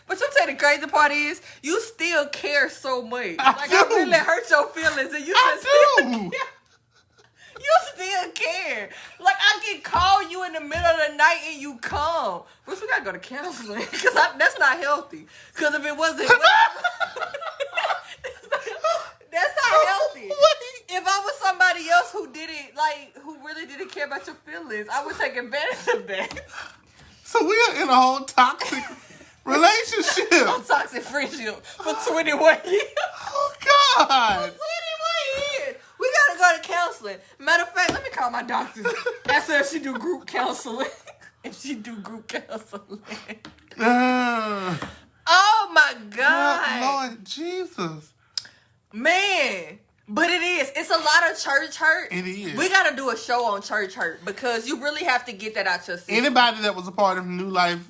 But you tell the crazy part is you still care so much. I really hurt your feelings, and you just still care. You still care. Like, I can call you in the middle of the night and you come. But we gotta go to counseling. Because that's not healthy. Because if it wasn't... that's not healthy. If I was somebody else who didn't, like, who really didn't care about your feelings, I would take advantage of that. So we are in a whole toxic relationship. A toxic friendship for 21 years. Oh, God. For 21 years. We gotta go to counseling. Matter of fact, let me call my doctor. Ask her if she do group counseling. If she do group counseling. Oh my God. Lord Jesus. Man. But it is. It's a lot of church hurt. It is. We gotta do a show on church hurt because you really have to get that out your system. Anybody that was a part of New Life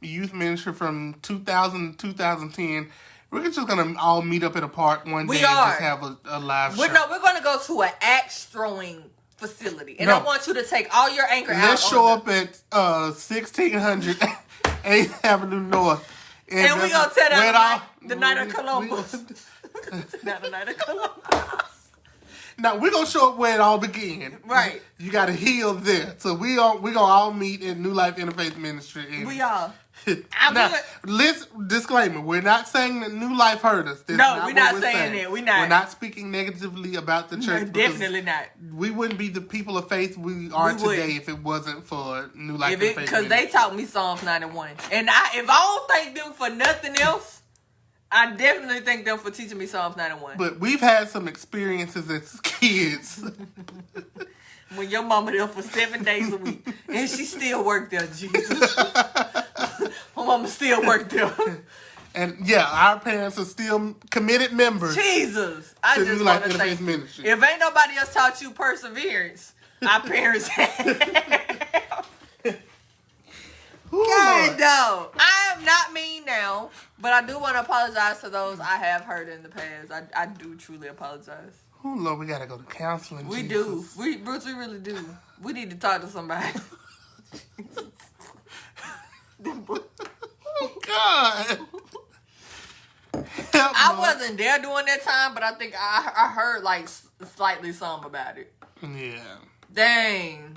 youth ministry from 2000 to 2010, we're just going to all meet up at a park one day and just have a live show. No, we're going to go to an axe throwing facility. And I want you to take all your anger out. Let's show up at 1600 8th Avenue North. And we're going to tell them the night of Columbus. Not the night of Columbus. Now, we're going to show up where it all began. Right. You got to heal there. So we're going to all meet at New Life Interfaith Ministry. And we are. Now, disclaimer, we're not saying that New Life hurt us. We're not saying that. We're not speaking negatively about the church. No, definitely not. We wouldn't be the people of faith we are today if it wasn't for New Life Interfaith. Because they taught me Psalms 91. And if I don't thank them for nothing else, I definitely thank them for teaching me Psalms 91. But we've had some experiences as kids. When your mama there for 7 days a week. And she still worked there, Jesus. My mama still worked there. And yeah, our parents are still committed members. Jesus. I just want to say, if ain't nobody else taught you perseverance, our parents have. God, no. I am not mean now, but I do want to apologize to those I have hurt in the past. I do truly apologize. Oh, Lord, we got to go to counseling. We Jesus. do. Bruce, we really do. We need to talk to somebody. Oh, God. I wasn't there during that time, but I think I heard like slightly something about it. Yeah. Dang.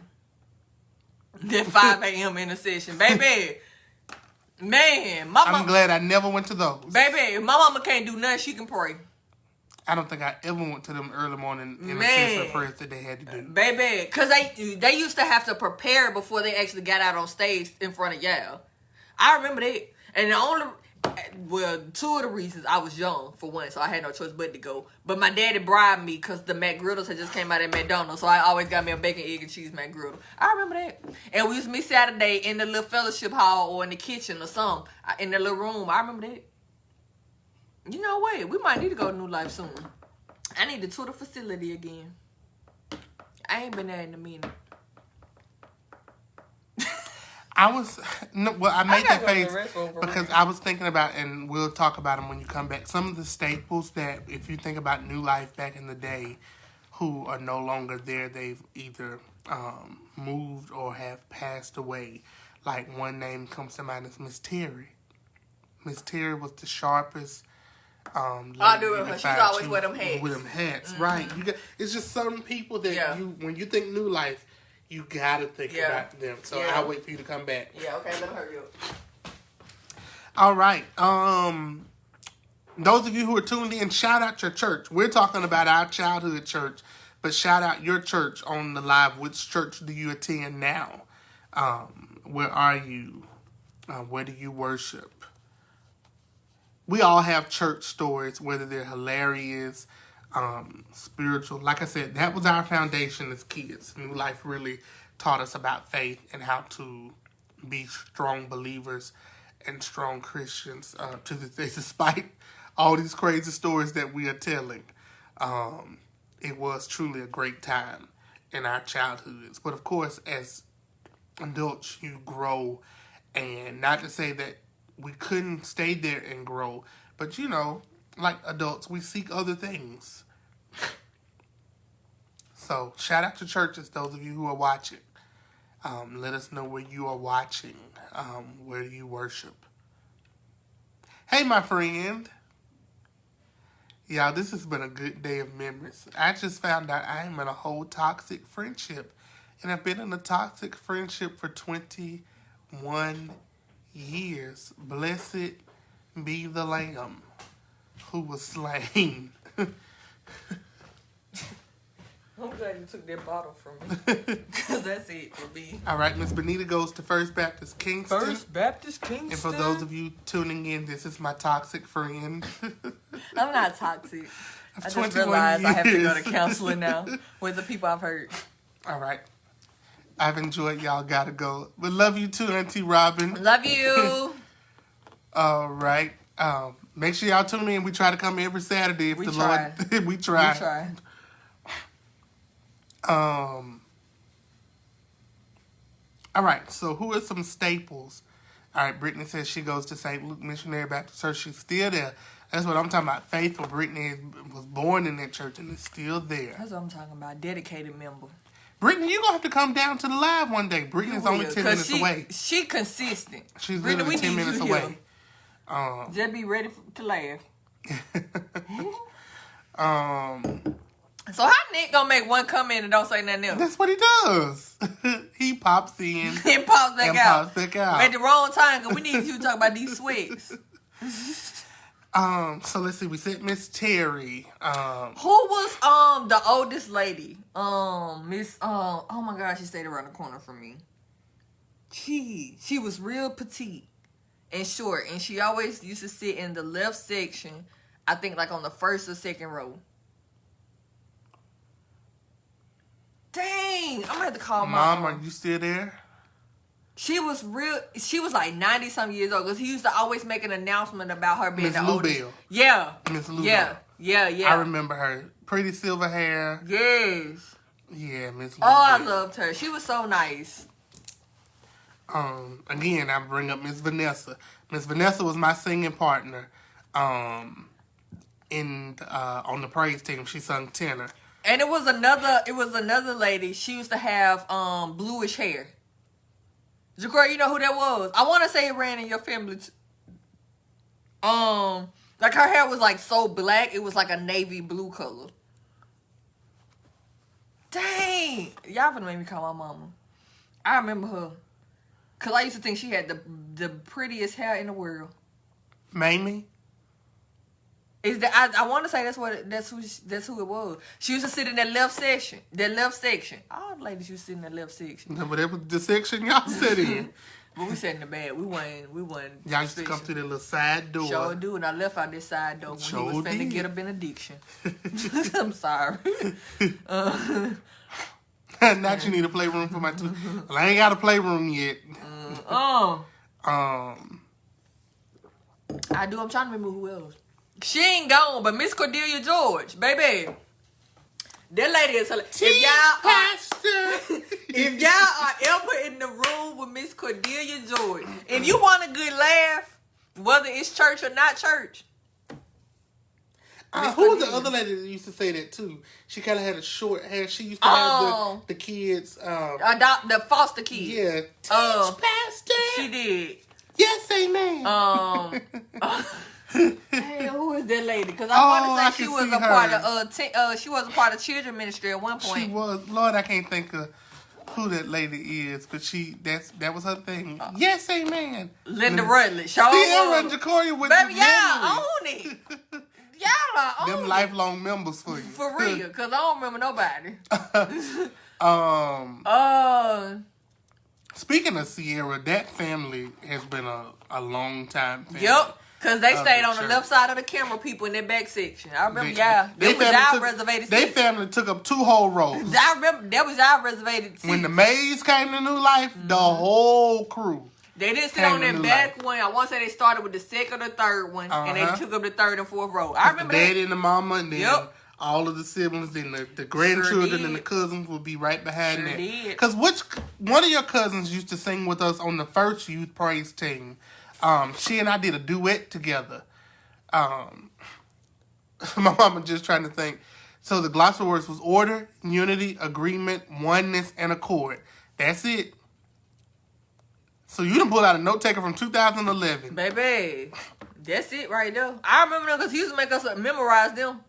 That 5 a.m. intercession. Baby. Man. I'm glad I never went to those. Baby, if my mama can't do nothing, she can pray. I don't think I ever went to them early morning intercession prayers that they had to do. Baby, because they used to have to prepare before they actually got out on stage in front of y'all. I remember that. And two of the reasons, I was young, for one, so I had no choice but to go. But my daddy bribed me because the McGriddles had just came out at McDonald's, so I always got me a bacon, egg, and cheese McGriddle. I remember that. And we used to meet Saturday in the little fellowship hall or in the kitchen or something, in the little room. I remember that. You know what? We might need to go to New Life soon. I need to tour the facility again. I ain't been there in a minute. I made that face because I was thinking about, and we'll talk about them when you come back, some of the staples that, if you think about New Life back in the day, who are no longer there, they've either moved or have passed away. Like, one name comes to mind is Miss Terry. Miss Terry was the sharpest. I do remember her. She's always with them hats. With them hats, right. It's just certain people that when you think New Life, you gotta think about them. So I'll wait for you to come back. Yeah, okay, let me hurry up. All right. Those of you who are tuned in, shout out your church. We're talking about our childhood church, but shout out your church on the live. Which church do you attend now? Where are you? Where do you worship? We all have church stories, whether they're hilarious, spiritual. Like I said, that was our foundation as kids. New Life really taught us about faith and how to be strong believers and strong Christians to this day, despite all these crazy stories that we are telling. It was truly a great time in our childhoods. But of course, as adults, you grow, and not to say that we couldn't stay there and grow, but like adults, we seek other things. So, shout out to churches, those of you who are watching. Let us know where you are watching, where you worship. Hey, my friend. Y'all, this has been a good day of memories. I just found out I am in a whole toxic friendship. And I've been in a toxic friendship for 21 years. Blessed be the Lamb who was slain. I'm glad you took that bottle from me. Because that's it for me. All right, Miss Benita goes to First Baptist Kingston. First Baptist Kingston. And for those of you tuning in, this is my toxic friend. I'm not toxic. I just realized I have to go to counseling now with the people I've heard. All right. I've enjoyed y'all. Gotta go. But love you too, Auntie Robin. Love you. All right. Make sure y'all tune in. We try to come every Saturday if we the try. Lord... we try. We try. All right, so who are some staples? All right, Brittany says she goes to St. Luke Missionary Baptist Church. She's still there. That's what I'm talking about. Faithful. Brittany was born in that church and is still there. That's what I'm talking about. Dedicated member. Brittany, you're going to have to come down to the live one day. Brittany's only 10 minutes away. She consistent. She's literally 10 minutes away. Just be ready to laugh. So how Nick gonna make one comment and don't say nothing else? That's what he does. He pops in and pops back out. Pops back out. At the wrong time, because we need you to talk about these swigs. So let's see. We said Miss Terry. Who was the oldest lady? Miss oh my gosh, she stayed around the corner from me. She was real petite and short, and she always used to sit in the left section. I think like on the first or second row. Dang, I'm gonna have to call Mom. Are you still there? She was like 90-some years old, because he used to always make an announcement about her being Miss the oldest. Bell. Yeah. Miss Lou Yeah. Bell. Yeah. I remember her. Pretty silver hair. Yes. Yeah, Miss Lou Oh, I Bell. loved her. She was so nice. Again, I bring up Miss Vanessa. Miss Vanessa was my singing partner. On the praise team, she sung tenor. And it was another lady. She used to have bluish hair. Jacory, you know who that was? I want to say it ran in your family. Like her hair was like so black, it was like a navy blue color. Dang, y'all finna make me call my mama. I remember her, cause I used to think she had the prettiest hair in the world. Mamie? Is that I want to say that's who it was. She used to sit in that left section. All the ladies used to sit in that left section. No, but that was the section y'all sat in. But we sat in the back. We wasn't. Y'all used to come through that little side door. Sure do, and I left out this side door when he was finna get a benediction. I'm sorry. Now you need a playroom for my two. Well, I ain't got a playroom yet. I do. I'm trying to remember who else. She ain't gone, but Miss Cordelia George, baby. That lady is hilarious. If y'all are ever in the room with Miss Cordelia George, if you want a good laugh, whether it's church or not church. Who was the other lady that used to say that too? She kind of had a short hair. She used to have the kids. The foster kids. Yeah. Pastor. She did. Yes, amen. Hey, who is that lady? Because I want to say she was a part of she was a part of children ministry at one point. She was. Lord, I can't think of who that lady is, but that was her thing. Yes, amen. Linda Rutledge. Sierra and Jacoria with baby, y'all own it. Y'all are on them lifelong members for you. For real, because I don't remember nobody. Speaking of Sierra, that family has been a long time family. Yep. Cause they stayed on the left side of the camera, people in their back section. I remember y'all. That was y'all reservated seats. Their family took up 2 whole rows. I remember that was y'all reservated seats. When the maids came to New Life, the whole crew. They didn't sit on that back one. I want to say they started with the second or third one, and they took up the third and fourth row. I remember the daddy and the mama, and then all of the siblings, then the grandchildren and the cousins would be right behind that. Because one of your cousins used to sing with us on the first youth praise team. She and I did a duet together. My mama just trying to think. So the glossary words was order, unity, agreement, oneness, and accord. That's it. So you done pull out a note taker from 2011. Baby, that's it right there. I remember them because he used to make us memorize them.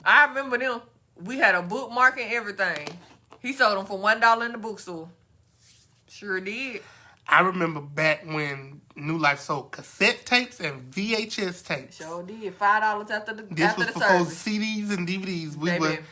I remember them. We had a bookmark and everything. He sold them for $1 in the bookstore. Sure did. I remember back when New Life sold cassette tapes and VHS tapes. Sure did. $5 after the This after was the before service. CDs and DVDs.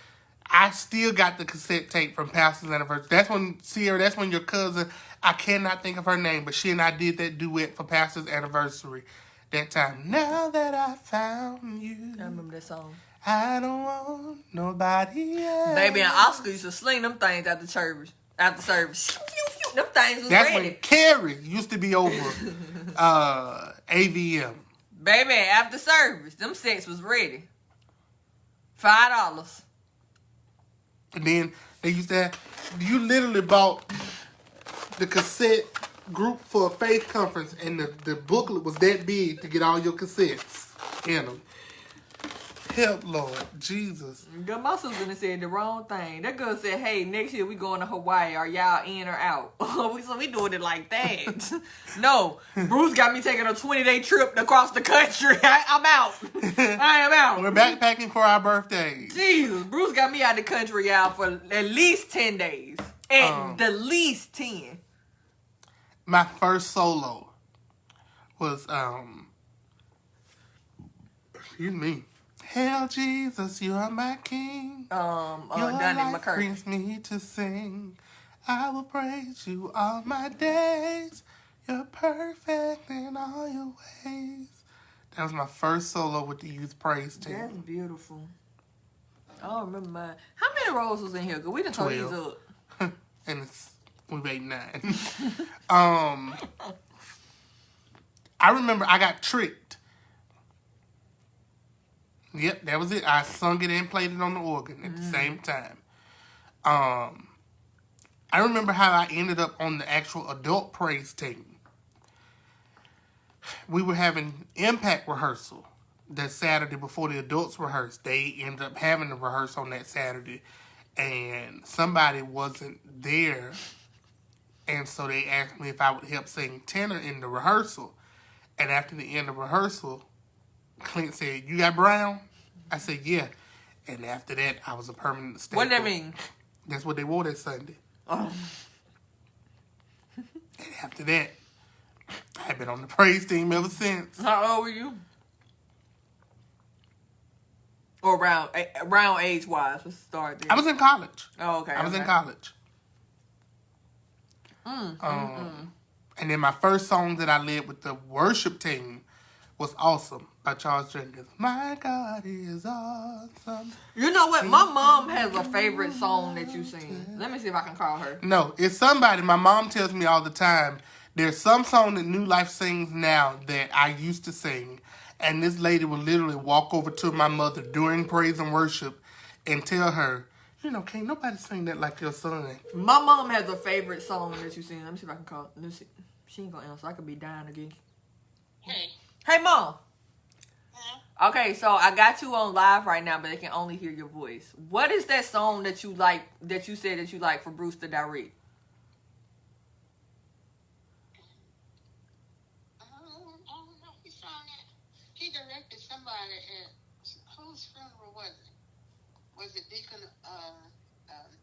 I still got the cassette tape from Pastor's Anniversary. That's when, Sierra, that's when your cousin, I cannot think of her name, but she and I did that duet for Pastor's Anniversary that time. Now that I found you. I remember that song. I don't want nobody else. Baby and Oscar used to sling them things after service. Them things was That's ready. when Carrie used to be over AVM. Baby, after service, them sets was ready. $5. And then they used to have, you literally bought the cassette group for a faith conference, and the booklet was that big to get all your cassettes in them. Help, Lord Jesus. Girl, my sister said the wrong thing. That girl said, hey, next year we going to Hawaii. Are y'all in or out? So we doing it like that. No, Bruce got me taking a 20-day trip across the country. I'm out. I am out. We're backpacking for our birthdays. Jesus, Bruce got me out the country, y'all, for at least 10 days. At the least 10. My first solo was, excuse me. Hail Jesus, you are my king. Your life brings me to sing. I will praise you all my days. You're perfect in all your ways. That was my first solo with the youth praise team. That's beautiful. I don't remember mine. How many rows was in here? Cause we done told these up. And we've ate 9. I remember I got tricked. Yep, that was it. I sung it and played it on the organ at the same time. I remember how I ended up on the actual adult praise team. We were having impact rehearsal that Saturday before the adults rehearsed. They ended up having to rehearse on that Saturday, and somebody wasn't there, and so they asked me if I would help sing tenor in the rehearsal. And after the end of rehearsal, Clint said, you got brown? I said, yeah. And after that, I was a permanent staple. What did that mean? That's what they wore that Sunday. And after that, I've been on the praise team ever since. How old were you? Or around age-wise? Let's start there. I was in college. Oh, okay. I was in college. And then my first song that I led with the worship team was Awesome by Charles Jenkins. My God is awesome. You know what? My mom has a favorite song that you sing. Let me see if I can call her. No, it's somebody. My mom tells me all the time, there's some song that New Life sings now that I used to sing. And this lady will literally walk over to my mother during praise and worship and tell her, you know, can't nobody sing that like your son. My mom has a favorite song that you sing. Let me see if I can call. Let me see. She ain't gonna answer. I could be dying again. Hey, Mom. Huh? Okay, so I got you on live right now, but they can only hear your voice. What is that song that you like, that you said that you like for Bruce to direct? I don't know. He directed somebody at, whose funeral was it? Was it Deacon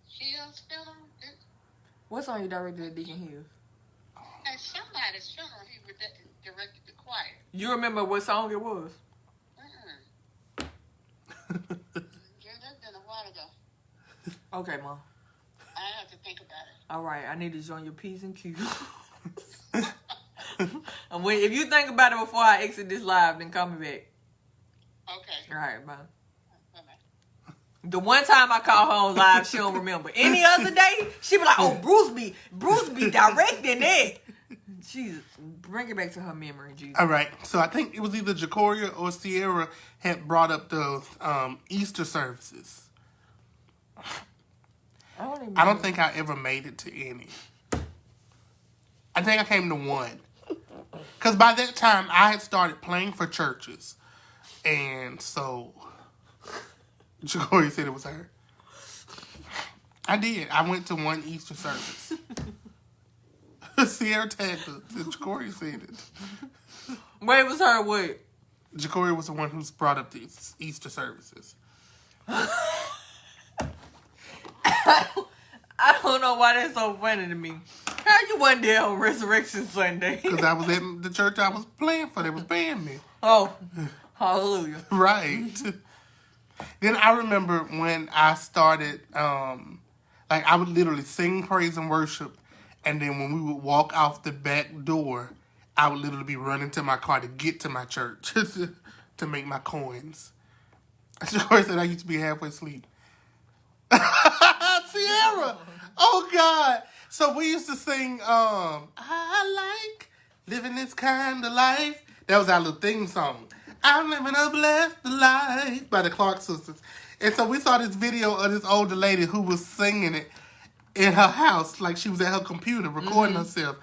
Hill's funeral? What song you directed at Deacon Hill? At somebody's funeral, he directed the choir. You remember what song it was? Yeah, that's been a while ago. Okay, Mom. I have to think about it. All right, I need to join your P's and Q's. If you think about it before I exit this live, then call me back. Okay. All right, bye. Bye-bye. The one time I call her on live, she don't remember. Any other day, she be like, "Oh, Bruce be directing it." Jesus, bring it back to her memory, Jesus. All right. So I think it was either Jacoria or Sierra had brought up the Easter services. I don't think I ever made it to any. I think I came to one. Because by that time, I had started playing for churches. And so, Jacoria said it was her. I did. I went to one Easter service. Sierra tagged her. Jacoria said it. Wait, was her what? Jacoria was the one who's brought up the Easter services. I don't know why that's so funny to me. How you wasn't there on Resurrection Sunday? Because I was at the church I was playing for. They was paying me. Oh, hallelujah. Right. Then I remember when I started, I would literally sing praise and worship. And then when we would walk out the back door, I would literally be running to my car to get to my church to make my coins. Sure said I used to be halfway asleep. Sierra! Oh, God. So we used to sing, I like living this kind of life. That was our little theme song. I'm living a blessed life by the Clark Sisters. And so we saw this video of this older lady who was singing it in her house, like she was at her computer recording herself.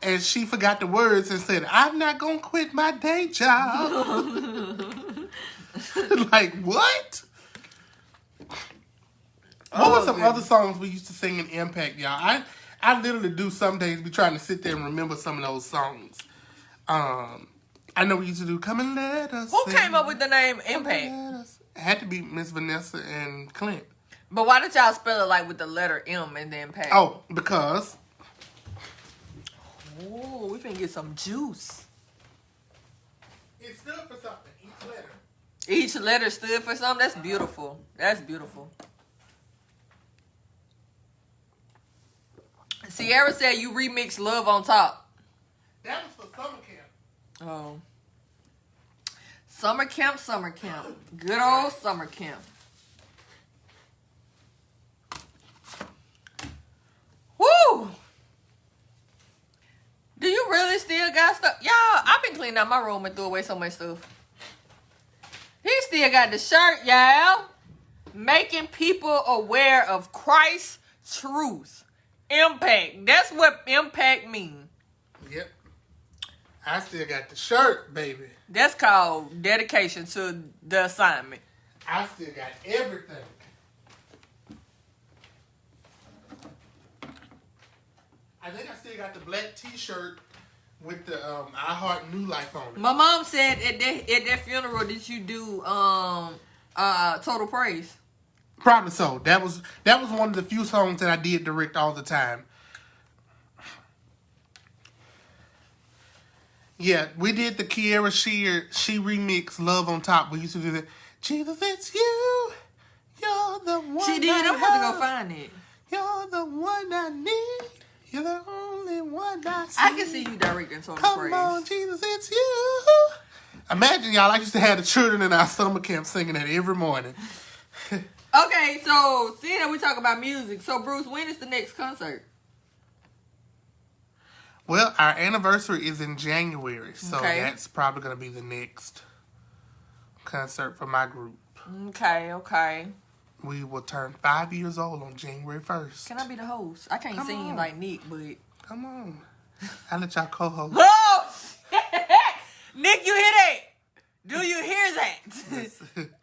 And she forgot the words and said, I'm not going to quit my day job. Like, what? What were some other songs we used to sing in Impact, y'all? I literally do some days be trying to sit there and remember some of those songs. I know we used to do Come and Let Us Who Sing. came up with the name Impact? It had to be Miss Vanessa and Clint. But why did y'all spell it like with the letter M and then Impact? Oh, because... Oh, we finna get some juice. It stood for something, each letter. Each letter stood for something? That's beautiful. That's beautiful. Sierra said you remixed Love on Top. That was for summer camp. Oh. Summer camp, summer camp. Good old summer camp. Woo! Do you really still got stuff? Y'all, I've been cleaning out my room and threw away so much stuff. He still got the shirt, y'all. Making people aware of Christ's truth. Impact. That's what impact means. Yep. I still got the shirt, baby. That's called dedication to the assignment. I still got everything. I think I still got the black t-shirt with the I Heart New Life on it. My mom said at that funeral, did you do Total Praise? Probably so. That was one of the few songs that I did direct all the time. Yeah, we did the Kiera Shear. She remixed Love on Top. We used to do that. Jesus, it's you. You're the one. She did. I'm about to go find it. You're the one I need. You're the only one I see. I can see you directing Total Come Praise. on, Jesus, it's you. Imagine, y'all, I used to have the children in our summer camp singing that every morning. Okay, so seeing that we talk about music, so Bruce, when is the next concert? Well, our anniversary is in January, so Okay. that's probably going to be the next concert for my group. Okay. We will turn 5 years old on January 1st. Can I be the host? I can't Come sing on. like Nick, but... Come on. I'll let y'all co-host. Oh! Nick, you hear that? Do you hear that?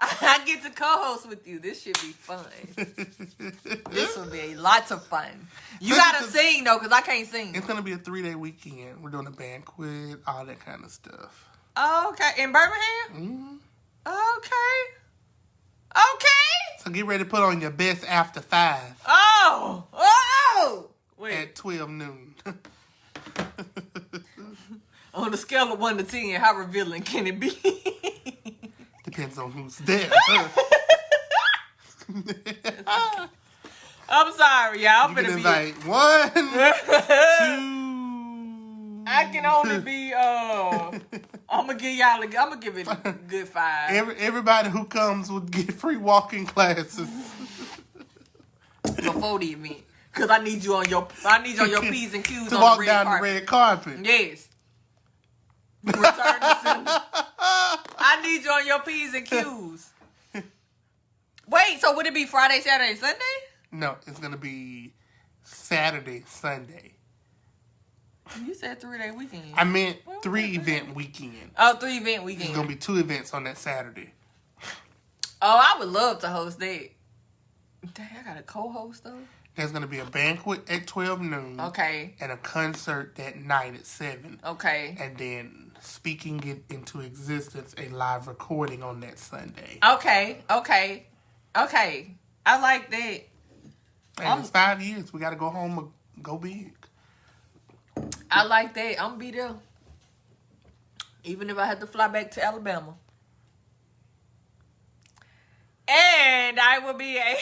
I get to co-host with you. This should be fun. This will be lots of fun. You gotta sing, though, because I can't sing. It's going to be a 3-day weekend. We're doing a banquet, all that kind of stuff. Okay. In Birmingham? Mm-hmm. Okay. So get ready to put on your best after 5 Oh! Wait. at 12 noon. On a scale of 1 to 10, how revealing can it be? Depends on who's there. I'm sorry, y'all. I'm You can finna be... invite 1, 2. I can only be. I'm gonna give it a good 5. Everybody who comes would get free walking classes Before the event, cause I need you on your P's and Q's to on walk the red down carpet. the red carpet. Yes. Return to sender. I need you on your P's and Q's. Wait, so would it be Friday, Saturday, Sunday? No, it's gonna be Saturday, Sunday. You said 3-day weekend. I meant 3-event weekend. Oh, 3-event weekend. It's gonna be 2 events on that Saturday. Oh, I would love to host that. Dang, I got a co-host though. There's gonna be a banquet at 12 noon. Okay. And a concert that night at 7. Okay. And then speaking it into existence, a live recording on that Sunday. Okay. I like that. And it's 5 years. We gotta go home and go big. I like that. I'm gonna be there. Even if I have to fly back to Alabama. And I will be a...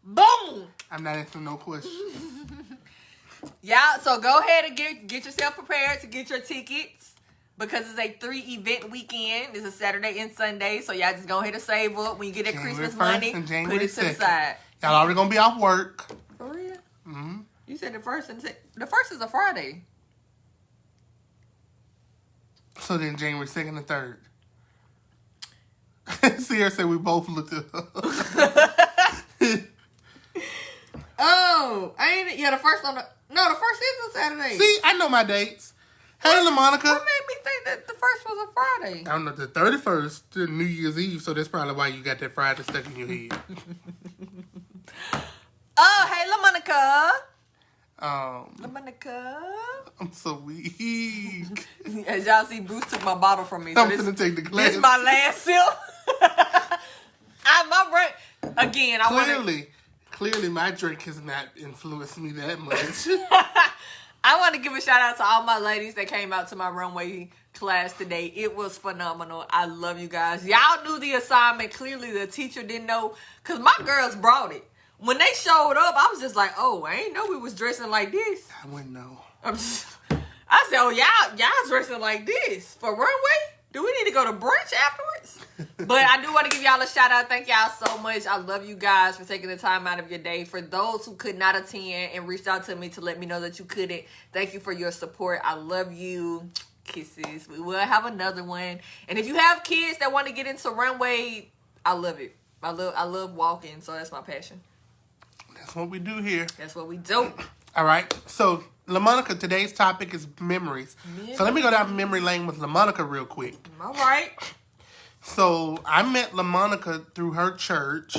Boom! I'm not asking no questions. Yeah, so go ahead and get yourself prepared to get your tickets. Because it's a 3-event weekend. It's a Saturday and Sunday. So y'all just go ahead and save up. When you get that Christmas money, put it to the side. Y'all already gonna be off work. For real? Mm-hmm. You said the first the first is a Friday. So then January 2nd and 3rd. Sierra said we both looked at her. Oh, ain't it? Yeah, the first is a Saturday. See, I know my dates. Hey, LaMonica. What made me think that the first was a Friday? I don't know, the 31st to New Year's Eve, so that's probably why you got that Friday stuck in your head. Oh, hey, LaMonica. LaMonica. I'm so weak. As y'all see, Bruce took my bottle from me. So I'm gonna take the glass. This is my last sip. Again, Clearly, my drink has not influenced me that much. I want to give a shout out to all my ladies that came out to my runway class today. It was phenomenal. I love you guys. Y'all knew the assignment. Clearly, the teacher didn't know because my girls brought it. When they showed up, I was just like, oh, I ain't know we was dressing like this. I wouldn't know. I said, oh, y'all dressing like this for runway? Do we need to go to brunch afterwards? But I do want to give y'all a shout out. Thank y'all so much. I love you guys for taking the time out of your day. For those who could not attend and reached out to me to let me know that you couldn't, thank you for your support. I love you. Kisses. We will have another one. And if you have kids that want to get into runway, I love it. I love walking, so that's my passion. That's what we do here. That's what we do. All right. So, LaMonica, today's topic is memories. So let me go down memory lane with LaMonica real quick. All right. So I met LaMonica through her church,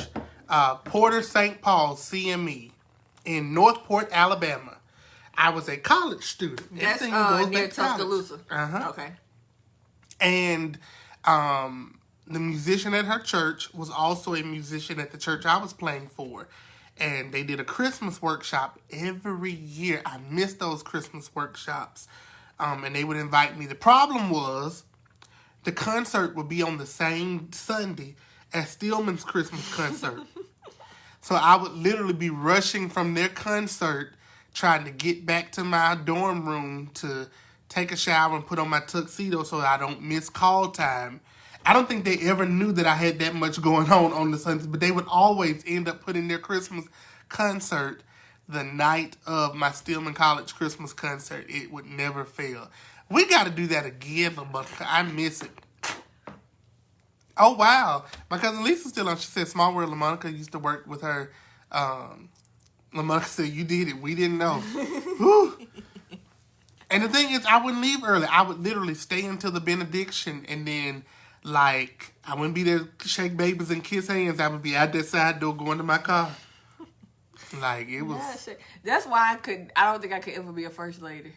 Porter St. Paul CME in Northport, Alabama. I was a college student. That's near Tuscaloosa. Okay. And the musician at her church was also a musician at the church I was playing for. And they did a Christmas workshop every year. I missed those Christmas workshops. And they would invite me. The problem was the concert would be on the same Sunday as Stillman's Christmas concert. So I would literally be rushing from their concert, trying to get back to my dorm room to take a shower and put on my tuxedo so I don't miss call time. I don't think they ever knew that I had that much going on the Sundays, but they would always end up putting their Christmas concert the night of my Stillman College Christmas concert. It would never fail. We got to do that again, LaMonica. I miss it. Oh, wow. My cousin Lisa's still on. She said Small World LaMonica used to work with her. LaMonica said, you did it. We didn't know. Whew. And the thing is, I wouldn't leave early. I would literally stay until the benediction and then... Like, I wouldn't be there to shake babies and kiss hands. I would be out that side door going to my car. Like, it was... Yeah, that's why I don't think I could ever be a first lady.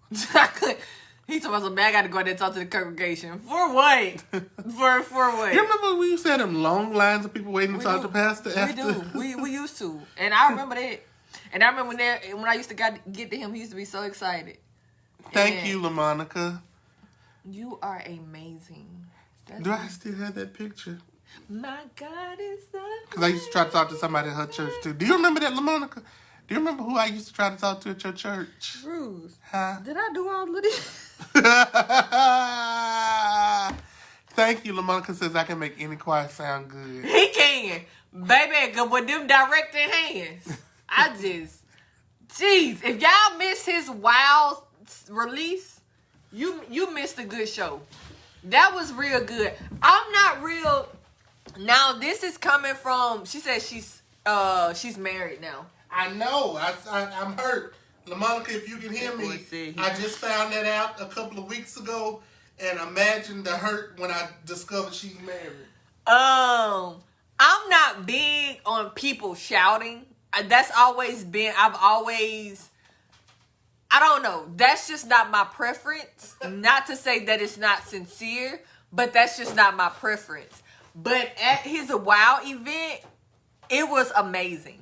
He told me, I got to go out there and talk to the congregation. For what? For what? You remember we used to have them long lines of people waiting to talk to Pastor after? We do. We used to. And I remember that. And I remember when I used to get to him, he used to be so excited. Thank you, LaMonica. You are amazing. Do I still have that picture? My God is so... Because I used to try to talk to somebody at her church, too. Do you remember that, LaMonica? Do you remember who I used to try to talk to at your church? Bruce. Huh? Did I do all of this? Thank you, LaMonica says I can make any choir sound good. He can. Baby, with them directing hands. Jeez, if y'all miss his wild release, you missed a good show. That was real good. I'm not real. Now, this is coming from, she said she's married now. I know. I'm hurt. LaMonica, if you can hear me, I just found that out a couple of weeks ago, and imagine the hurt when I discovered she's married. I'm not big on people shouting. That's always been, I don't know. That's just not my preference. Not to say that it's not sincere, but that's just not my preference. But at his WOW event, it was amazing.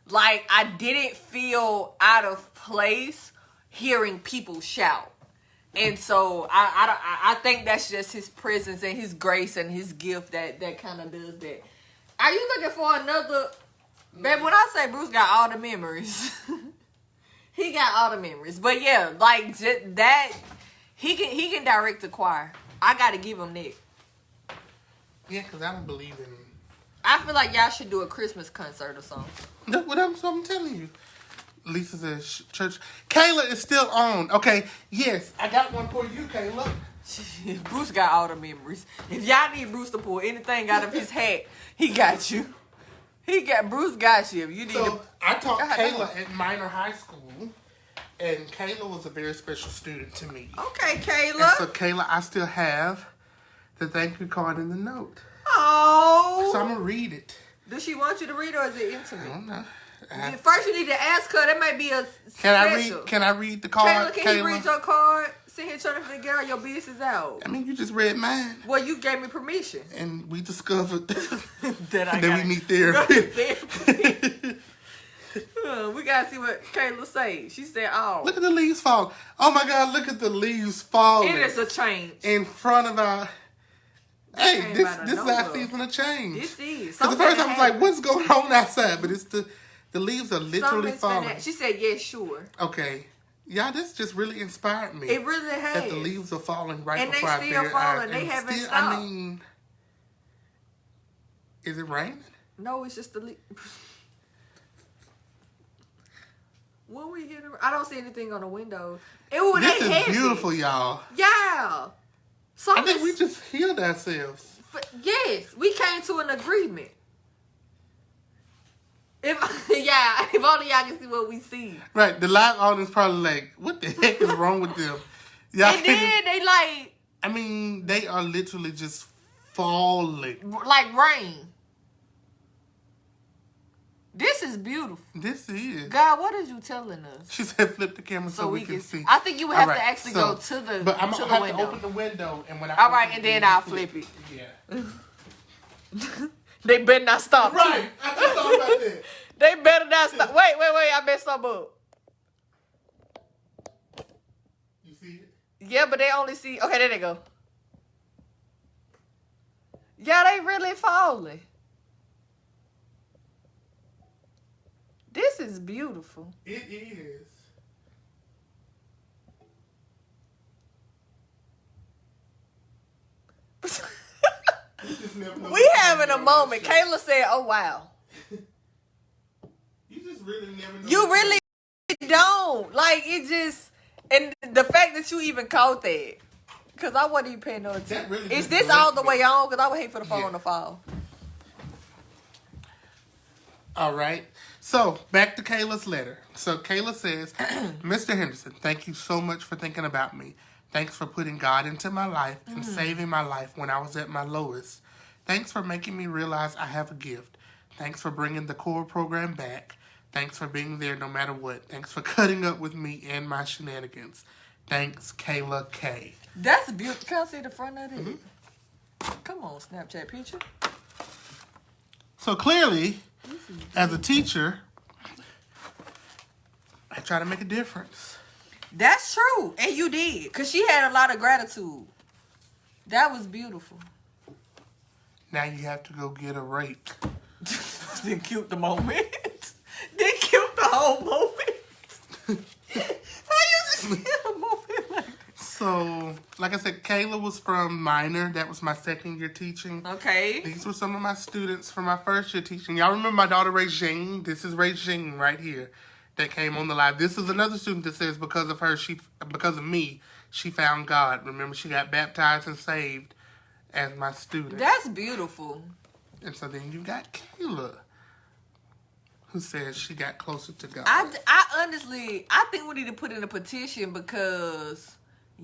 Like, I didn't feel out of place hearing people shout. And so I think that's just his presence and his grace and his gift that kind of does that. Are you looking for another? Babe, when I say Bruce got all the memories, he got all the memories. But yeah, like that, he can direct the choir. I got to give him that. Yeah, because I don't believe in. I feel like y'all should do a Christmas concert or something. That's what I'm telling you. Lisa says church. Kayla is still on. Okay, yes, I got one for you, Kayla. Bruce got all the memories. If y'all need Bruce to pull anything out of his hat, he got you. Bruce got you. If you need I taught Kayla at minor high school, and Kayla was a very special student to me. Okay, Kayla. And so Kayla, I still have the thank you card in the note. Oh. So I'm gonna read it. Does she want you to read, or is it intimate? I don't know. First, you need to ask her. That might be a special. Can I read the card? Kayla, can you read your card? Sit here trying to figure out your business out. I mean, you just read mine. Well, you gave me permission. And we discovered that we need therapy. We gotta see what Kayla say. She said, "Oh, look at the leaves falling. Oh my God, look at the leaves falling. It is a change in front of our. Hey, this is our season of change. This is. Because the first time I was like, what's going on outside? But it's the leaves are literally falling. She said, "Yeah, sure." Okay. Yeah, this just really inspired me. It really has. That the leaves are falling right and before I they still falling. They haven't stopped. I mean, is it raining? No, it's just the leaves. When we get, I don't see anything on the window. This is heavy. Beautiful, y'all. Yeah. I think we just healed ourselves. Yes, we came to an agreement. If only y'all can see what we see. Right, the live audience probably like, what the heck is wrong with them? Y'all and then they like. I mean, they are literally just falling like rain. This is beautiful. This is. God, what is you telling us? She said flip the camera so we can see. I think you would have to actually go to the But I'm going to have window. to open the window. And when I and then I'll flip it. Yeah. They better not stop. Right. I just thought about that. They better not stop. Wait. I messed up. You see it? Yeah, but they only see. Okay, there they go. Yeah, they really falling. This is beautiful. It is. We having a moment. Kayla said, "Oh wow." You just really never know. You really don't. Like, it just, and the fact that you even caught that, because I wasn't even paying no attention. Really is this all the way on? Because I would hate for the phone to fall. All right. So, back to Kayla's letter. So, Kayla says, Mr. Henderson, thank you so much for thinking about me. Thanks for putting God into my life and saving my life when I was at my lowest. Thanks for making me realize I have a gift. Thanks for bringing the core program back. Thanks for being there no matter what. Thanks for cutting up with me and my shenanigans. Thanks, Kayla K. That's beautiful. Can I see the front of it? Mm-hmm. Come on, Snapchat picture. So clearly, as a teacher, I try to make a difference. That's true. And you did. Because she had a lot of gratitude. That was beautiful. Now you have to go get a rake. Then cute the moment. Then cute the whole moment. How you just get a moment like that? So, like I said, Kayla was from Minor. That was my second year teaching. Okay. These were some of my students from my first year teaching. Y'all remember my daughter, Regine? This is Regine right here that came on the live. This is another student that says because of me, she found God. Remember, she got baptized and saved as my student. That's beautiful. And so then you got Kayla, who says she got closer to God. I honestly, I think we need to put in a petition because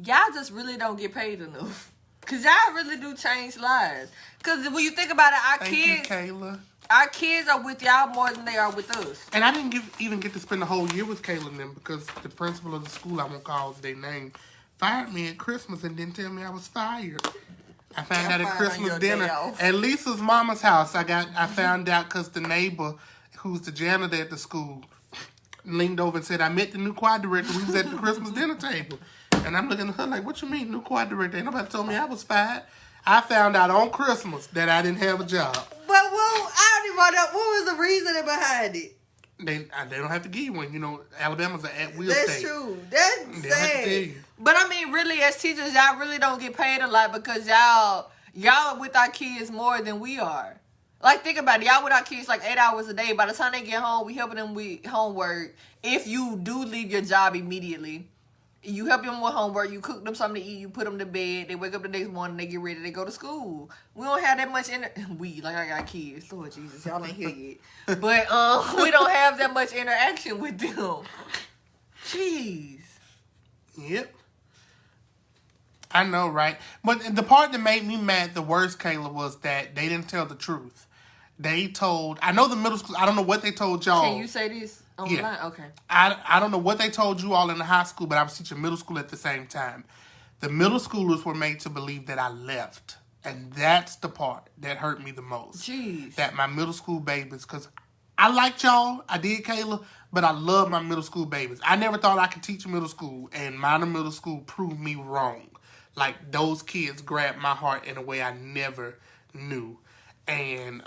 y'all just really don't get paid enough. Because y'all really do change lives. Because when you think about it, Thank you, Kayla. Our kids are with y'all more than they are with us. And I didn't even get to spend the whole year with Kayla and them because the principal of the school, I won't call their name, fired me at Christmas and didn't tell me I was fired. I found out at Christmas dinner at Lisa's mama's house. I found out because the neighbor, who's the janitor at the school, leaned over and said, I met the new choir director. We was at the Christmas dinner table. And I'm looking at her like, what you mean, new choir director? Ain't nobody told me I was fired. I found out on Christmas that I didn't have a job. But I don't even know, what was the reasoning behind it? They don't have to give you one. You know, Alabama's an at-will That's state. true. That's They don't have to tell you. But I mean, really, as teachers, y'all really don't get paid a lot because y'all with our kids more than we are. Like, think about it. Y'all with our kids like 8 hours a day. By the time they get home, we helping them with homework. If you do leave your job immediately, you help them with homework. You cook them something to eat. You put them to bed. They wake up the next morning. They get ready. They go to school. We don't have that much like I got kids. Lord Jesus, y'all ain't here yet. But we don't have that much interaction with them. Jeez. Yep. I know, right? But the part that made me mad the worst, Kayla, was that they didn't tell the truth. They told, I know the middle school, I don't know what they told y'all. Can you say this online? Yeah. Okay. I don't know what they told you all in the high school, but I was teaching middle school at the same time. The middle schoolers were made to believe that I left. And that's the part that hurt me the most. Jeez. That my middle school babies, because I liked y'all, I did, Kayla, but I love my middle school babies. I never thought I could teach middle school, and Minor middle school proved me wrong. Like, those kids grabbed my heart in a way I never knew. And,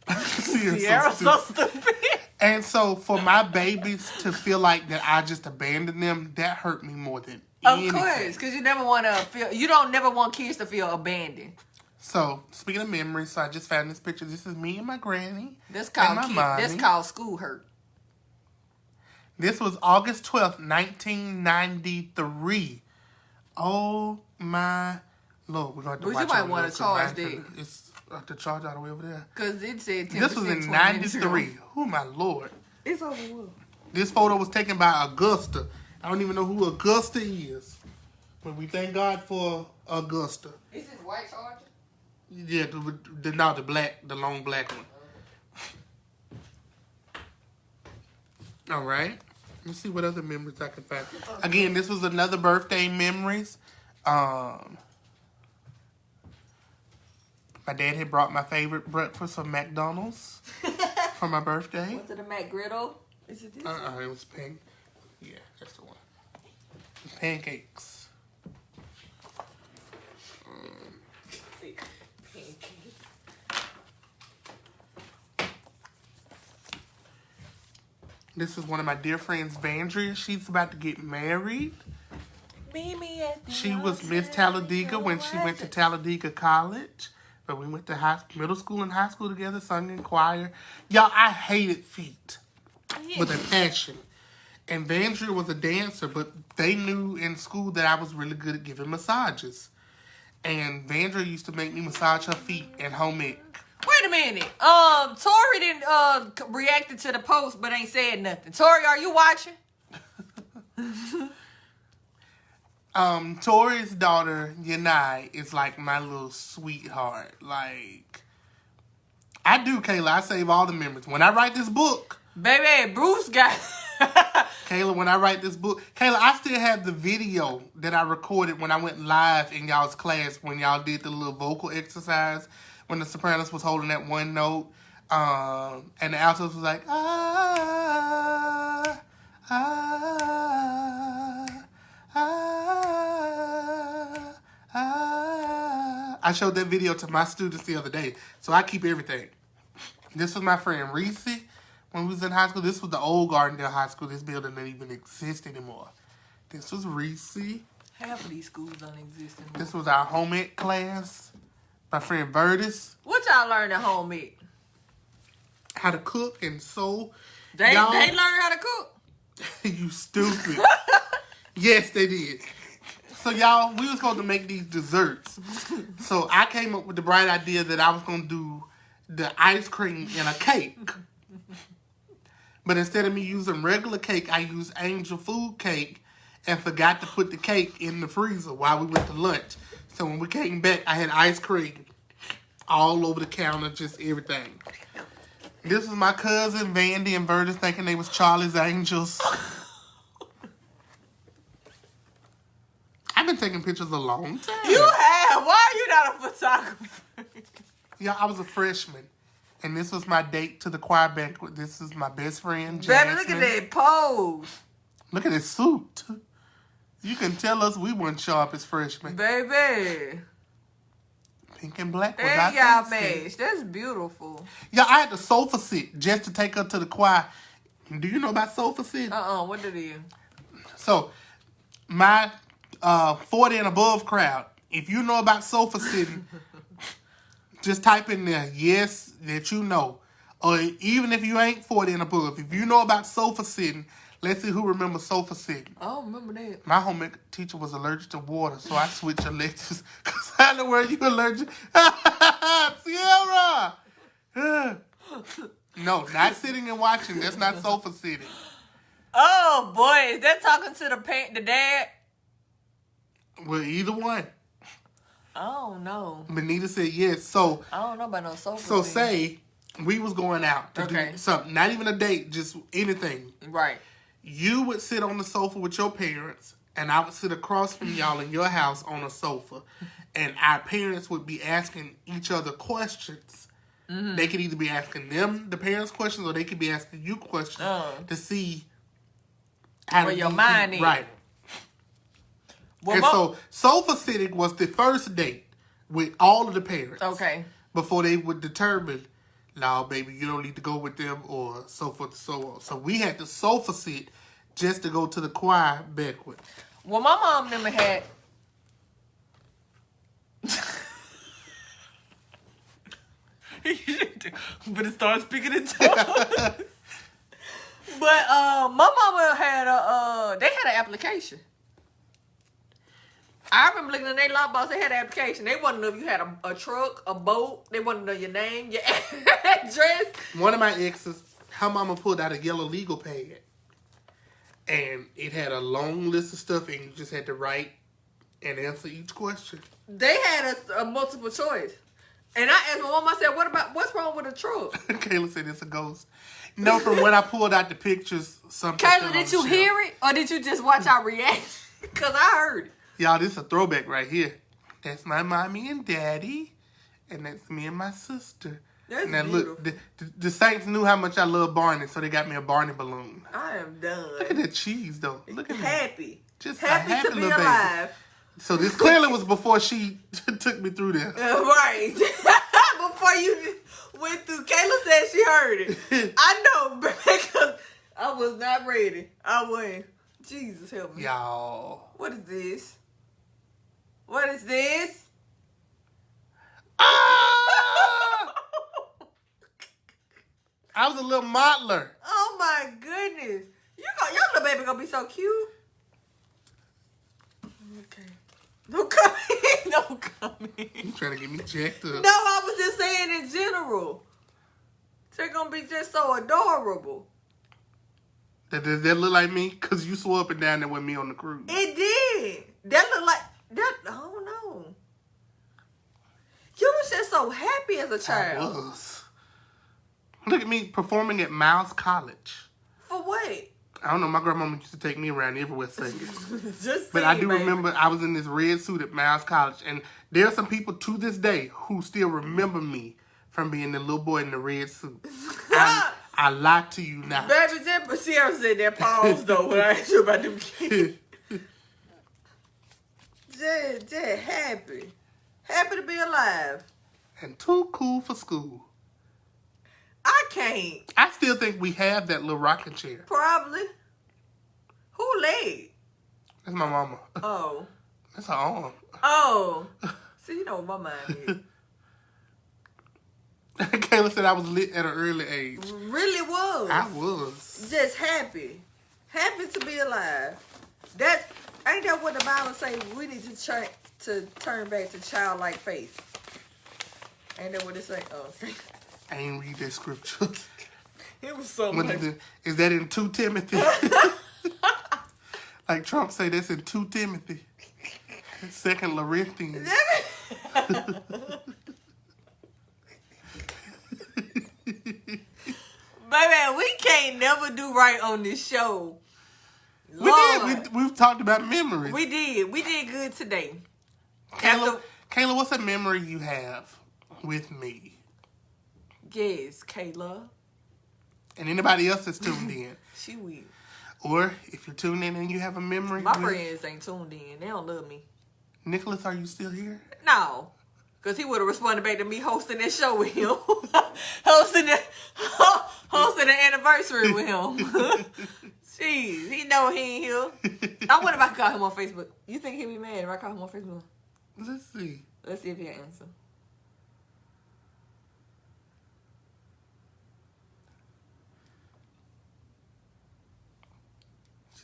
Sierra's so stupid. And so, for my babies to feel like that I just abandoned them, that hurt me more than anything. Of course, because you never want to feel, you don't never want kids to feel abandoned. So, speaking of memories, so I just found this picture. This is me and my granny. That's called school hurt. This was August 12th, 1993. Oh, my Lord. We're going to watch you might want to charge that. It's the charge all the way over there. Because it said 10%. This was in 93. Oh, my Lord. It's over with. This photo was taken by Augusta. I don't even know who Augusta is. But we thank God for Augusta. Is this white charger? Yeah, the long black one. All right. Let's see what other memories I can find. Again, this was another birthday memories. My dad had brought my favorite breakfast from McDonald's for my birthday. Was it a McGriddle? Is it this? It was Yeah, that's the one. Pancakes. This is one of my dear friends, Vandria. She's about to get married. She was Miss Talladega when she went to Talladega College. But we went to middle school and high school together, sung in choir. Y'all, I hated feet with a passion. And Vandria was a dancer, but they knew in school that I was really good at giving massages. And Vandria used to make me massage her feet at home ec. Wait a minute. Tori didn't reacted to the post, but ain't said nothing. Tori, are you watching? Tori's daughter, Yanai, is like my little sweetheart. Like, I do, Kayla. I save all the memories. When I write this book. Baby, Bruce got... Kayla, when I write this book. Kayla, I still have the video that I recorded when I went live in y'all's class when y'all did the little vocal exercise. When the sopranos was holding that one note. And the altos was like, ah, ah, ah, ah. I showed that video to my students the other day. So I keep everything. This was my friend Reese when we was in high school. This was the old Gardendale High School. This building doesn't even exist anymore. This was Reese. Half of these schools don't exist anymore. This was our home ec class. My friend Vertus. What y'all learned at home ec? How to cook and sew. They learned how to cook? You stupid. Yes, they did. So, y'all, we was supposed to make these desserts. So, I came up with the bright idea that I was going to do the ice cream in a cake. But instead of me using regular cake, I used angel food cake and forgot to put the cake in the freezer while we went to lunch. So, when we came back, I had ice cream all over the counter, just everything. This was my cousin, Vandy and Vertus, thinking they was Charlie's Angels. I've been taking pictures a long time. You have? Why are you not a photographer? Yeah, I was a freshman. And this was my date to the choir banquet. This is my best friend, Jasmine. Baby, look at that pose. Look at this suit. You can tell us we weren't sharp as freshmen. Baby. Pink and black was There our y'all thing. match. That's beautiful. Yeah, I had the sofa sit just to take her to the choir. Do you know about sofa sit? What did you? So, my 40 and above crowd, if you know about sofa sitting, just type in there, yes, that you know. Or even if you ain't 40 and above, if you know about sofa sitting, let's see who remembers sofa sitting. I don't remember that. My home ec teacher was allergic to water, so I switched her lectures. Because I know where you allergic. Sierra! No, not sitting and watching. That's not sofa sitting. Oh, boy. Is that talking to the dad? Well, either one. I don't know. Benita said yes. So, I don't know about no sofa. so say we was going out to Okay. do something. Not even a date, just anything. Right. You would sit on the sofa with your parents, and I would sit across from y'all in your house on a sofa. And our parents would be asking each other questions. Mm-hmm. They could either be asking them, the parents, questions, or they could be asking you questions to see how where your mind is. Right. Well, and so, sofa sitting was the first date with all of the parents. Okay. Before they would determine, no, baby, you don't need to go with them, or so forth and so on. So we had to sofa sit just to go to the choir banquet. Well, my mom never had. But it started speaking in tongues. But my mama had they had an application. I remember looking at their lockbox. They had an application. They wanted to know if you had a truck, a boat. They wanted to know your name, your address. One of my exes, her mama pulled out a yellow legal pad, and it had a long list of stuff, and you just had to write and answer each question. They had a multiple choice. And I asked my mom, I said, what's wrong with a truck? Kayla said it's a ghost. No, from when I pulled out the pictures, something. Kayla, did you hear it? Or did you just watch our reaction? Because I heard it. Y'all, this is a throwback right here. That's my mommy and daddy. And that's me and my sister. That's now, beautiful. look, the Saints knew how much I love Barney, so they got me a Barney balloon. I am done. Look at that cheese, though. Look at me. Happy. Just happy to be little alive. baby. So this clearly was before she took me through there. Right. Before you went through. Kayla said she heard it. I know, because I was not ready. I wasn't. Jesus help me. Y'all. What is this? What is this? Ah! I was a little mottler. Oh my goodness. Your little baby gonna be so cute. Okay. Don't come in. Don't come in. You trying to get me jacked up. No, I was just saying in general. They're gonna be just so adorable. That look like me? Because you swore up and down there with me on the cruise. It did. That looked like that. I don't know. You was just so happy as a I child. was. Look at me performing at Miles College. For what? I don't know. My grandmama used to take me around everywhere singing. Just But I sing, do baby. remember I was in this red suit at Miles College. And there are some people to this day who still remember me from being the little boy in the red suit. I lie to you now. Baby, but Sierra said that pause though when I asked you about them kids. Just happy. Happy to be alive. And too cool for school. I can't. I still think we have that little rocking chair. Probably. Who leg? That's my mama. Oh. That's her arm. Oh. See, you know what my mind is. Kayla said I was lit at an early age. Really was. I was. Just happy. Happy to be alive. Ain't that what the Bible say? We need to turn back to childlike faith. Ain't that what it say? Oh, I ain't read that scripture. it was so What much. is that in 2 Timothy? Like Trump say, that's in 2 Timothy. 2 Corinthians. Baby, we can't never do right on this show. We did. We've talked about memories. We did. We did good today. Kayla, what's a memory you have with me? Yes, Kayla. And anybody else that's tuned in. She weird. Or if you're tuned in and you have a memory. My friends ain't tuned in. They don't love me. Nicholas, are you still here? No. Because he would have responded back to me hosting that show with him. hosting the anniversary with him. Jeez, he know he ain't here. I wonder if I can call him on Facebook. You think he'll be mad if I call him on Facebook? Let's see. Let's see if he'll answer.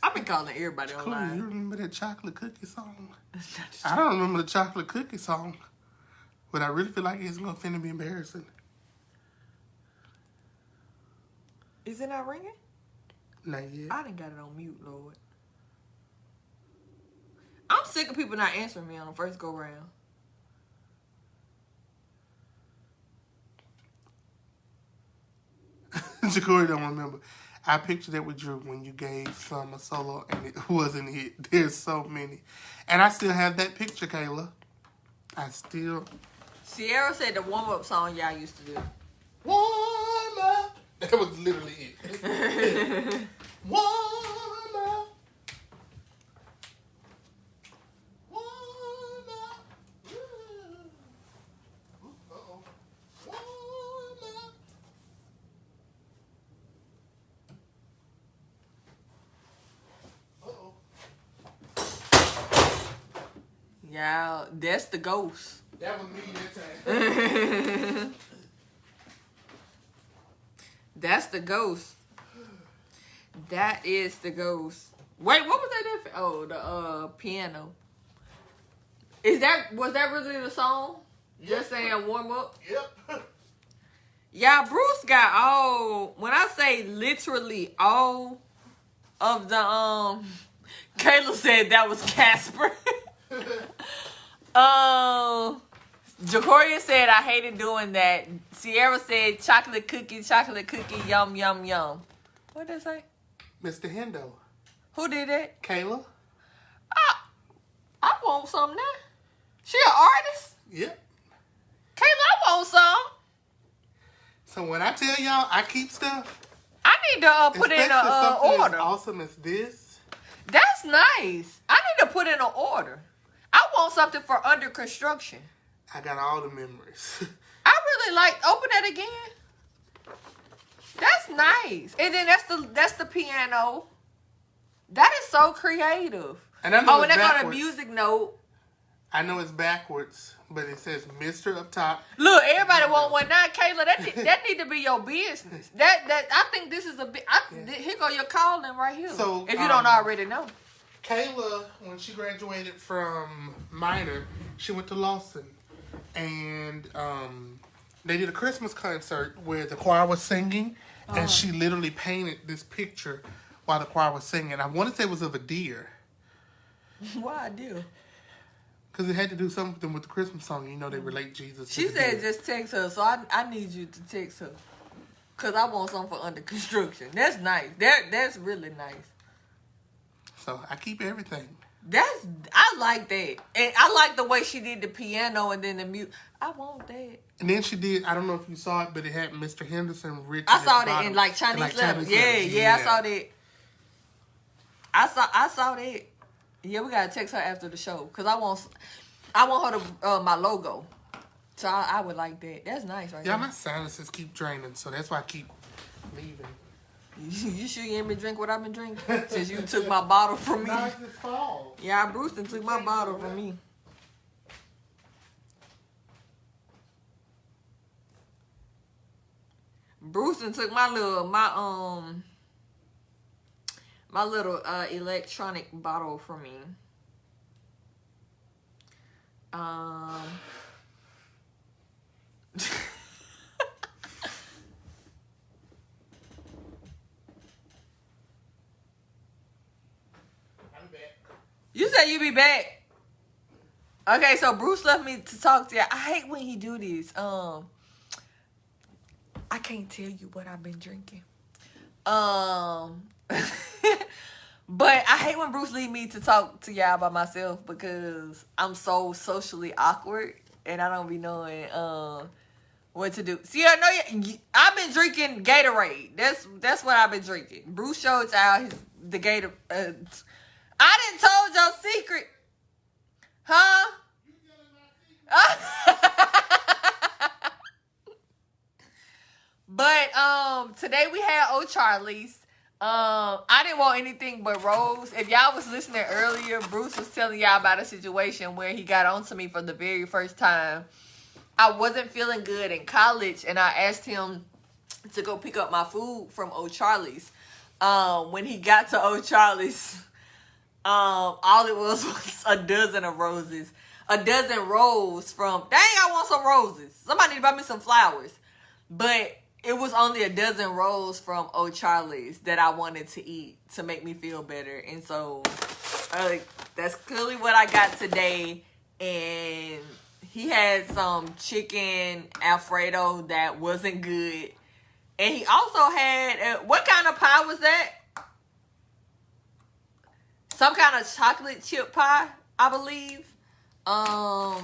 I've been calling everybody Cool. online. You remember that chocolate cookie song? I don't remember the chocolate cookie song. But I really feel like it's going to finna be embarrassing. Is it not ringing? Not yet. I done got it on mute, Lord. I'm sick of people not answering me on the first go round. Jacory don't remember. I pictured that with Drew when you gave Some a solo and it wasn't it. There's so many. And I still have that picture, Kayla. Sierra said the warm-up song y'all used to do. Warm up. That was literally it. Warm up. Warm up. Uh-oh. Warm up. Uh-oh. Y'all, that's the ghost. That was me that time. That's the ghost. That is the ghost. Wait, what was that? Oh, the piano. Was that really the song? Just saying warm up? Yep. Yeah, Bruce got all, when I say literally all of the, Kayla said that was Casper. Jacoria said I hated doing that. Sierra said chocolate cookie, yum, yum, yum. What did they say? Mr. Hendo. Who did that? Kayla. I want some now. She an artist? Yep. Kayla, I want some. So when I tell y'all I keep stuff, I need to put in an order. As awesome as this. That's nice. I need to put in an order. I want something for under construction. I got all the memories. I really like. Open that again. That's nice. And then that's the piano. That is so creative. And I know and it's they're on a backwards. music note. I know it's backwards, but it says Mr. up top. Look, everybody want one now, Kayla. That need to be your business. That I think this is a bit. Here go your calling right here. So, if you don't already know, Kayla, when she graduated from minor, she went to Lawson, and they did a Christmas concert where the choir was singing, and she literally painted this picture while the choir was singing. I want to say it was of a deer. why I do? Because it had to do something with the Christmas song. You know, they relate Jesus to She the said deer. just text her, so I need you to text her. Because I want something for under construction. That's nice. That's really nice. So I keep everything. I like that. And I like the way she did the piano and then the mute. I want that. And then she did, I don't know if you saw it, but it had Mr. Henderson written I at saw the that bottom. in like Chinese letters. Chinese letters. Yeah, I saw that. I saw that. Yeah, we gotta text her after the show. Cause I want her to my logo. So I would like that. That's nice, right? Yeah, my sinuses keep draining, so that's why I keep leaving. You sure you ain't been drinking what I've been drinking? Since you took my bottle from me. Now it's this fall. Yeah, Bruce done took my bottle from me. Bruce done took my little electronic bottle from me. You said you be back. Okay, so Bruce left me to talk to you. I hate when he do this. I can't tell you what I've been drinking. But I hate when Bruce leave me to talk to y'all by myself because I'm so socially awkward and I don't be knowing what to do. See, I know I've been drinking Gatorade. That's what I've been drinking. Bruce showed y'all the Gatorade. I didn't told your secret. Huh? But today we had O'Charlie's. I didn't want anything but Rose. If y'all was listening earlier, Bruce was telling y'all about a situation where he got onto me for the very first time. I wasn't feeling good in college, and I asked him to go pick up my food from O'Charlie's. When he got to O'Charlie's, all it was a dozen of roses. A dozen roses from, dang, I want some roses. Somebody need to buy me some flowers. But it was only a dozen rolls from O'Charlie's that I wanted to eat to make me feel better. And so, that's clearly what I got today. And he had some chicken Alfredo that wasn't good. And he also had, what kind of pie was that? Some kind of chocolate chip pie, I believe. I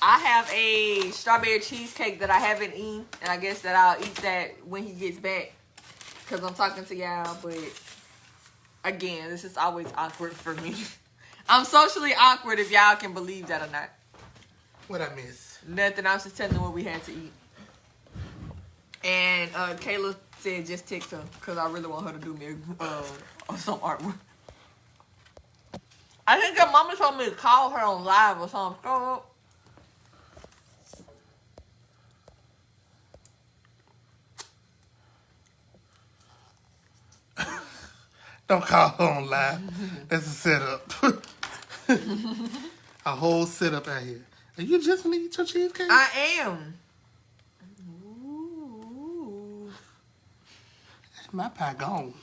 have a strawberry cheesecake that I haven't eaten, and I guess that I'll eat that when he gets back, because I'm talking to y'all, but again, this is always awkward for me. I'm socially awkward, if y'all can believe that or not. What I miss? Nothing, I was just telling them what we had to eat. And Kayla said just text her, because I really want her to do me some artwork. I think her mama told me to call her on live or something. Oh. Don't call her on live. That's a setup. A whole setup out here. Are you just gonna eat your cheesecake? I am. Ooh. My pie gone.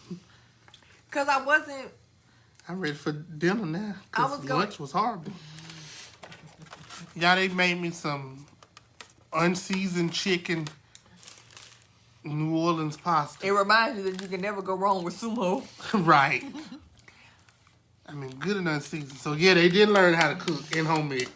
Because I wasn't. I'm ready for dinner now. Because going. lunch was horrible. Y'all, they made me some unseasoned chicken New Orleans pasta. It reminds you that you can never go wrong with sumo. Right. I mean, good and unseasoned. So, yeah, they did learn how to cook in homemade.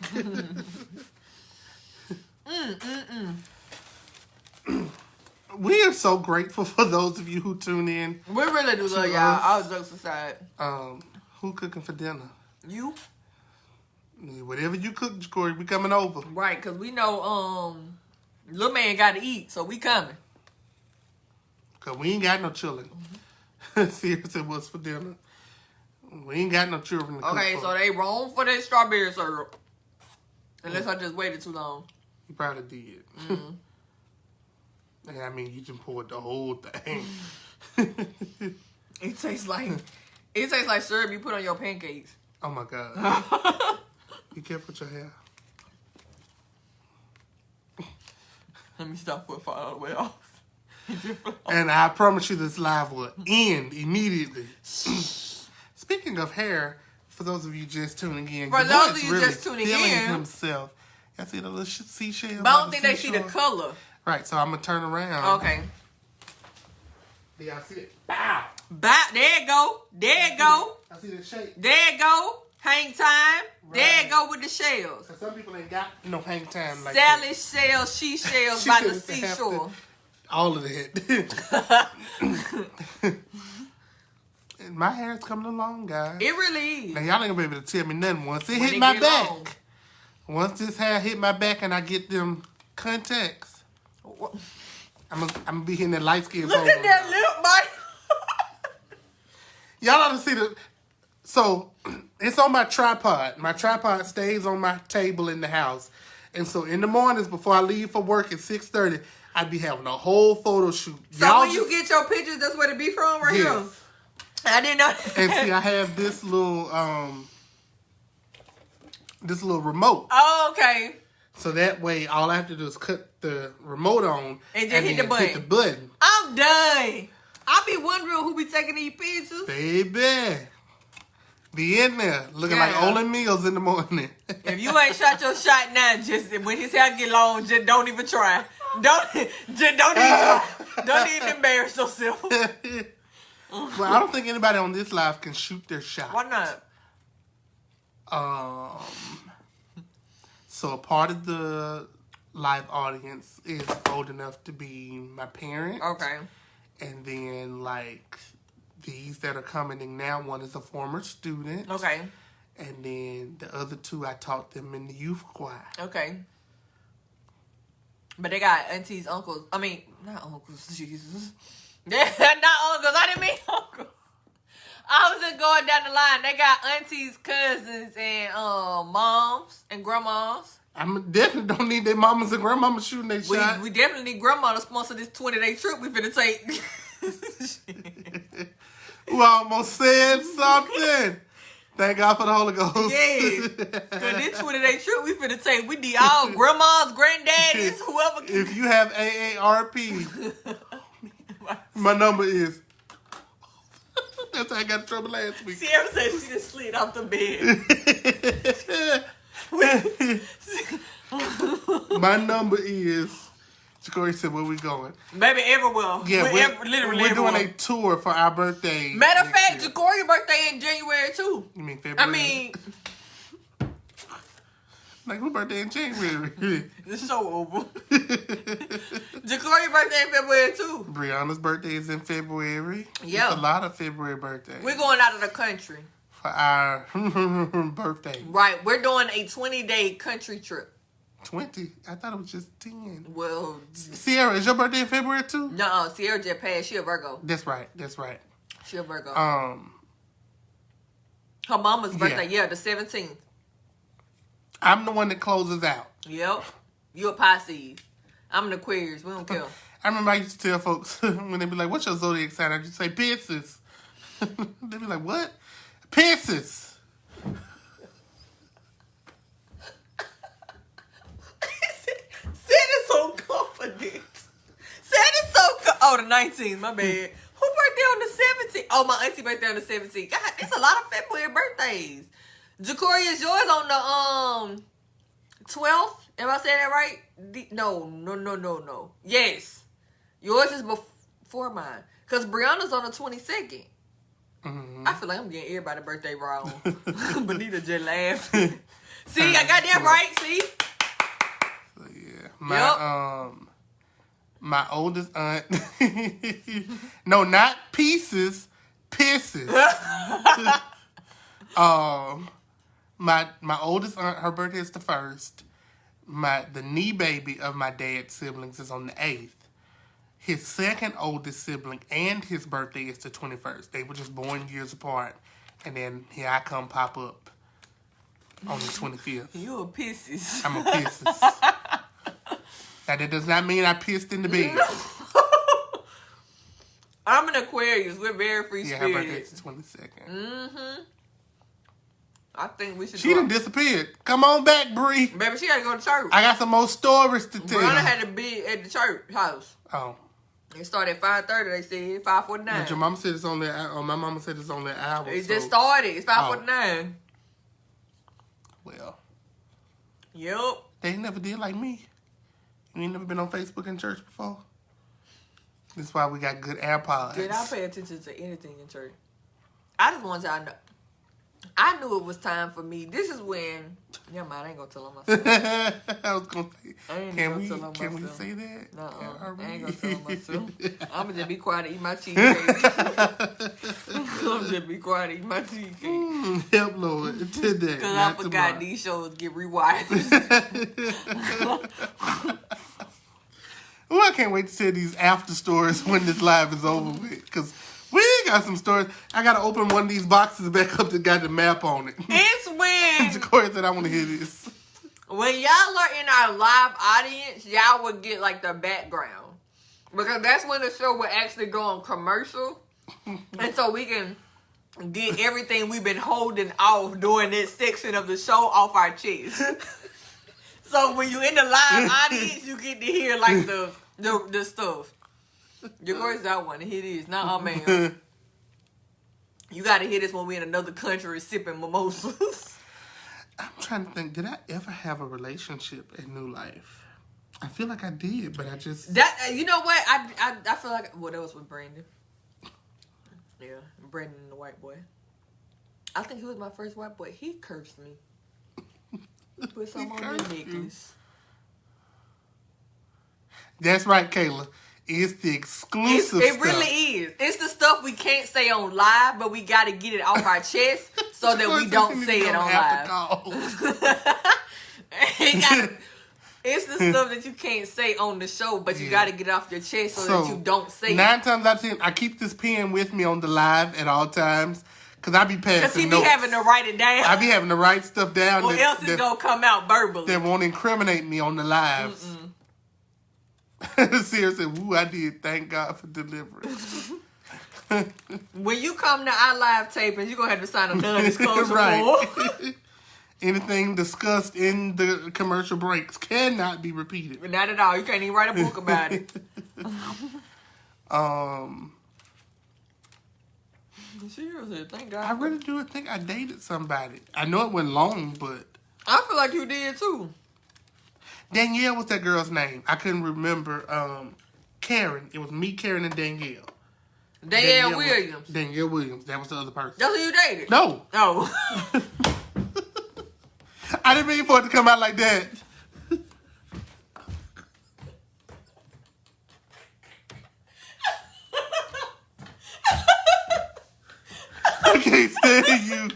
We are so grateful for those of you who tune in. We really do love y'all. All jokes aside. Who cooking for dinner? You? Whatever you cook, Corey, we coming over. Right, because we know little man got to eat, so we coming. Because we ain't got no children. Seriously, what's for dinner? We ain't got no children to cook Okay, for. so they wrong for that strawberry syrup. Unless I just waited too long. You probably did. Mm-hmm. I mean, you just poured the whole thing. It tastes like syrup you put on your pancakes. Oh my God. Be careful with your hair. Let me stop before it fall all the way off. And I promise you this live will end immediately. Speaking of hair, for those of you just tuning in, for those of you just tuning in, himself. Y'all see the little seashell? But I don't think they see the color. Right, so I'm going to turn around. Okay. Do y'all see it? Bow! Bow. There it go. There it go. I see the shape. There it go. Hang time. Right. There it go with the shells. Some people ain't got no hang time like Sally that. shells, she shells by the seashore. All of that. And my hair's coming along, guys. It really is. Now, y'all ain't gonna be able to tell me nothing once it hit my back. Once this hair hit my back and I get them contacts, I'm gonna be hitting that light skin. Look at that lip, Mike. Y'all ought to see the. So it's on my tripod. My tripod stays on my table in the house, and so in the mornings before I leave for work at 6:30, I'd be having a whole photo shoot. So y'all when you get your pictures, that's where it be from, right here. I didn't know. And see, I have this little remote. Oh, okay. So that way, all I have to do is cut the remote on and just hit the button. Hit the button. I'm done. I be wondering who be taking these pictures. Baby, be in there looking like Olin Mills in the morning. If you ain't shot your shot now, just when his hair get long, just don't even try. Don't even try. Don't even embarrass yourself. Well, I don't think anybody on this live can shoot their shot. Why not? So a part of the live audience is old enough to be my parents. Okay. And then, like, these that are coming in now, one is a former student. Okay. And then the other two, I taught them in the youth choir. Okay. But they got aunties, uncles. I mean, not uncles, Jesus. They're not uncles. I didn't mean uncles. I was just going down the line. They got aunties, cousins, and moms and grandmas. I definitely don't need their mamas and grandmamas shooting their shot. We definitely need grandma to sponsor this 20-day trip we finna take. We almost said something. Thank God for the Holy Ghost. Yeah. Because this 20-day trip we finna take, we need all grandmas, granddaddies, whoever can. If you have AARP, my number is... That's how I got in trouble last week. Sierra said she just slid off the bed. My number is... Jacory said, where we going? Baby, everywhere. Yeah, literally we're everywhere. doing a tour for our birthday. Matter of fact, Jacory's birthday in January too. You mean February? I mean... Like, whose birthday in January? It's so over. Jacory's birthday in February too. Brianna's birthday is in February. Yeah. It's a lot of February birthdays. We're going out of the country. For our birthday. Right. We're doing a 20-day country trip. 20? I thought it was just 10. Well... Sierra, is your birthday in February too? No, Sierra just passed. She a Virgo. That's right. She a Virgo. Her mama's birthday, yeah, the 17th. I'm the one that closes out. Yep. You a Pisces. I'm an Aquarius. We don't care. I remember I used to tell folks when they be like, what's your zodiac sign? I just say Pisces. They be like, what? Pisces. Said it so confident. Said it so oh, the 19th, my bad. Who birthday on the 17th? Oh, my auntie birthday on the 17th. God, there's a lot of February birthdays. Jacory, is yours on the 12th? Am I saying that right? No. Yes. Yours is before mine. Because Brianna's on the 22nd. Mm-hmm. I feel like I'm getting everybody's birthday wrong. Benita just laughed. See, I got that right. See? So, yeah. My oldest aunt. No, not pieces. Pisses. My oldest aunt, her birthday is the 1st. The knee baby of my dad's siblings is on the 8th. His second oldest sibling and his birthday is the 21st. They were just born years apart. And then here I come pop up on the 25th. You a Pisces. I'm a Pisces. Now that does not mean I pissed in the bed. I'm an Aquarius. We're very free spirited. Yeah, her birthday's the 22nd. Mm-hmm. I think we should. She done disappeared. Come on back, Bree. Baby, she had to go to church. I got some more stories to tell. Brianna had to be at the church house. Oh. It started at 5:30. They said 5:49. But your mama said it's only. My mama said it's only an hour. It just started. It's 5:49. Oh. Well. Yep. They ain't never did like me. You ain't never been on Facebook in church before. That's why we got good AirPods. Did I pay attention to anything in church? I just want y'all to know. I knew it was time for me. This is when. Never mind, I ain't gonna tell them myself. I was gonna say. Can we say that? No, I ain't gonna tell them myself. I'm gonna just be quiet and eat my cheesecake. I'm just be quiet and eat my cheesecake. Help, Lord, today. Because I forgot these shows get rewired. Well, I can't wait to tell these after stories when this live is over with. Because we got some stories. I got to open one of these boxes back up that got the map on it. It's when... Jacory said, I want to hear this. When y'all are in our live audience, y'all would get, like, the background. Because that's when the show will actually go on commercial. And so we can get everything we've been holding off during this section of the show off our chest. So when you're in the live audience, you get to hear, like, the stuff. Jacory's that one. Here it is. Nah, man. You got to hear this when we're in another country sipping mimosas. I'm trying to think, did I ever have a relationship in New Life? I feel like I did, but I just... You know what? I feel like... Well, that was with Brandon. Yeah, Brandon, the white boy. I think he was my first white boy. He cursed me. Put something on the necklace. That's right, Kayla. It's the exclusive It stuff. really is. It's the stuff we can't say on live, but we got to get it off our chest so that we don't say it on live. It's the stuff that you can't say on the show, but you got to get it off your chest so that you don't say it. 9 times out of 10, I keep this pen with me on the live at all times. Because I be passing notes. Because he be having to write it down. I be having to write stuff down. Or else it's going to come out verbally. That won't incriminate me on the lives. Sierra said, woo, I did. Thank God for deliverance. When you come to our live taping, you're going to have to sign a non-disclosure form. Anything discussed in the commercial breaks cannot be repeated. Not at all. You can't even write a book about it. Seriously, thank God. I really do think I dated somebody. I know it went long, but... I feel like you did, too. Danielle was that girl's name. I couldn't remember. Karen. It was me, Karen, and Danielle. Danielle Williams. Danielle Williams. That was the other person. That's who you dated? No. Oh. I didn't mean for it to come out like that. I can't stand you.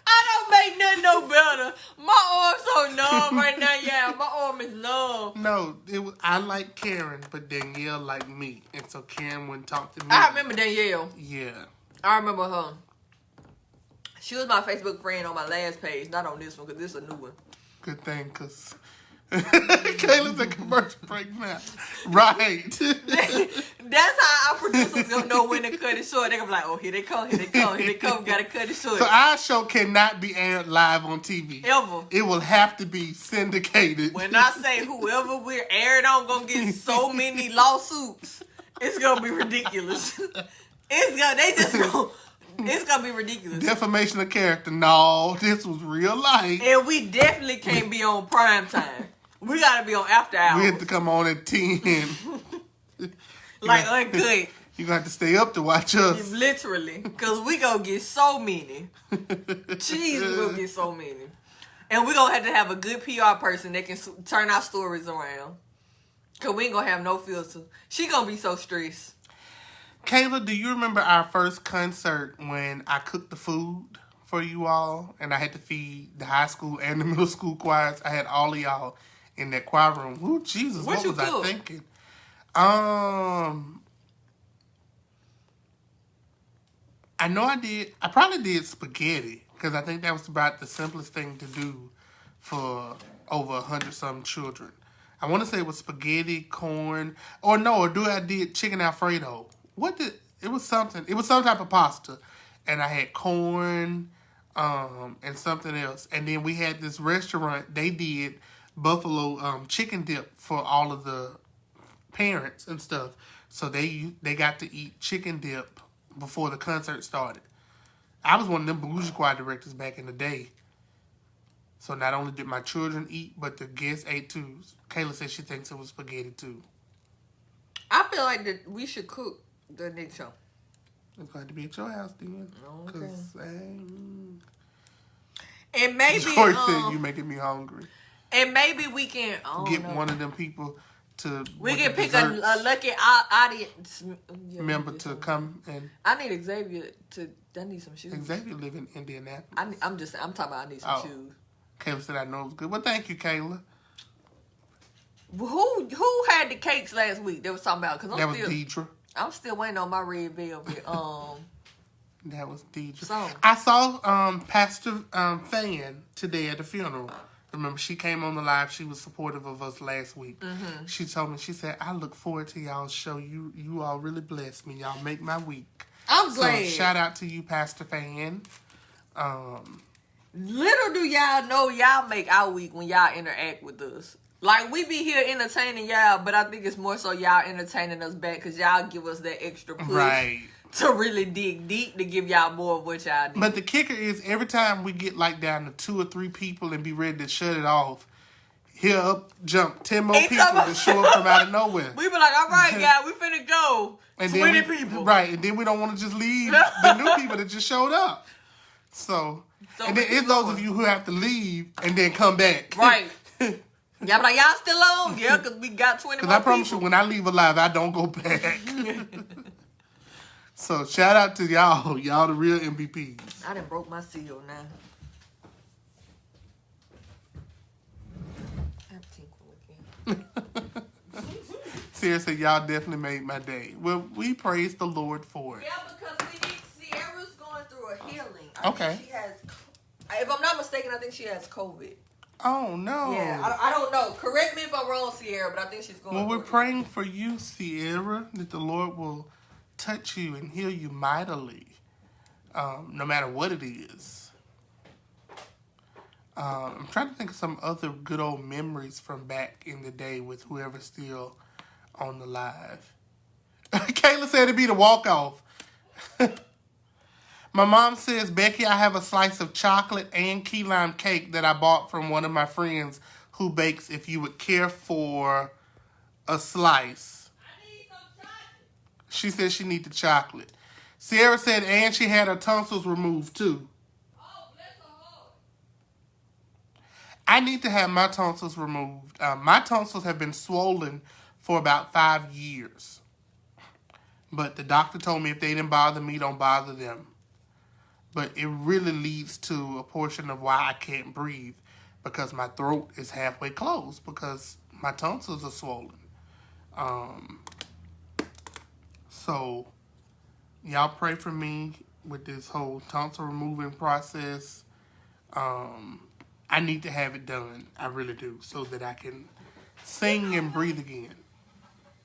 I don't make nothing no better. My arm's so numb right now. Yeah, my arm is numb. No, I like Karen, but Danielle liked me. And so Karen wouldn't talk to me. I remember Danielle. Yeah. I remember her. She was my Facebook friend on my last page, not on this one, because this is a new one. Good thing, because Kayla's a commercial break now. Right. That's how our producers gonna know when to cut it short. They're gonna be like, oh, here they come, here they come, here they come, gotta cut it short. So our show cannot be aired live on TV. Ever. It will have to be syndicated. When I say whoever we're aired on gonna get so many lawsuits, it's gonna be ridiculous. It's gonna be ridiculous. Defamation of character. No, this was real life. And we definitely can't be on prime time. We gotta be on after hours. We have to come on at 10. Like uncut. You're gonna have to stay up to watch us. Literally. Because we gonna get so many. Jeez, we gonna get so many. And we gonna have to have a good PR person that can turn our stories around. Because we ain't gonna have no filter. She gonna be so stressed. Kayla, do you remember our first concert when I cooked the food for you all and I had to feed the high school and the middle school choirs? I had all of y'all in that choir room. Ooh, Jesus, what was I thinking? I know I probably did spaghetti because I think that was about the simplest thing to do for over 100-something children. I want to say it was spaghetti, corn, or I did chicken Alfredo. It was something. It was some type of pasta. And I had corn, and something else. And then we had this restaurant, they did buffalo chicken dip for all of the parents and stuff. So they got to eat chicken dip before the concert started. I was one of them bougie choir directors back in the day. So not only did my children eat, but the guests ate too. Kayla said she thinks it was spaghetti too. I feel like that we should cook the next show. It's going to be at your house then. Okay. And maybe Joy said you making me hungry. And maybe we can get one of them people to. We can pick a lucky audience member to come and. I need Xavier to I need some shoes. Xavier live in Indianapolis. I'm talking about I need some shoes. Kayla said I know it was good. Well, thank you, Kayla. Who had the cakes last week? They was talking about because that was Deidre. I'm still waiting on my red velvet. That was Deidre. So. I saw Pastor Fan today at the funeral. Remember, she came on the live. She was supportive of us last week. Mm-hmm. She told me, she said, I look forward to y'all's show. You all really bless me. Y'all make my week. I'm glad. So, shout out to you, Pastor Fan. Little do y'all know y'all make our week when y'all interact with us. Like, we be here entertaining y'all, but I think it's more so y'all entertaining us back because y'all give us that extra push to really dig deep to give y'all more of what y'all need. But the kicker is, every time we get like down to 2 or 3 people and be ready to shut it off, here up jump 10 more people that show up from out of nowhere. We be like, all right, y'all, we finna go. And 20 people. Right, and then we don't want to just leave the new people that just showed up. So and then it's those of you who have to leave and then come back. Right. Y'all be like, y'all still on? Yeah, because we got 20 more people. Because I promise you, when I leave alive, I don't go back. So, shout out to y'all. Y'all the real MVPs. I done broke my seal now. I'm tinkling again. Seriously, y'all definitely made my day. Well, we praise the Lord for it. Yeah, because we need Sierra's going through a healing. Okay. She has, if I'm not mistaken, I think she has COVID. Oh, no. Yeah, I don't know. Correct me if I'm wrong, Sierra, but I think she's going Well, we're praying for you, Sierra, that the Lord will touch you and heal you mightily, no matter what it is. I'm trying to think of some other good old memories from back in the day with whoever's still on the live. Kayla said it'd be the walk-off. My mom says, Becky, I have a slice of chocolate and key lime cake that I bought from one of my friends who bakes if you would care for a slice. I need some chocolate. She said she needs the chocolate. Sierra said, and she had her tonsils removed too. Oh, bless her heart. I need to have my tonsils removed. My tonsils have been swollen for about 5 years. But the doctor told me if they didn't bother me, don't bother them. But it really leads to a portion of why I can't breathe, because my throat is halfway closed because my tonsils are swollen. So y'all pray for me with this whole tonsil removing process. I need to have it done. I really do, so that I can sing and breathe again.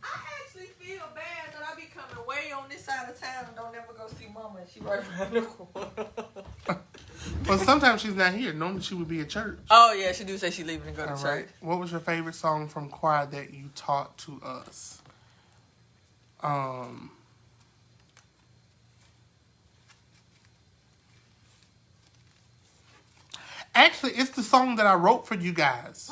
I actually feel bad that I be coming way on this side of town and don't ever go see Mama, and she right around the corner. Well, sometimes she's not here. Normally she would be at church. Oh, yeah, she do say she leaving to go to All church. right. What was your favorite song from choir that you taught to us? Actually, it's the song that I wrote for you guys.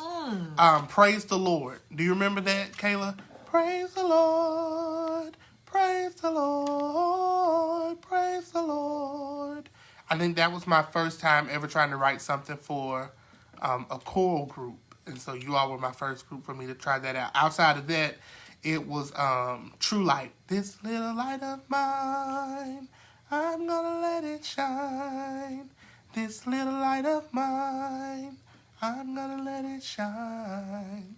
Praise the Lord. Do you remember that, Kayla? Praise the Lord. Praise the Lord. Praise the Lord. I think that was my first time ever trying to write something for a choral group. And so you all were my first group for me to try that out. Outside of that, it was True Light. This little light of mine, I'm gonna let it shine. This little light of mine, I'm gonna let it shine.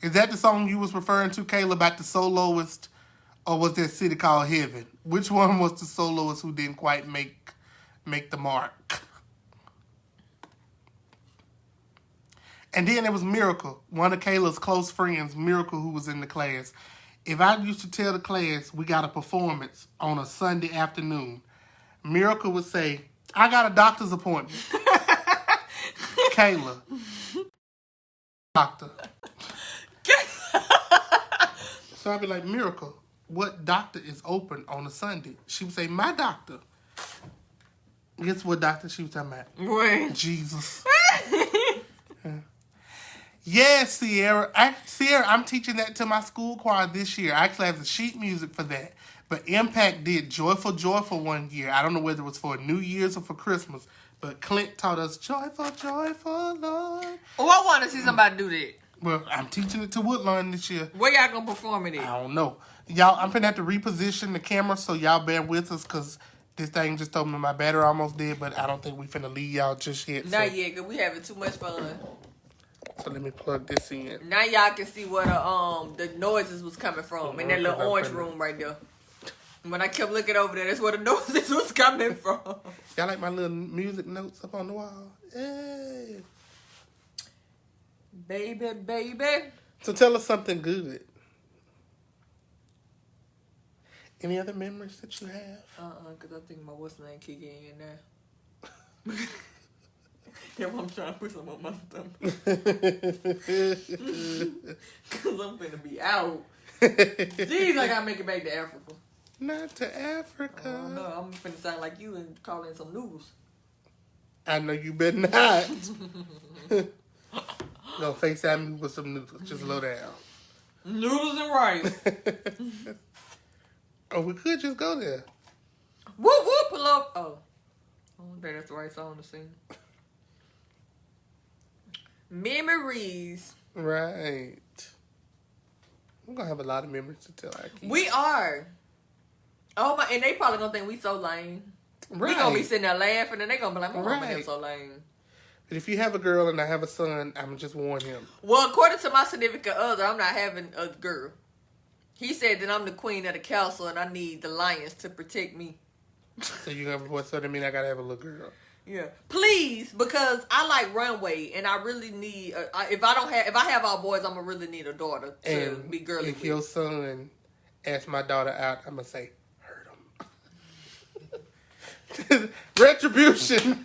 Is that the song you was referring to, Kayla, about the soloist? Or was there City Called Heaven? Which one was the soloist who didn't quite make the mark? And then there was Miracle, one of Kayla's close friends, Miracle, who was in the class. If I used to tell the class we got a performance on a Sunday afternoon, Miracle would say, I got a doctor's appointment. Kayla. Doctor. So I'd be like, Miracle, what doctor is open on a Sunday? She would say, my doctor. Guess what doctor she was talking about? Right. Jesus. Yes, Sierra. Sierra, I'm teaching that to my school choir this year. I actually have the sheet music for that. But Impact did Joyful, Joyful one year. I don't know whether it was for New Year's or for Christmas. But Clint taught us Joyful, Joyful, Lord. Oh, I want to see somebody do that. Well, I'm teaching it to Woodlawn this year. Where y'all gonna perform it at? I don't know. Y'all, I'm finna have to reposition the camera, so y'all bear with us, because This thing just told me my battery almost dead, but I don't think we finna leave y'all just yet. Not yet, because we having too much fun. So let me plug this in. Now y'all can see where the noises was coming from in that little orange room right there. When I kept looking over there, that's where the noises was coming from. Y'all like my little music notes up on the wall? Hey. Baby, baby. So tell us something good. Any other memories that you have? Because I think my what's name kicking in now. Yeah, I'm trying to put some on my stomach. Because I'm finna be out. Jeez, I gotta make it back to Africa. Not to Africa. Oh, no, I'm finna sound like you and call in some noodles. I know you better not. Go FaceTime me with some noodles. Just low down. Noodles and rice. Oh, we could just go there. Whoop, whoop, pull up. Oh. I don't think that's the right song to sing. Memories. Right. We're going to have a lot of memories to tell our kids. We are. Oh, my. And they probably going to think we so lame. Right. We going to be sitting there laughing and they going to be like, my mama Right. him so lame. But if you have a girl and I have a son, I'm just warn him. Well, according to my significant other, I'm not having a girl. He said that I'm the queen of the castle and I need the lions to protect me. So you have a boy, so that means I got to have a little girl. Yeah. Please, because I like runway and I really need, if I have all boys, I'm going to really need a daughter to And be girly if with. your son asks my daughter out, I'm going to say, hurt him. Retribution.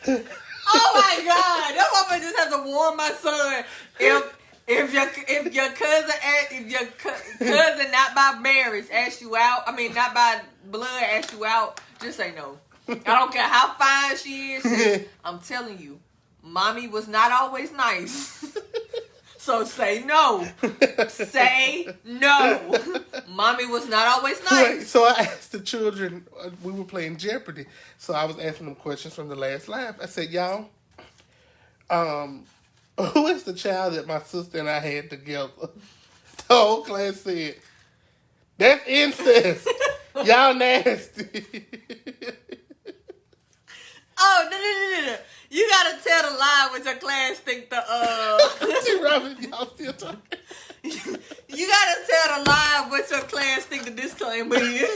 Oh my God! That's why I just have to warn my son. If your cousin not by marriage asks you out, I mean not by blood asks you out, just say no. I don't care how fine she is. I'm telling you, mommy was not always nice. So say no. Say no. Mommy was not always nice. So I asked the children, we were playing Jeopardy, so I was asking them questions from the last live. I said, y'all, who is the child that my sister and I had together? The whole class said, that's incest. Y'all nasty. Oh, no. You gotta tell the lie with your class think Robin, y'all still talking? You gotta tell the lie what your class think the disclaimer is.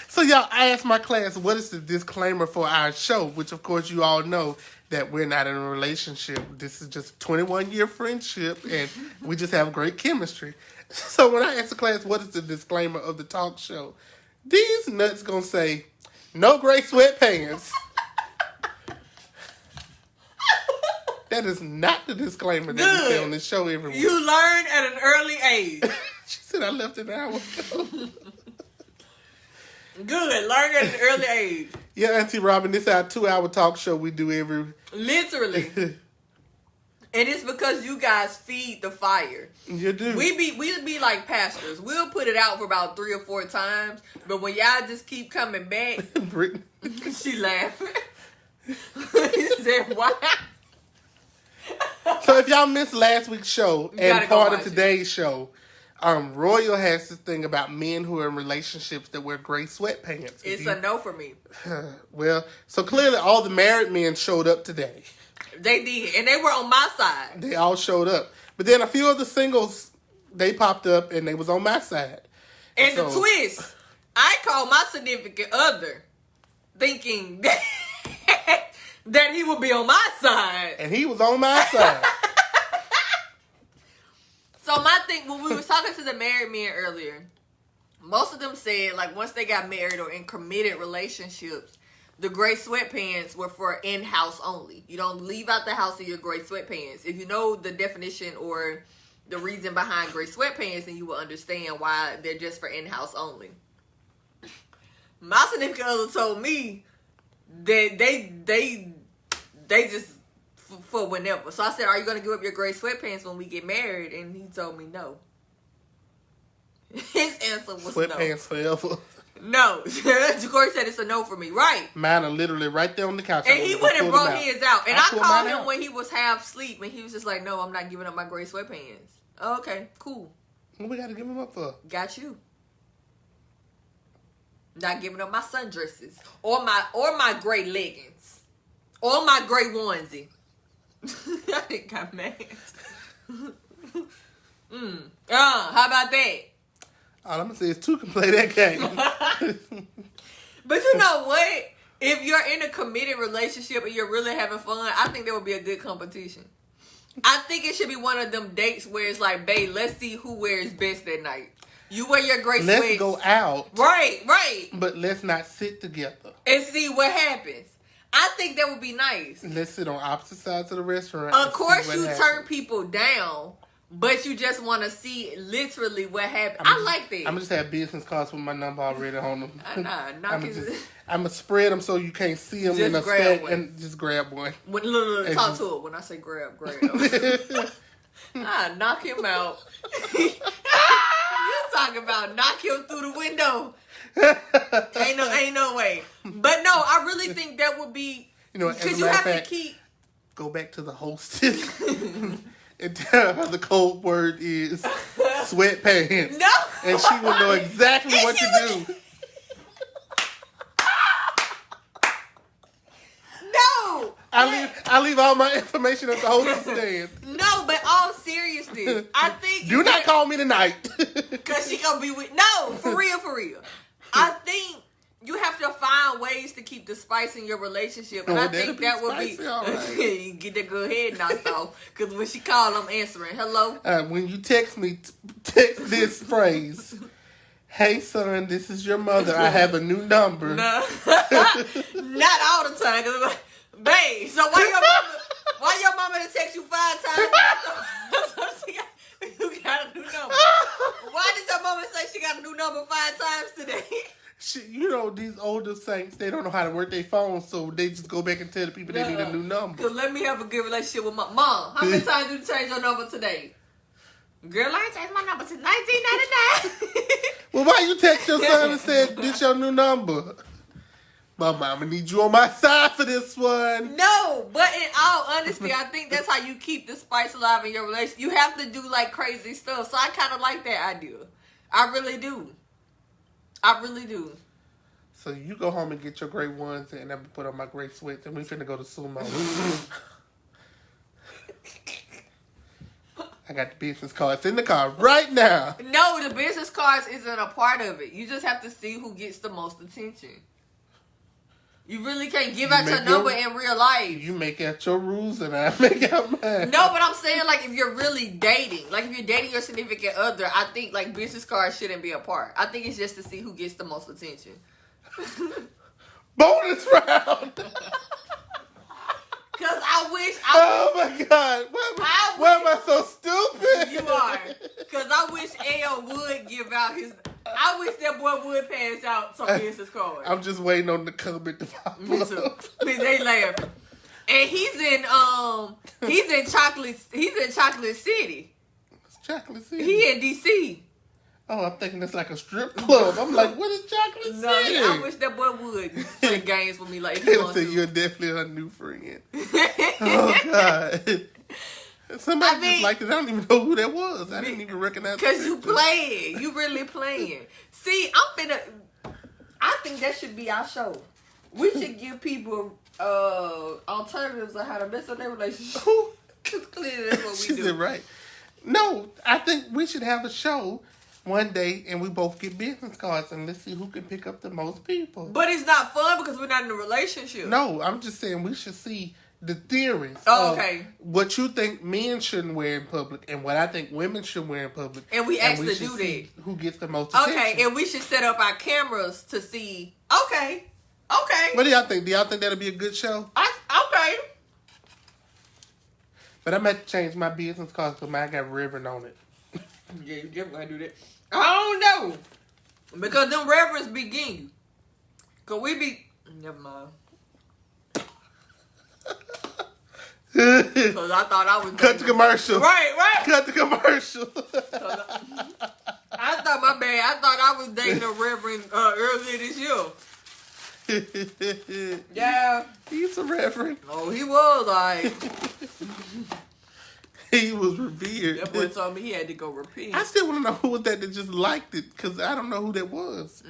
So y'all, I asked my class, what is the disclaimer for our show? Which of course you all know that we're not in a relationship. This is just a 21-year friendship and we just have great chemistry. So when I asked the class, what is the disclaimer of the talk show? These nuts gonna say, no gray sweatpants. That is not the disclaimer that we say on this show every week. You learn at an early age. She said I left an hour ago. Good. Learn at an early age. Yeah, Auntie Robin, this is our 2-hour talk show we do every... Literally. And it's because you guys feed the fire. You do. We be like pastors. We'll put it out for about 3 or 4 times, but when y'all just keep coming back, Brittany. she laughing. He said, why? So if y'all missed last week's show and part of watch today's show, Royal has this thing about men who are in relationships that wear gray sweatpants. It's a no for me. Well, so clearly all the married men showed up today. They did, and they were on my side. They all showed up. But then a few of the singles, they popped up and they was on my side. And the twist, I called my significant other thinking that he would be on my side. And he was on my side. So my thing, when we was talking to the married men earlier, most of them said, like, once they got married or in committed relationships, the gray sweatpants were for in-house only. You don't leave out the house in your gray sweatpants. If you know the definition or the reason behind gray sweatpants, then you will understand why they're just for in-house only. My significant other told me that they just for whenever. So I said, are you going to give up your gray sweatpants when we get married? And he told me no. His answer was Sweatpants forever. no. Corey said it's a no for me. Right. Mine are literally right there on the couch. And he went and brought his out. And I called him out when he was half asleep. And he was just like, no, I'm not giving up my gray sweatpants. Oh, okay, cool. What we got to give him up for? Got you. Not giving up my sundresses or my gray leggings or my gray onesie. I think got mad. How about that? All I'm gonna say is two can play that game. But you know what? If you're in a committed relationship and you're really having fun, I think there would be a good competition. I think it should be one of them dates where it's like, babe, let's see who wears best that night. You wear your gray sweats. Let's go out. Right. But let's not sit together. And see what happens. I think that would be nice. Let's sit on opposite sides of the restaurant. Of course you turn people down, but you just want to see literally what happens. I like that. I'm just have business cards with my number already on them. I'm gonna spread them so you can't see them in a stack and just grab one. Talk to it. When I say grab. I knock him out. You talking about knock him through the window? Ain't no way. But no, I really think that would be, because you have to keep. Go back to the hostess and tell her the code word is sweatpants. No, and she will know exactly what to do. No, I leave all my information at the hostess stand. No, but all seriousness, I think do not call me tonight. Cause she gonna be with for real. I think you have to find ways to keep the spice in your relationship, and I think that would be you get that good head knocked off. Cause when she called, I'm answering. Hello. When you text me, text this phrase. Hey son, this is your mother. I have a new number. No. Not all the time, cause babe. So why your mama done text you 5 times? You got a new number. Why did your mama say she got a new number 5 times today? These older saints, they don't know how to work their phones, so they just go back and tell the people they need a new number. Cause let me have a good relationship with my mom. How many times did you change your number today? Girl, I ain't changed my number since 1999. Well, why you text your son and said this your new number? My mama need you on my side for this one. No, but in all honesty, I think that's how you keep the spice alive in your relationship. You have to do like crazy stuff. So I kind of like that idea. I really do. So you go home and get your gray ones and I'm put on my gray sweats and we finna go to sumo. I got the business cards in the car right now. No, the business cards isn't a part of it. You just have to see who gets the most attention. You really can't give out your number in real life. You make out your rules and I make out mine. No, but I'm saying, like, if you're really dating, like, if you're dating your significant other, I think, like, business cards shouldn't be a part. I think it's just to see who gets the most attention. Bonus round! Because I wish oh, my God. Why am I so stupid? You are. Because I wish L would give out his... I wish that boy would pass out some business cards. I'm just waiting on the comment to pop up. Me too. They laughing. And he's in Chocolate City. It's Chocolate City. He in DC. Oh, I'm thinking it's like a strip club. I'm like, what is Chocolate City? I wish that boy would play games with me like he He'll wants say to. you're definitely her new friend. Oh, God. Somebody just liked it. I don't even know who that was. I didn't even recognize. Because you playing. You really playing. See, I think that should be our show. We should give people alternatives on how to mess up their relationship. Because clearly that's what we do. She said right. No, I think we should have a show one day and we both get business cards and let's see who can pick up the most people. But it's not fun because we're not in a relationship. No, I'm just saying we should see the theories. Oh, okay. What you think men shouldn't wear in public and what I think women should wear in public. And we actually do that. Who gets the most attention. Okay, and we should set up our cameras to see. Okay. What do y'all think? Do y'all think that'll be a good show? Okay. But I'm going to change my business cards because mine got Reverend on it. Yeah, you definitely gotta do that. I don't know. Because them reverends begin you. Because we be... Never mind. Because I thought I was... Cut the commercial. Right. Cut the commercial. I thought, my bad, I thought I was dating a reverend earlier this year. Yeah. He's a reverend. Oh, he was like... He was revered. That boy told me he had to go repent. I still want to know who was that just liked it, because I don't know who that was.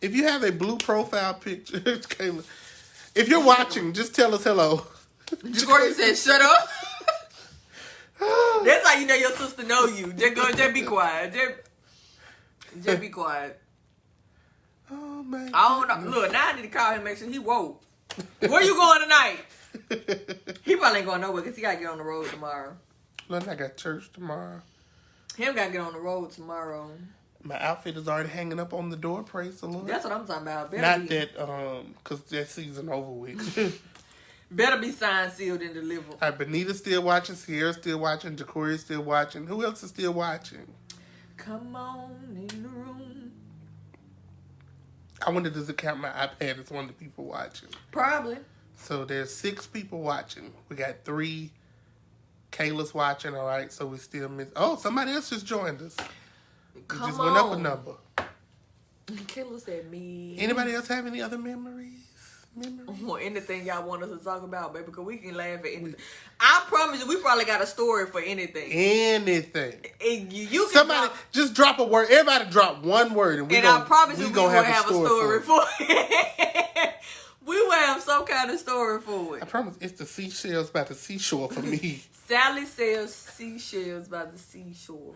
If you have a blue profile picture, Kayla, if you're watching, just tell us hello. Jacory said, shut up. That's how you know your sister know you. Just be quiet. Just be quiet. Oh, man. I don't know. Look, now I need to call him and make sure he woke. Where you going tonight? He probably ain't going nowhere because he got to get on the road tomorrow. Look, I got church tomorrow. Him got to get on the road tomorrow. My outfit is already hanging up on the door, praise the Lord. That's what I'm talking about. Not that, because that season over with. Better be signed, sealed, and delivered. All right, Benita's still watching. Sierra's still watching. Jacory's still watching. Who else is still watching? Come on in the room. I wonder, does it count my iPad as one of the people watching? Probably. So there's 6 people watching. We got 3. Kayla's watching, all right? So we still miss. Oh, somebody else just joined us. Come just on. went up a number. Kayla said me. Anybody else have any other memories? Or anything y'all want us to talk about, baby, because we can laugh at anything. I promise you, we probably got a story for anything. Anything. You can Somebody just drop a word. Everybody drop one word, and I promise you, we will have a story for it. We will have some kind of story for it. I promise it's the seashells by the seashore for me. Sally sells seashells by the seashore.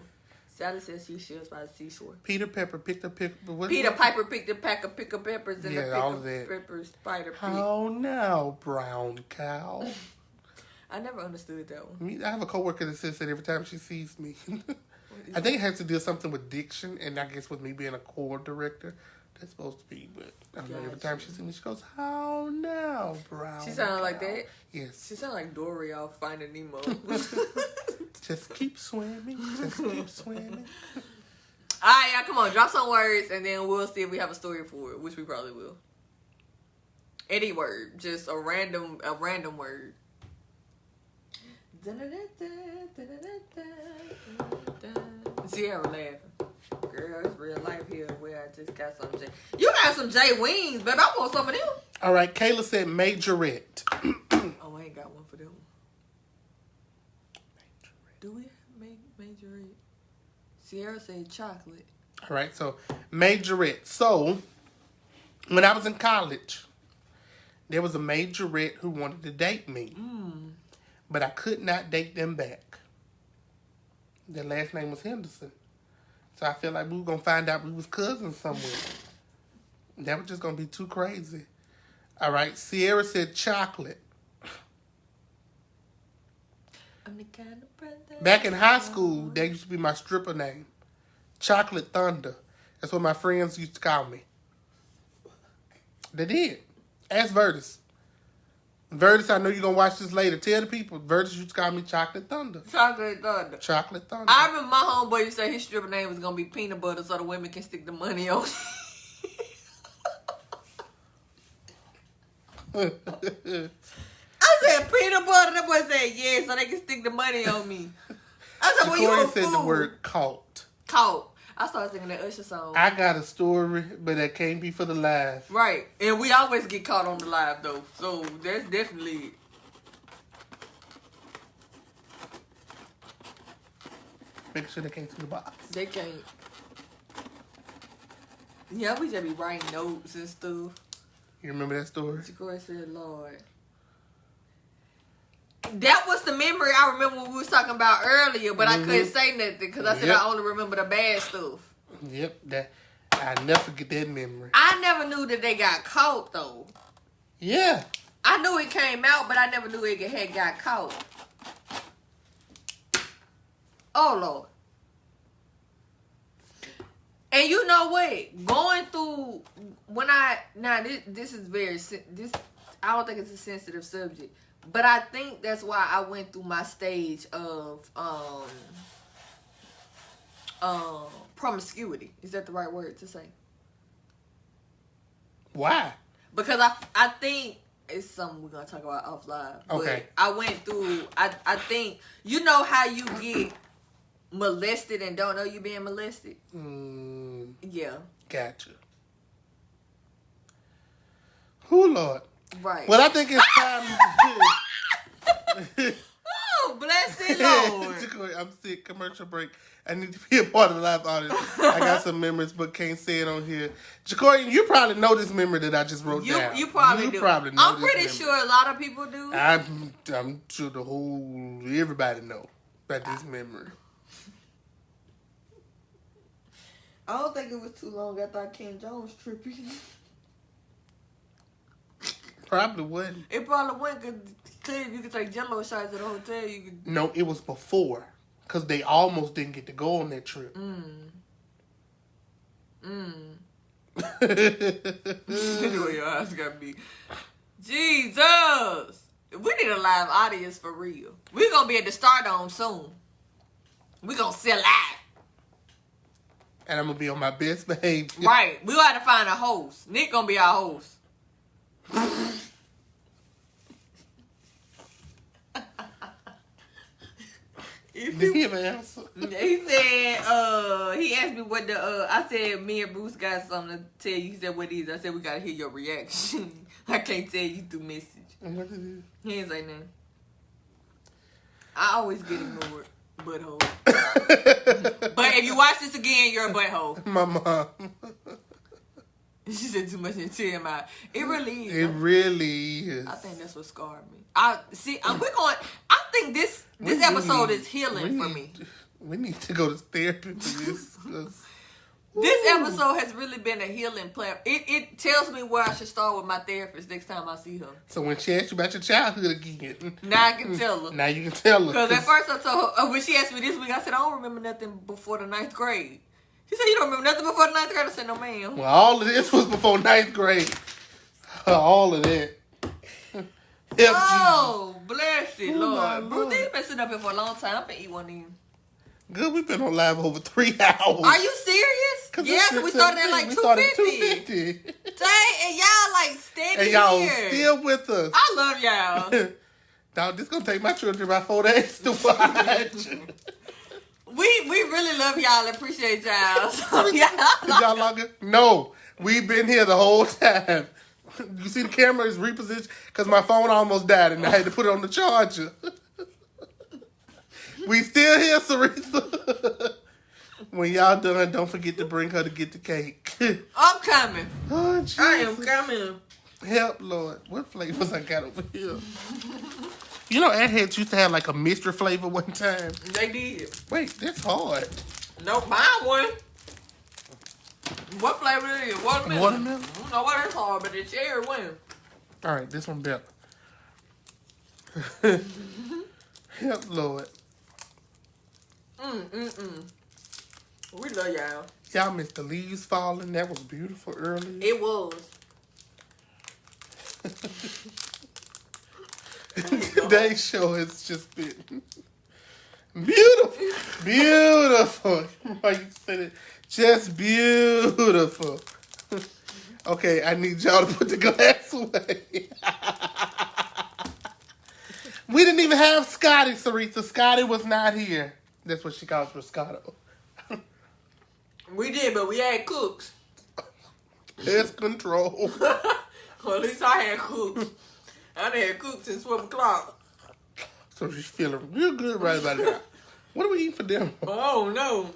Sally says seashells by the seashore. Peter Pepper picked a pick. Peter Piper picked a pack of pickled peppers and all a of that. pepper spider pig. How now, brown cow? I never understood that one. I have a coworker that says that every time she sees me. I think it has to do something with diction, and I guess with me being a core director, that's supposed to be. But I don't know, every time she sees me, she goes, "How now, brown?" She sounded like that. Yes. She sounded like Dory off Finding Nemo. Just keep swimming. Just keep swimming. All right, y'all, come on, drop some words, and then we'll see if we have a story for it, which we probably will. Any word, just a random word. Sierra laughing. Girl, it's real life here where I just got some J. You got some J wings, baby. I want some of them. All right, Kayla said majorette. Oh, I ain't got one for them. Do we have majorette? Sierra said chocolate. All right, so majorette. So when I was in college, there was a majorette who wanted to date me. But I could not date them back. Their last name was Henderson. So I feel like we were going to find out we was cousins somewhere. That was just going to be too crazy. All right, Sierra said chocolate. I'm the kind of brother. Back in high school, that used to be my stripper name. Chocolate Thunder. That's what my friends used to call me. They did. Ask Vertus. Vertus, I know you're going to watch this later. Tell the people, Vertus used to call me Chocolate Thunder. Chocolate Thunder. Chocolate Thunder. I remember my homeboy used to say his stripper name was going to be Peanut Butter so the women can stick the money on. I said peanut butter. That boy said yeah, so they can stick the money on me. I said, well, you a said fool. the word caught. Caught. I started singing that Usher song. I got a story, but that can't be for the live. Right. And we always get caught on the live, though. So that's definitely... Make sure they can't see the box. They can't. Yeah, we just be writing notes and stuff. You remember that story? Jacory said, Lord. That was the memory I remember when we was talking about earlier, but I couldn't say nothing because I said I only remember the bad stuff. Yep, that I never forget that memory. I never knew that they got caught, though. Yeah. I knew it came out, but I never knew it had got caught. Oh, Lord. And you know what? Going through, this is very, I don't think it's a sensitive subject. But I think that's why I went through my stage of promiscuity. Is that the right word to say? Why? Because I think it's something we're gonna talk about off live. Okay. But I went through. I think you know how you get molested and don't know you being molested. Yeah. Gotcha. Oh Lord. Right. Well, I think it's time. Oh, bless mercy, Lord. Jacory, I'm sick. Commercial break. I need to be a part of the live audience. I got some memories, but can't say it on here. Jacory, you probably know this memory that I just wrote down. You probably do. Probably know I'm this pretty memory. sure a lot of people do. I'm sure everybody know about this memory. I don't think it was too long after I King Jones trippy. Probably wasn't. It probably went because clearly you could take Jello shots at the hotel. You could. No, it was before. Because they almost didn't get to go on that trip. Anyway, your eyes got me. Jesus! We need a live audience for real. We're going to be at the Stardome soon. We're going to sell out. And I'm going to be on my best behavior. Right. We got to find a host. Nick going to be our host. Did he have an answer? He said, he asked me what I said, me and Bruce got something to tell you. He said, what is it? I said, we got to hear your reaction. I can't tell you through message. What is it? He didn't say nothing. I always get ignored, butthole. But if you watch this again, you're a butthole. My mom. She said too much in TMI. It really is. It really is. I think that's what scarred me. I think this episode is healing for me. We need to go to therapy for this. This episode has really been a healing platform. It tells me where I should start with my therapist next time I see her. So when she asks you about your childhood again, now I can tell her. Now you can tell her. Because at first I told her, when she asked me this week, I said, I don't remember nothing before the 9th grade. She said, you don't remember nothing before the 9th grade? I said, no, ma'am. Well, all of this was before 9th grade. All of that. Oh, bless it, Oh, Lord. Lord. Bruce, they've been sitting up here for a long time. I'm going to eat one of them. Good, we've been on live over 3 hours. Are you serious? Yeah, because we started at like 250. Dang, and y'all like steady And y'all here. still with us. I love y'all. Dog, this gonna take my children about 4 days to watch. We really love y'all and appreciate y'all. So Y'all longer? No, we've been here the whole time. You see the camera is repositioned because my phone almost died and I had to put it on the charger. We still here, Saritha. When y'all done, don't forget to bring her to get the cake. I'm coming. Oh, Jesus. I am coming. Help, Lord. What flavors I got over here? You know, Airheads used to have like a mystery flavor one time. They did. Wait, that's hard. Nope, mine one. What flavor it is? Watermelon. Watermelon? I don't know what that's hard, but the cherry one. All right, this one better. Help, Lord. We love y'all. Y'all missed the leaves falling. That was beautiful earlier. It was. Today's show has just been beautiful. Beautiful. Why you said it? Just beautiful. Okay, I need y'all to put the glass away. We didn't even have Scotty, Saritha. Scotty was not here. That's what she calls Roscato. We did, but we had cooks. Pest control. Well, at least I had cooks. I done had cooks since 12 o'clock. So she's feeling real good right about now. What are we eating for dinner? Oh, no.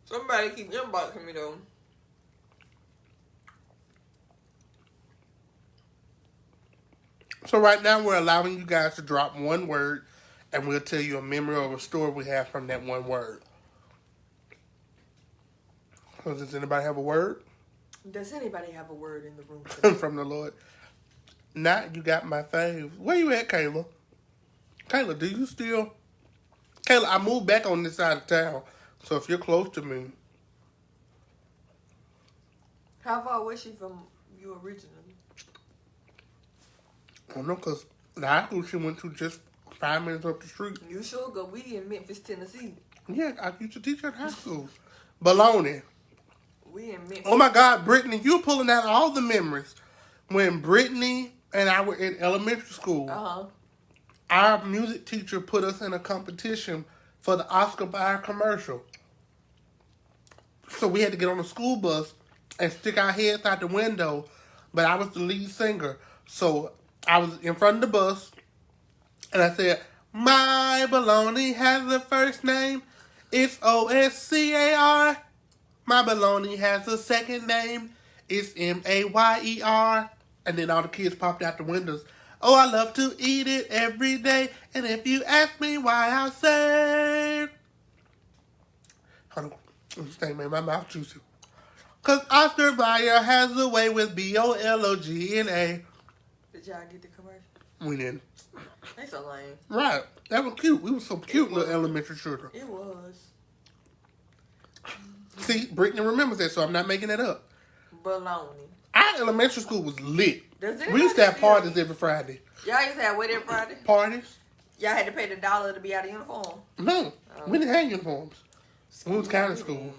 Somebody keep inboxing me, though. So right now we're allowing you guys to drop one word and we'll tell you a memory or a story we have from that one word. So does anybody have a word? Does anybody have a word in the room? From the Lord. Now you got my fave. Where you at, Kayla? Kayla, do you still... Kayla, I moved back on this side of town. So if you're close to me... How far was she from you originally? I don't know, because the high school she went to just 5 minutes up the street. You sure? Because we in Memphis, Tennessee. Yeah, I used to teach at high school. Baloney. We in Memphis. Oh my God, Brittany, you're pulling out all the memories. When Brittany and I were in elementary school, our music teacher put us in a competition for the Oscar Mayer commercial. So we had to get on a school bus and stick our heads out the window, but I was the lead singer. So I was in front of the bus, and I said, My baloney has a first name. It's Oscar. My baloney has a second name. It's Mayer. And then all the kids popped out the windows. Oh, I love to eat it every day. And if you ask me why, I'll say... Hold on. This thing made my mouth juicy. Because Oscar Mayer has a way with Bologna. Did y'all get the commercial? We didn't. They so lame. Right. That was cute. We were so cute, little elementary children. It was. See, Brittany remembers that, so I'm not making that up. Baloney. Our elementary school was lit. Does We used to have parties every Friday. Y'all used to have what every Friday? Parties? Y'all had to pay the $1 to be out of uniform? No. We didn't have uniforms. We was county school.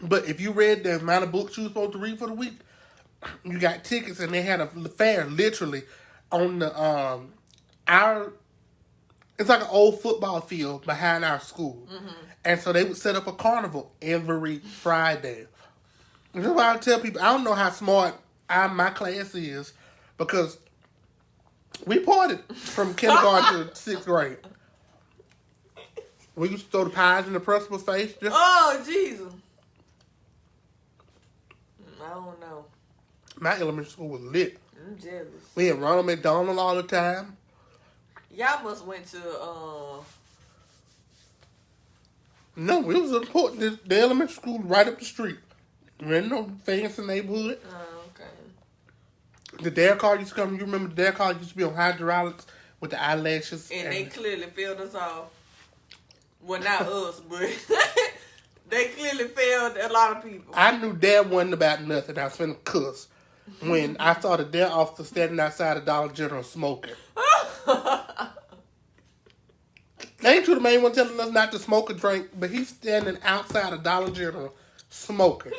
But if you read the amount of books you were supposed to read for the week, you got tickets, and they had a fair literally on the it's like an old football field behind our school. Mm-hmm. And so they would set up a carnival every Friday. And that's why I tell people, I don't know how smart my class is, because we partied from kindergarten to 6th grade. We used to throw the pies in the principal's face. Oh, Jesus. I don't know. My elementary school was lit. I'm jealous. We had Ronald McDonald all the time. Y'all must went to, No, it was important. The elementary school right up the street. We had no fancy neighborhood. Oh, okay. The dare car used to come. You remember the dare car used to be on hydraulics with the eyelashes. And they clearly failed us all. Well, not us, but they clearly failed a lot of people. I knew Dad wasn't about nothing. I was finna cuss when I saw the dare officer standing outside of Dollar General smoking. Ain't you the main one telling us not to smoke or drink, but he's standing outside of Dollar General smoking.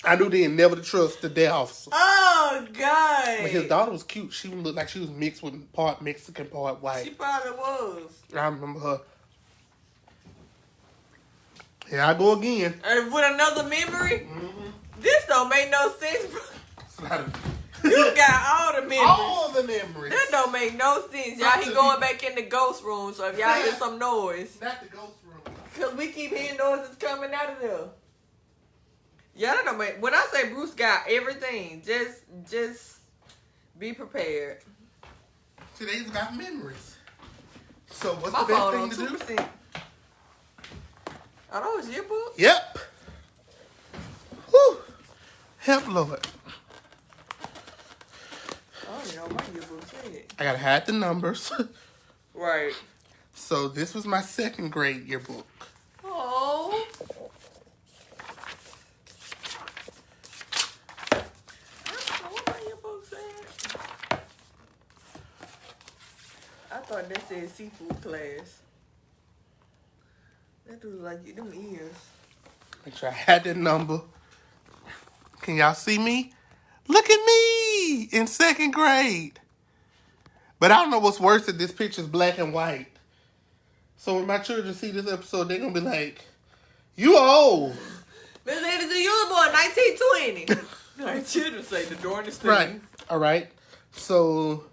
I knew then never to trust the dare officer. Oh, God. But his daughter was cute. She looked like she was mixed with part Mexican, part white. She probably was. I remember her. Here I go again. And with another memory? Mm-hmm. This don't make no sense, bro. You got all the memories. All the memories. That don't make no sense. Y'all, he going back in the ghost room, so if y'all hear some noise. Not the ghost room. Because we keep hearing noises coming out of there. Yeah, that don't make... When I say Bruce got everything, just be prepared. Today's about memories. So what's my the best phone thing on to 2%. do? Oh, that was your book? Yep. Whew. Help, Lord. I don't know what your book said. I gotta hide the numbers. Right. So this was my 2nd grade yearbook. Oh. I thought that said seafood class. That dude like them ears. Make sure I had that number. Can y'all see me? Look at me in 2nd grade. But I don't know what's worse that this picture's black and white. So when my children see this episode, they're gonna be like, "You old." Miss Anderson, you was born 1920. My children say the darndest thing. Right. All right. So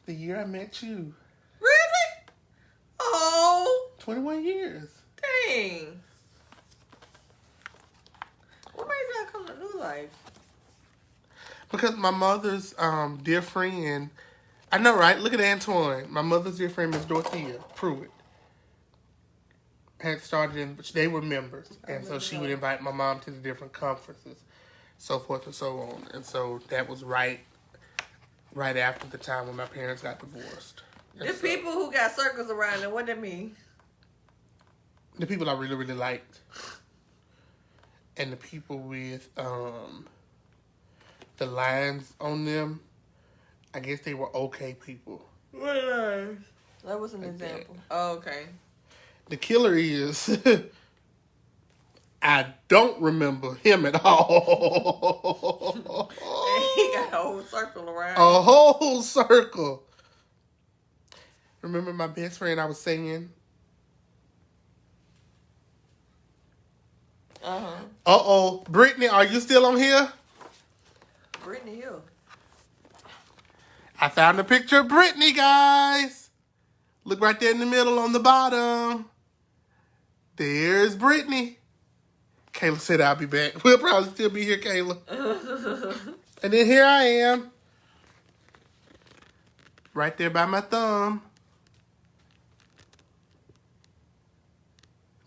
the year I met you. Really? Oh. 21 years. Dang. What made y'all come to New Life? Because my mother's dear friend, I know, right? Look at Antoine. My mother's dear friend, Miss Dorothea Pruitt, had started in, they were members. And so she would invite my mom to the different conferences, so forth and so on. And so that was right after the time when my parents got divorced. The people who got circles around them, what that mean? The people I really, really liked. And the people with the lines on them, I guess they were okay people. What lines? That was an example. Oh, okay. The killer is, I don't remember him at all. And he got a whole circle around. A whole circle. Remember my best friend I was singing? Uh-huh. Uh-oh. Brittany, are you still on here? Brittany Hill. I found a picture of Brittany, guys. Look right there in the middle on the bottom. There's Brittany. Kayla said I'll be back. We'll probably still be here, Kayla. And then here I am. Right there by my thumb.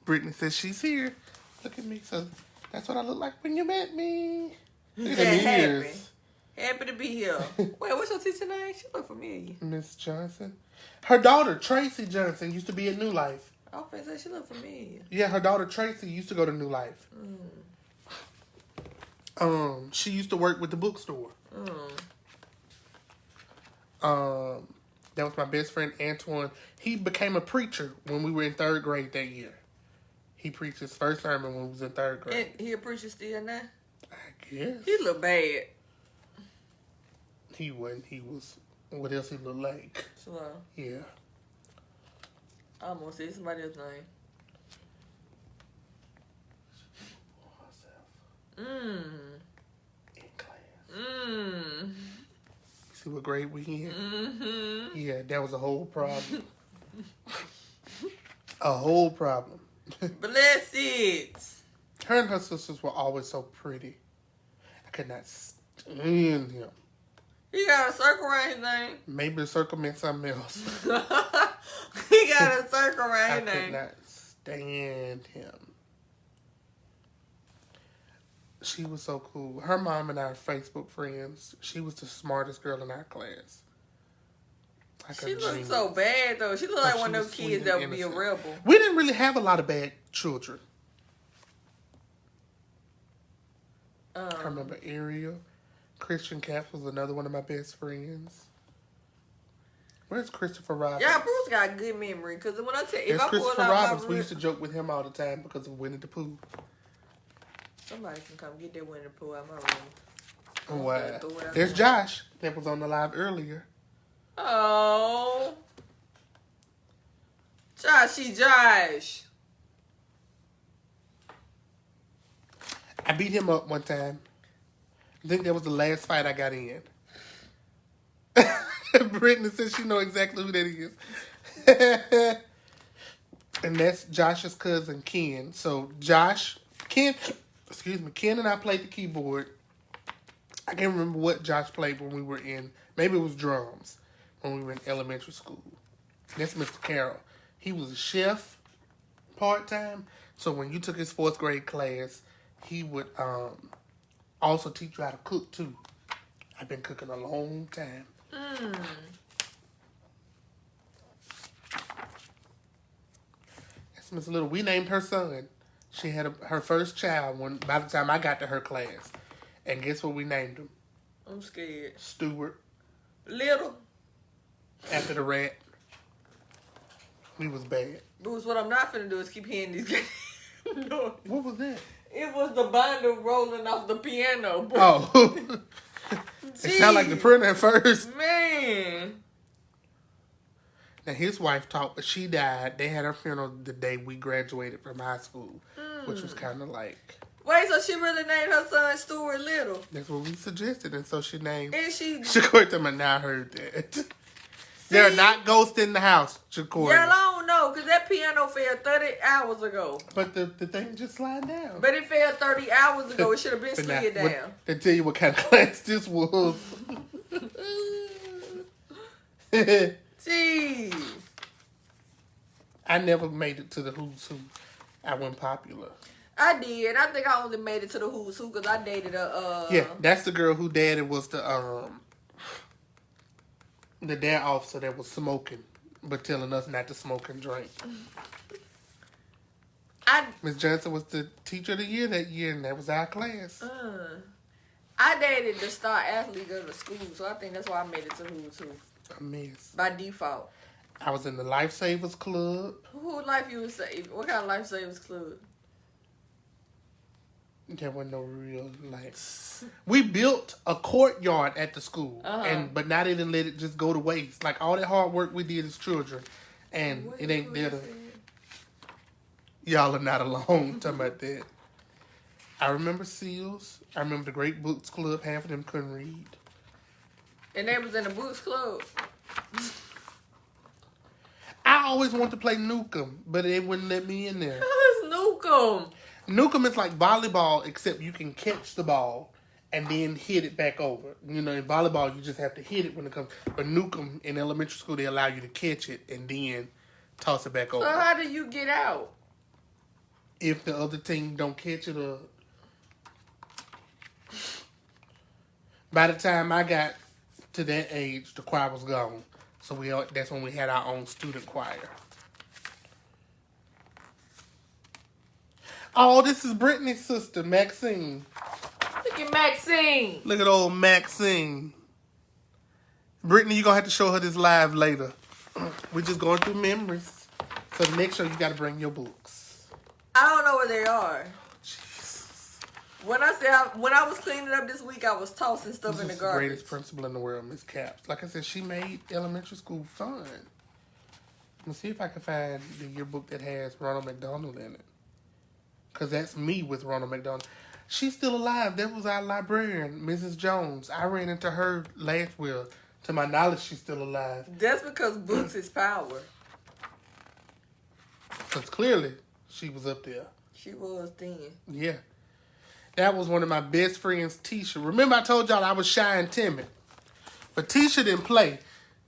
Brittany says she's here. Look at me. So that's what I look like when you met me. Look at me ears. Happy to be here. Wait, what's your teacher name? She look familiar. Miss Johnson. Her daughter, Tracy Johnson, used to be at New Life. I was going to say she look familiar. Yeah, her daughter, Tracy, used to go to New Life. She used to work with the bookstore. That was my best friend, Antoine. He became a preacher when we were in 3rd grade that year. He preached his first sermon when we was in 3rd grade. And he a preacher still now? I guess. He look bad. He wasn't. He was... What else he looked like? Slow. Yeah. I almost said somebody else's name. In class. See what grade we in? Yeah, that was a whole problem. A whole problem. Bless it. Her and her sisters were always so pretty. I could not stand him. He got a circle around his name. Maybe the circle meant something else. He got a circle around I his name. could not stand him. She was so cool. Her mom and I are Facebook friends. She was the smartest girl in our class. Like She looked so bad, though. She looked like one of those kids that would be a rebel. We didn't really have a lot of bad children. I remember Ariel. Christian Caps was another one of my best friends. Where's Christopher Robbins? Yeah, Bruce got a good memory. Because when I tell you, if There's I pull Christopher out Robbins. my We used to joke with him all the time because of Winnie the Pooh. somebody can come get that Winnie the Pooh out my room. Why? There's Josh that was on the live earlier. Oh. Josh. I beat him up one time. I think that was the last fight I got in. Brittany says she know exactly who that is. And that's Josh's cousin, Ken. So Ken and I played the keyboard. I can't remember what Josh played when we were in, maybe it was drums, when we were in elementary school. That's Mr. Carroll. He was a chef part-time. So when you took his 4th grade class, he would also teach you how to cook, too. I've been cooking a long time. That's Miss Little. We named her son. She had her first child by the time I got to her class. And guess what we named him? I'm scared. Stuart. Little. After the rat. We was bad. Bruce, what I'm not finna do is keep hearing these games. No. What was that? It was the bundle rolling off the piano. Boy. Oh. It sounded like the printer at first. Man. Now, his wife taught, but she died. They had her funeral the day we graduated from high school, which was kind of like... Wait, so she really named her son Stuart Little? That's what we suggested, and so she named... And she... Shakorta, and now I heard that. There are not ghosts in the house, Shakorta. Yeah, I don't know, because that piano fell 30 hours ago. But the thing just slid down. But it fell 30 hours ago. It should have been slid down. They tell you what kind of class this was. Jeez. I never made it to the Who's Who. I wasn't popular. I did. I think I only made it to the Who's Who because I dated a... Yeah, that's the girl who daddy was the dad officer that was smoking, but telling us not to smoke and drink. Miss Johnson was the teacher of the year that year, and that was our class. I dated the star athlete of the school, so I think that's why I made it to Who's Who. A mess. By default. I was in the Lifesavers Club. Who life you would save? What kind of Lifesavers Club? There wasn't no real life. We built a courtyard at the school, but now they didn't let it just go to waste. Like all that hard work we did as children, and it ain't there to... Y'all are not alone talking about that. I remember SEALs. I remember the Great Books Club. Half of them couldn't read. And they was in the Boots Club. I always wanted to play Nukem, but they wouldn't let me in there. Who's Nukem? Nukem is like volleyball, except you can catch the ball and then hit it back over. You know, in volleyball, you just have to hit it when it comes. But Nukem, in elementary school, they allow you to catch it and then toss it back over. So how do you get out? If the other team don't catch it, or by the time I got to that age, the choir was gone. So that's when we had our own student choir. Oh, this is Brittany's sister, Maxine. Look at Maxine. Look at old Maxine. Brittany, you're going to have to show her this live later. We're just going through memories. So the next show, you got to bring your books. I don't know where they are. When I was cleaning up this week, I was tossing stuff in the The garbage. greatest principal in the world, Miss Caps. Like I said, she made elementary school fun. Let's see if I can find the yearbook that has Ronald McDonald in it. Because that's me with Ronald McDonald. She's still alive. That was our librarian, Mrs. Jones. I ran into her last year. To my knowledge, she's still alive. That's because books is power. Because clearly, she was up there. She was then. Yeah. That was one of my best friends, Tisha. Remember I told y'all I was shy and timid. But Tisha didn't play.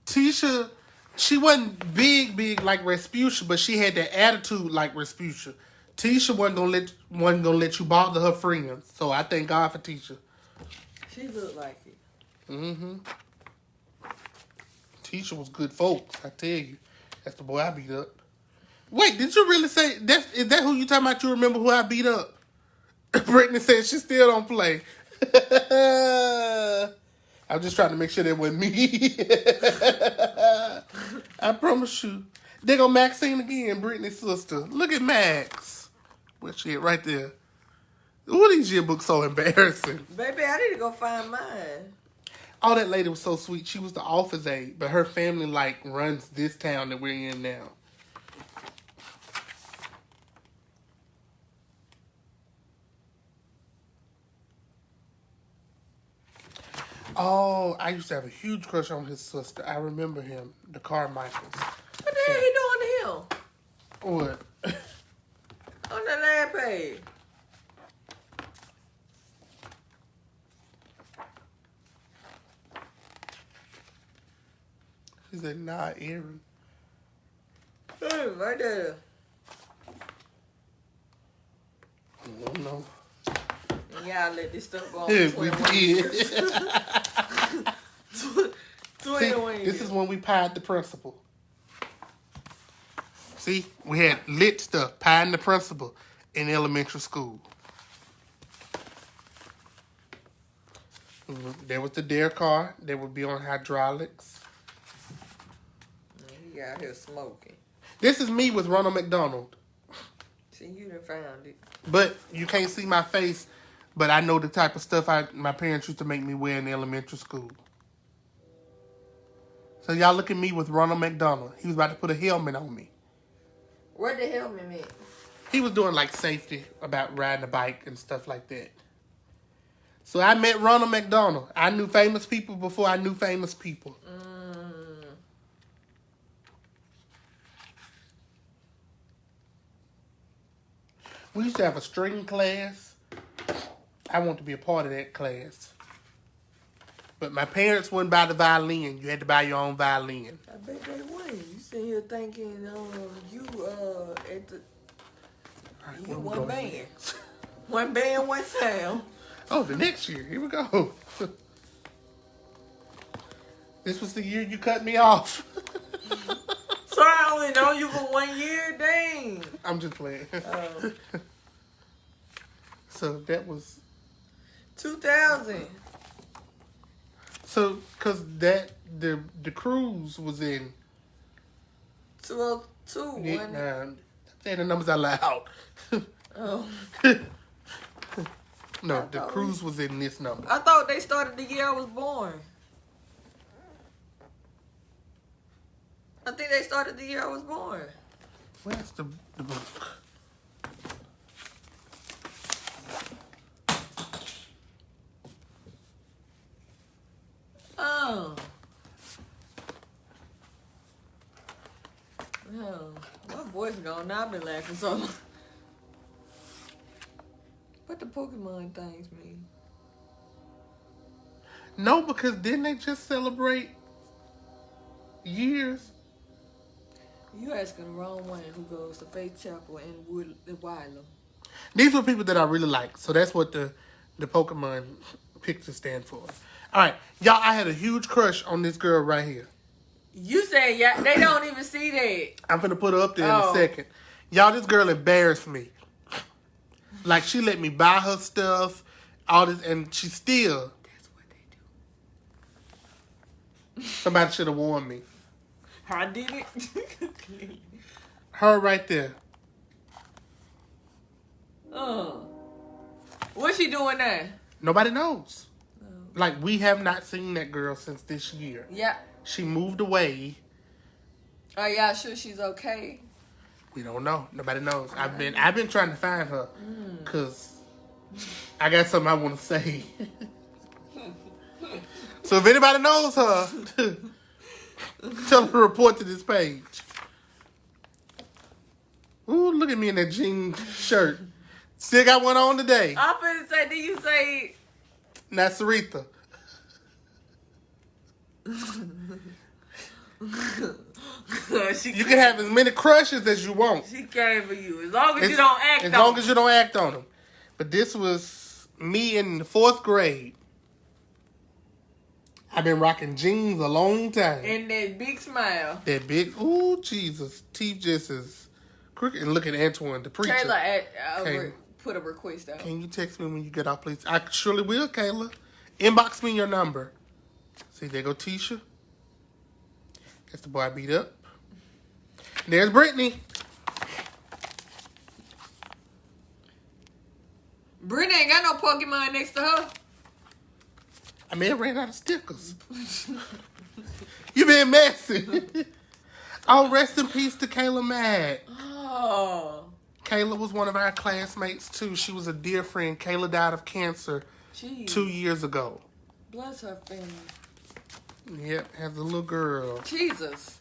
Tisha, she wasn't big like Respucia, but she had that attitude like Respucia. Tisha wasn't gonna let you bother her friends. So I thank God for Tisha. She looked like it. Mm-hmm. Tisha was good folks, I tell you. That's the boy I beat up. Wait, did you really say, is that who you talking about? You remember who I beat up? Brittany said she still don't play. I'm just trying to make sure that wasn't me. I promise you. There go Maxine again, Brittany's sister. Look at Max. Where's she at? Right there. Ooh, these yearbooks so embarrassing. Baby, I need to go find mine. Oh, that lady was so sweet. She was the office aide, but her family, like, runs this town that we're in now. Oh, I used to have a huge crush on his sister. I remember him, the Carmichaels. What the hell he doing to him? What? On the last page. She said, nah, Aaron. Right there. I don't know. And y'all let this stuff go on Yeah, for we 21 did. years. 21 See, years. this is when we pied the principal. See, we had lit stuff, pied the principal in elementary school. There was the dare car. They would be on hydraulics. He out here smoking. This is me with Ronald McDonald. See, you done found it. But you can't see my face, but I know the type of stuff my parents used to make me wear in elementary school. So y'all look at me with Ronald McDonald. He was about to put a helmet on me. What the helmet meant? He was doing like safety about riding a bike and stuff like that. So I met Ronald McDonald. I knew famous people before I knew famous people. We used to have a string class. I want to be a part of that class. But my parents wouldn't buy the violin. You had to buy your own violin. I bet they wouldn't. You sitting here thinking, you at the Right, you where we one going band. next? One band, one sound. Oh, the next year. Here we go. This was the year you cut me off. So I only know you for 1 year? Dang. I'm just playing. Oh. So that was... 2000. So, because the cruise was in... 202, wasn't it? I'm saying the numbers out loud. Oh. No, the cruise was in this number. I thought they started the year I was born. I think they started the year I was born. Where's the book? Oh. Oh, my voice gone. Now I've been laughing so long. What the Pokemon things mean? No, because didn't they just celebrate years? You asking the wrong one who goes to Faith Chapel in Wylam. These were people that I really like. So that's what the Pokemon picture stand for. All right. Y'all, I had a huge crush on this girl right here. You said, yeah, they don't even see that. I'm finna put her up there in a second. Y'all, this girl embarrassed me. Like, she let me buy her stuff, all this, and she still. That's what they do. Somebody should have warned me. I did it. Her right there. What's she doing now? Nobody knows. Like, we have not seen that girl since this year. Yeah. She moved away. Are y'all sure she's okay? We don't know. Nobody knows. I've been trying to find her because I got something I want to say. So if anybody knows her, tell her to report to this page. Ooh, look at me in that jean shirt. Still got one on today. I'm finna say, did you say? Not Saritha. You can have as many crushes as you want. She came for you. As long as you don't act on them. As long as you don't act on them. But this was me in the 4th grade. I've been rocking jeans a long time. And that big smile. That big, ooh, Jesus. Teeth just is crooked. And look at Antoine, the preacher. Kayla, put a request out. Can you text me when you get off, please? I surely will, Kayla. Inbox me your number. See, there go Tisha. That's the boy I beat up. There's Brittany. Brittany ain't got no Pokemon next to her. I may have ran out of stickers. You been messy. Oh, rest in peace to Kayla Mack. Oh. Kayla was one of our classmates, too. She was a dear friend. Kayla died of cancer 2 years ago. Bless her family. Yep, has a little girl. Jesus.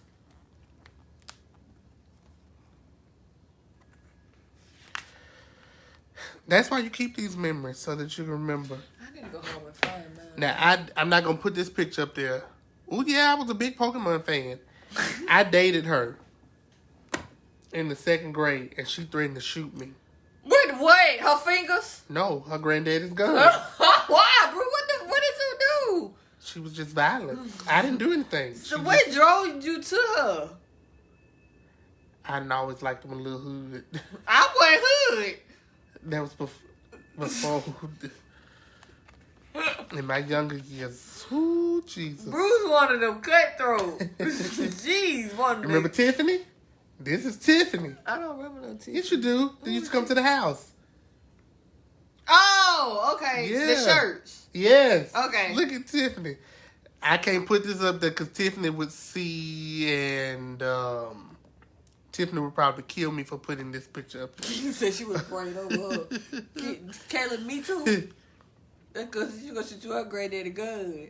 That's why you keep these memories, so that you can remember. I need to go home and find mine. Now, I'm not going to put this picture up there. Oh, yeah, I was a big Pokemon fan. I dated her in the 2nd grade, and she threatened to shoot me. Wait, her fingers? No, her granddaddy's gun. Why, bro? What did you do? She was just violent. I didn't do anything. So what drove you to her? I didn't always like them a little hood. I went hood. That was before in my younger years. Ooh, Jesus. Bruce one of them cutthroat. Jeez, one of them. Remember Tiffany? This is Tiffany. I don't remember no Tiffany. Yes, you do. They used to come to the house. Oh, okay. Yeah. The shirts. Yes. Okay. Look at Tiffany. I can't put this up there because Tiffany would see, and Tiffany would probably kill me for putting this picture up there. You said she was afraid over her. Kayla, me too. That's because she's going to shoot you her granddaddy gun.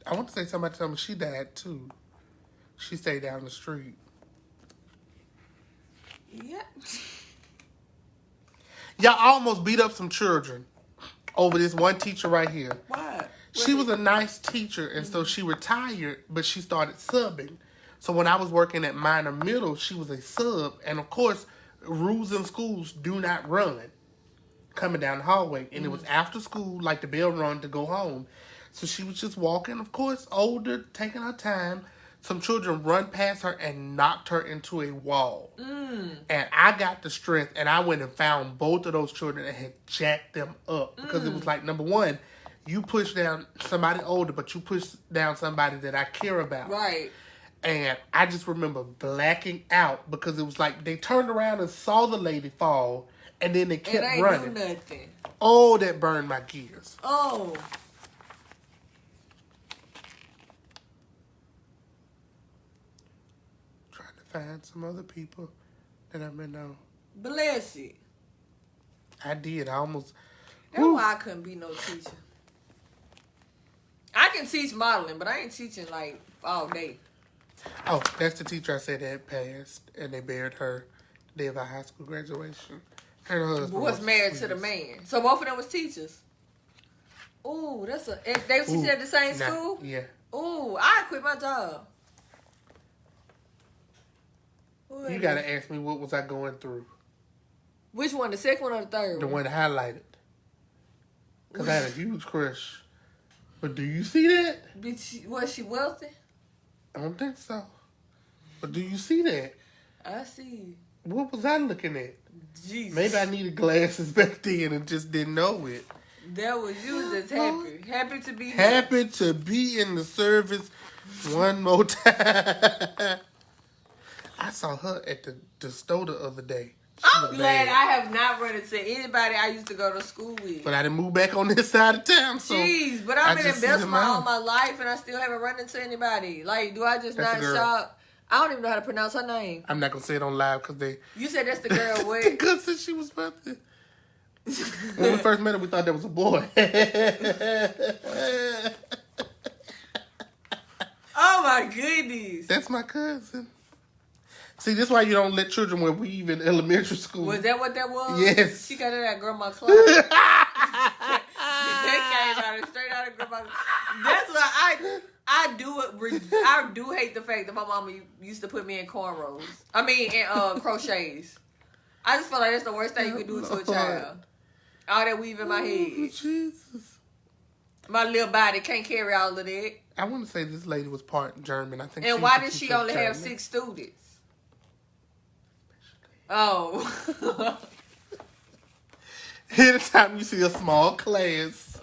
I want to say somebody told me she died too. She stayed down the street. Yeah. Y'all almost beat up some children over this one teacher right here. Why? She was a nice teacher, and so she retired, but she started subbing. So when I was working at Minor Middle, she was a sub. And, of course, rules in schools do not run coming down the hallway. And it was after school, like the bell rung to go home. So she was just walking, of course, older, taking her time. Some children run past her and knocked her into a wall. And I got the strength, and I went and found both of those children and had jacked them up. Because it was like, number one, you push down somebody older, but you push down somebody that I care about. Right. And I just remember blacking out because it was like they turned around and saw the lady fall, and then they kept running. Do nothing. Oh, that burned my gears. Oh. Trying to find some other people that I've been on. Bless it. I did. I almost. That's why I couldn't be no teacher. I can teach modeling, but I ain't teaching like all day. Oh, that's the teacher I said that passed, and they buried her the day of our high school graduation. Her and her husband was married to the man. So both of them was teachers. Ooh, that's a. If they was teaching at the same school. Yeah. Ooh, I quit my job. You gotta ask me what was I going through. Which one, the second one or the third The one? one highlighted. Because I had a huge crush. But do you see that? Was she wealthy? I don't think so. But do you see that? I see. What was I looking at? Jesus. Maybe I needed glasses back then and just didn't know it. That was you just happy. Happy to be here. Happy to be in the service one more time. I saw her at the store the other day. I'm glad I have not run into anybody I used to go to school with. But I didn't move back on this side of town, so... Jeez, but I've been in Bessemer all my my life, and I still haven't run into anybody. Like, do I just That's not shop? I don't even know how to pronounce her name. I'm not going to say it on live because they... You said that's the girl what? Because since she was birthday. When we first met her, we thought that was a boy. Oh, my goodness. That's my cousin. See, this is why you don't let children wear weave in elementary school. Was that what that was? Yes. She got it at grandma closet. That came out straight out of grandma. That's why I do hate the fact that my mama used to put me in cornrows. I mean, in crochets. I just feel like that's the worst thing you could do to a child. All that weave in my head. Oh, Jesus. My little body can't carry all of that. I want to say this lady was part German. I think. And why did she only have 6 students? Oh. Anytime you see a small class.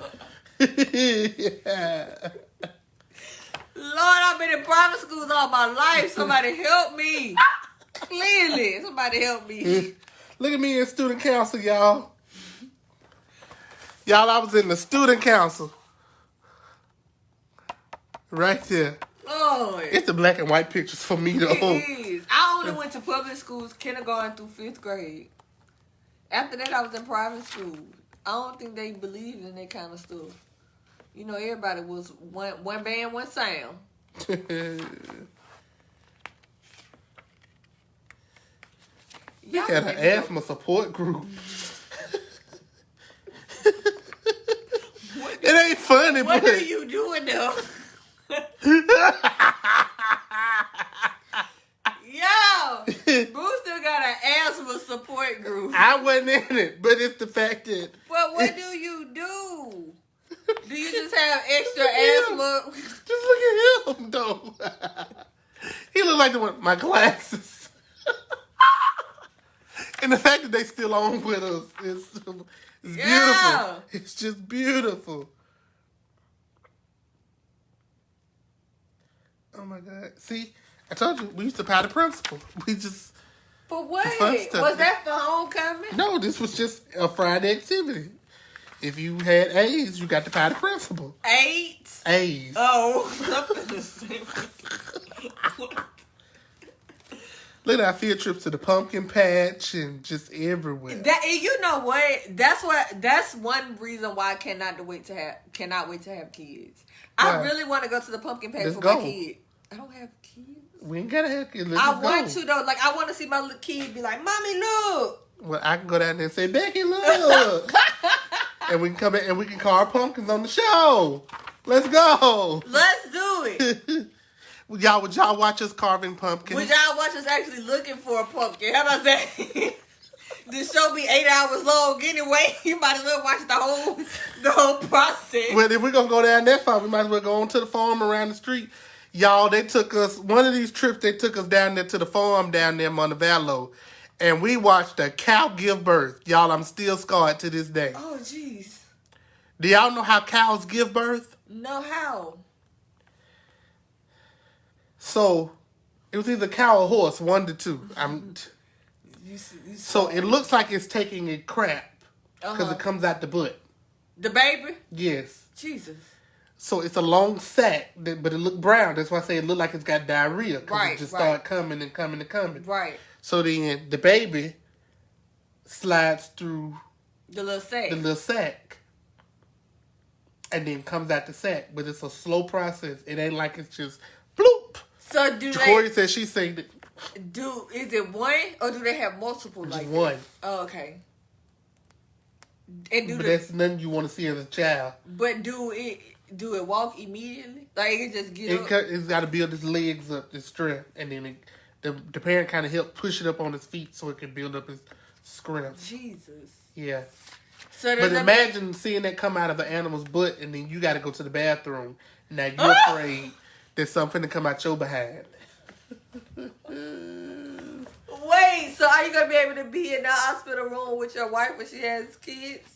Yeah. Lord, I've been in private schools all my life. Somebody help me. Clearly, somebody help me. Look at me in student council, y'all. Y'all, I was in the student council. Right there. Lord. It's the black and white pictures for me, though. It is. I only went to public schools, kindergarten through 5th grade. After that, I was in private school. I don't think they believed in that kind of stuff. You know, everybody was one band, one sound. We had an asthma support group. It ain't funny, What but... are you doing, though? Yo, Bruce still got an asthma support group. I wasn't in it, but it's the fact that... But what do you do? Do you just have extra asthma? Just look at him, though. He look like the one my glasses. And the fact that they still on with us is beautiful. It's just beautiful. Oh my God. See, I told you, we used to powder principal. We just... For what? fun stuff. Was that for homecoming? No, this was just a Friday activity. If you had A's, you got to powder principal. 8? A's. Oh. Look at our field trips to the pumpkin patch and just everywhere. You know what? That's one reason why I cannot wait to have kids. I really want to go to the pumpkin patch with my kid. I don't have kids. We ain't gotta have kids. I want to though. Like I want to see my little kid be like, "Mommy, look." Well, I can go down there and say, "Becky, look," and we can come in and we can carve pumpkins on the show. Let's go. Let's do it. Would y'all watch us carving pumpkins? Would y'all watch us actually looking for a pumpkin? How about that? This show be 8 hours long anyway. You might as well watch the whole process. Well, if we're gonna go down that far, we might as well go on to the farm around the street. Y'all, they took us one of these trips. They took us down there to the farm down there in Montevallo, and we watched a cow give birth. Y'all, I'm still scarred to this day. Oh, jeez. Do y'all know how cows give birth? No, how? So, it was either cow or horse, 1 to 2. So, it looks like it's taking a crap because it comes out the butt. The baby? Yes. Jesus. So, it's a long sack, but it looked brown. That's why I say it looked like it's got diarrhea because it just started coming and coming and coming. Right. So, then the baby slides through the little sack. And then comes out the sack. But it's a slow process. It ain't like it's just bloop. So do Corey said she sang it. Is it one or do they have multiple? Just like one. That? Oh, okay. And that's nothing you want to see as a child. But do it walk immediately? Like it just get up? It's got to build its legs up, its strength, and then the parent kind of help push it up on his feet so it can build up its strength. Jesus. Yeah. So but imagine seeing that come out of an animal's butt, and then you got to go to the bathroom. Now you're afraid there's something to come out your behind. Wait, so are you gonna be able to be in the hospital room with your wife when she has kids?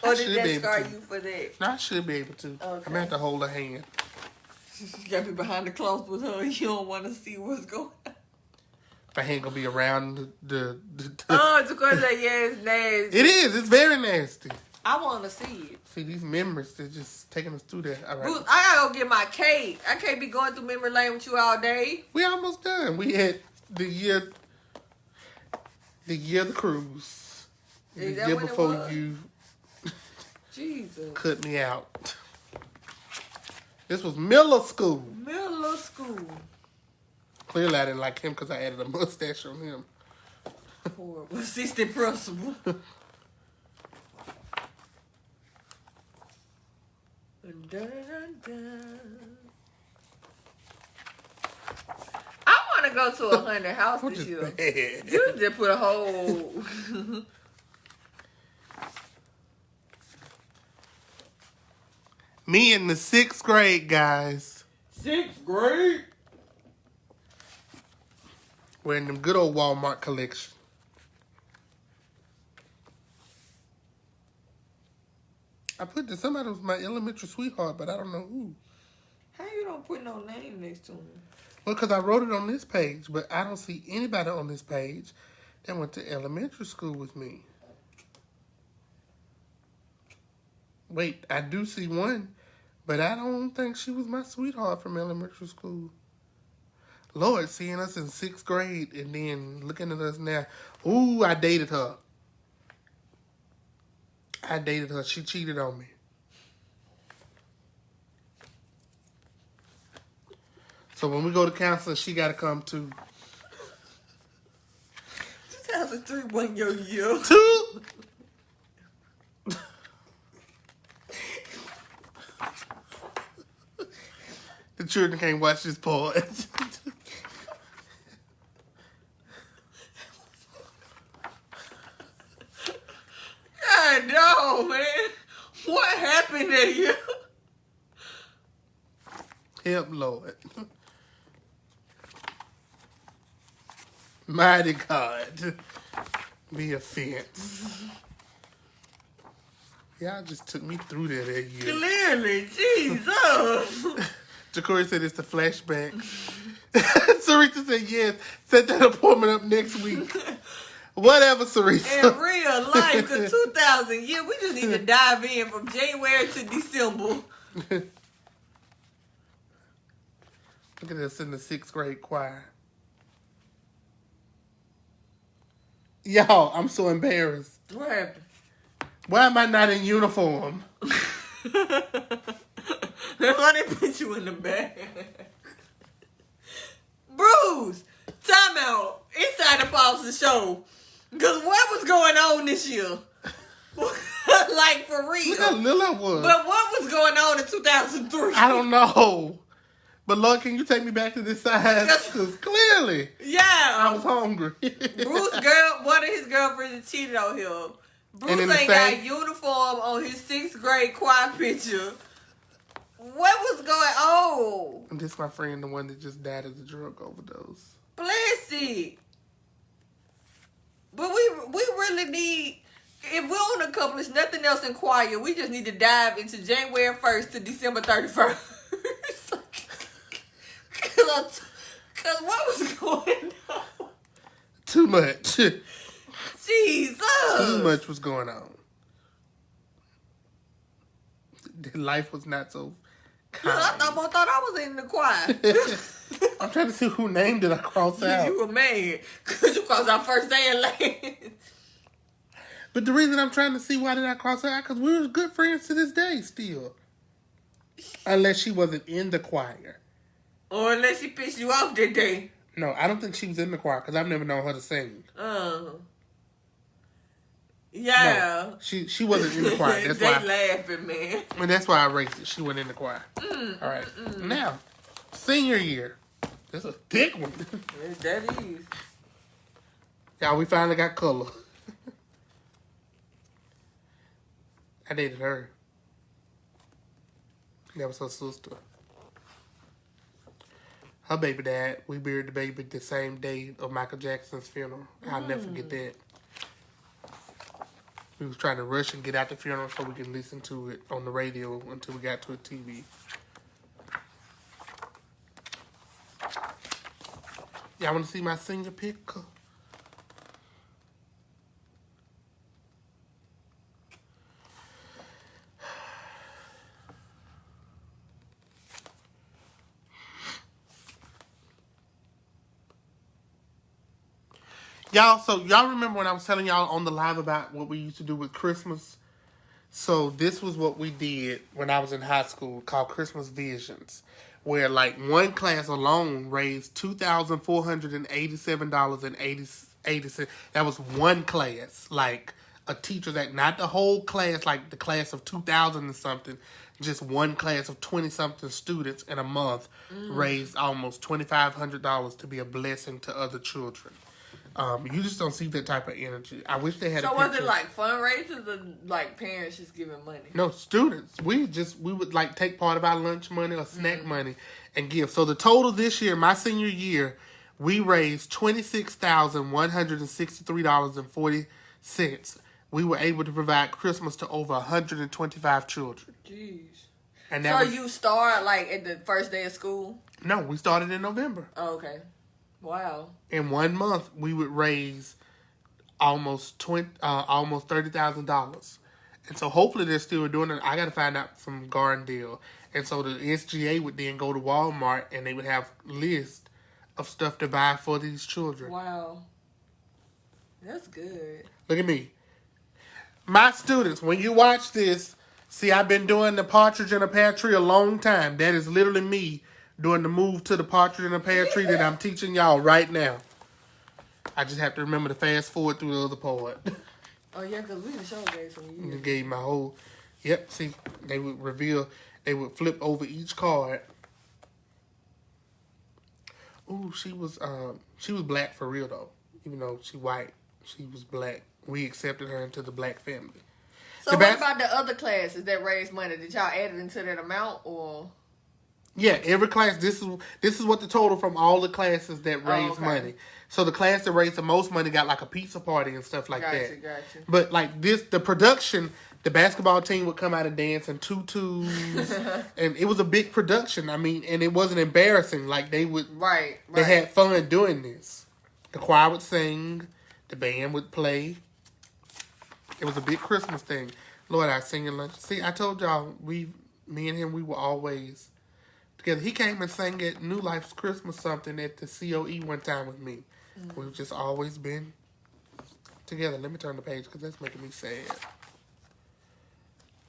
Or did that scar you for that? No, I should be able to. Okay. I'm gonna have to hold her hand. You gotta be behind the clothes with her. You don't want to see what's going on. My hand gonna be around the Oh, it's because it's nasty. It is. It's very nasty. I want to see it. See, these memories, they're just taking us through that. All right. Bruce, I gotta go get my cake. I can't be going through memory lane with you all day. We almost done. We had the year of the cruise. The year before you Jesus cut me out. This was middle school. Middle school. Clearly, I didn't like him because I added a mustache on him. Horrible. 60 principle. I want to go to a 100 house this year. Bad. You just put a whole... Me in the 6th grade, guys. 6th grade? Wearing them good old Walmart collection. I put that somebody was my elementary sweetheart, but I don't know who. How you don't put no name next to him? Well, because I wrote it on this page, but I don't see anybody on this page that went to elementary school with me. Wait, I do see one, but I don't think she was my sweetheart from elementary school. Lord, seeing us in 6th grade and then looking at us now. Ooh, I dated her. She cheated on me. So when we go to counseling, she got to come too. 2003 wasn't your year. 2. The children can't watch this part. God, no, man. What happened to you? Help, Lord. Mighty God. Be offense. Y'all just took me through that year. Clearly, Jesus. Jacory said it's the flashback. Sarita said yes. Set that appointment up next week. Whatever, Sarita. In real life, because 2000, yeah, we just need to dive in from January to December. Look at us in the 6th grade choir. Y'all, I'm so embarrassed. What happened? Why am I not in uniform? Why they put you in the bag? Bruce, time out. It's time to pause the show. Because what was going on this year? Like, for real. Look how little I was. But what was going on in 2003? I don't know. But Lord, can you take me back to this side? Because clearly, yeah, I was hungry. Bruce one of his girlfriends cheated on him. Bruce ain't got uniform on his 6th grade choir picture. What was going on? And this my friend, the one that just died of the drug overdose. Bless it. But we really need, if we don't accomplish nothing else in choir, we just need to dive into January 1st to December 31st. Because what was going on? Too much. Jesus. Too much was going on. Life was not so kind. I thought I was in the choir. I'm trying to see who name did I cross out. You were mad because you crossed our first day in lane. But the reason I'm trying to see why did I cross her out, because we were good friends to this day still. Unless she wasn't in the choir. Or unless she pissed you off that day. No, I don't think she was in the choir because I've never known her to sing. Yeah. No, she wasn't in the choir. That's they why. laughing, man. And that's why I raced it. She wasn't in the choir. All right. Now, senior year. That's a thick one. Yes, that is. Y'all, we finally got color. I dated her. That was her sister. Her baby died. We buried the baby the same day of Michael Jackson's funeral. I'll never forget that. We was trying to rush and get out the funeral so we could listen to it on the radio until we got to a TV. Y'all want to see my senior picture? Y'all, so y'all remember when I was telling y'all on the live about what we used to do with Christmas? So this was what we did when I was in high school called Christmas Visions, where like one class alone raised $2,487.80. That was one class, like a teacher's act, not the whole class, like the class of 2,000 and something. Just one class of 20-something students in a month raised almost $2,500 to be a blessing to other children. You just don't see that type of energy. I wish they had a picture. So was it like fundraisers or like parents just giving money? No, students. We would like take part of our lunch money or snack money and give. So the total this year, my senior year, we raised $26,163.40. We were able to provide Christmas to over 125 children. Jeez. And so you start like at the first day of school? No, we started in November. Oh, okay. Wow. In 1 month, we would raise almost $30,000. And so hopefully they're still doing it. I got to find out from Garndale. And so the SGA would then go to Walmart and they would have lists of stuff to buy for these children. Wow. That's good. Look at me. My students, when you watch this, see, I've been doing the Partridge in a Pear Tree a long time. That is literally me doing the move to the Partridge in a Pear Tree that I'm teaching y'all right now. I just have to remember to fast forward through the other part. Oh, yeah, because we the show gave some years. You gave my whole... Yep, see, they would reveal... They would flip over each card. Ooh, she was black for real, though. Even though she white, she was black. We accepted her into the black family. So what about the other classes that raised money? Did y'all add it into that amount, or... Yeah, every class. This is what the total from all the classes that raised money. So the class that raised the most money got like a pizza party and stuff like that. Gotcha. But like the production, the basketball team would come out and dance in tutus, and it was a big production. I mean, and it wasn't embarrassing. Like they would, right. They had fun doing this. The choir would sing, the band would play. It was a big Christmas thing. Lord, I sing in lunch. See, I told y'all, me and him, we were always together. He came and sang at New Life's Christmas something at the COE one time with me. We've just always been together. Let me turn the page because that's making me sad.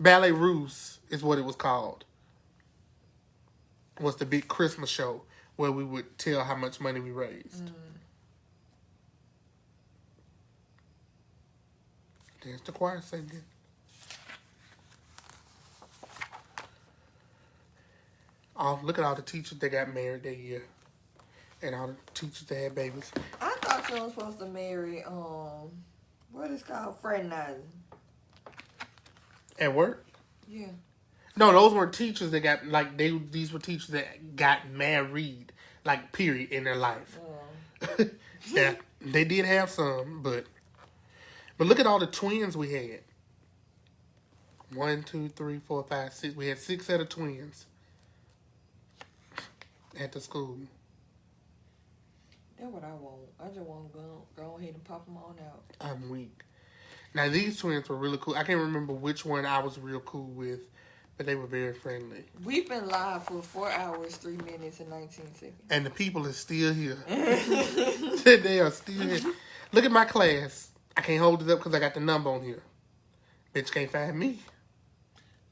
Ballet Russe is what it was called. It was the big Christmas show where we would tell how much money we raised. There's the choir singing. Oh, look at all the teachers that got married that year. And all the teachers that had babies. I thought you were supposed to marry, what is called fraternizing. At work? Yeah. No, those weren't teachers that got, like, these were teachers that got married, like, period, in their life. Oh. Yeah, they did have some, but look at all the twins we had. 1, 2, 3, 4, 5, 6. We had 6 set of twins at the school. That's what I want. I just want to go ahead and pop them on out. I'm weak. Now, these twins were really cool. I can't remember which one I was real cool with, but they were very friendly. We've been live for 4 hours, 3 minutes, and 19 seconds. And the people are still here. They are still here. Look at my class. I can't hold it up because I got the number on here. Bitch can't find me.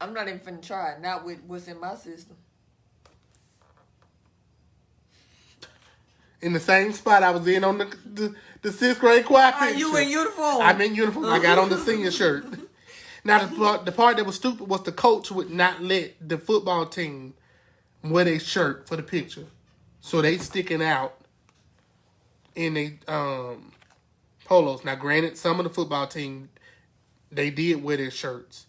I'm not even finna try it. Not with what's in my system. in the same spot I was in on the 6th grade choir picture. You in uniform? I'm in uniform. I got on the senior shirt. Now, the part that was stupid was the coach would not let the football team wear their shirt for the picture. So they sticking out in their polos. Now, granted, some of the football team, they did wear their shirts.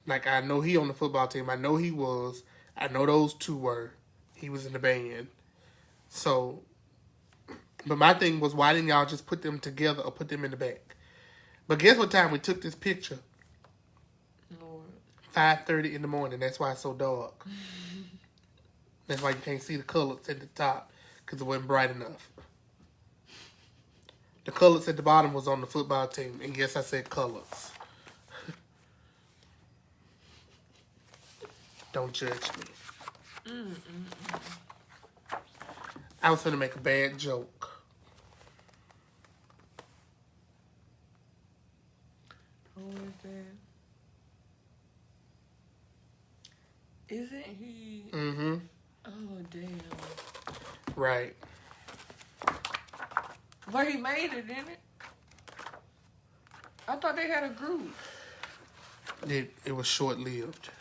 Like, I know he on the football team. I know he was. I know those two were. He was in the band. So, but my thing was, why didn't y'all just put them together or put them in the back? But guess what time we took this picture? 5:30 in the morning. That's why it's so dark. That's why you can't see the colors at the top, because it wasn't bright enough. The colors at the bottom was on the football team. And yes, I said colors. Don't judge me. I was going to make a bad joke. Who is that? Isn't he? Mm-hmm. Oh, damn. Right. But he made it, didn't it? I thought they had a group. It was short-lived.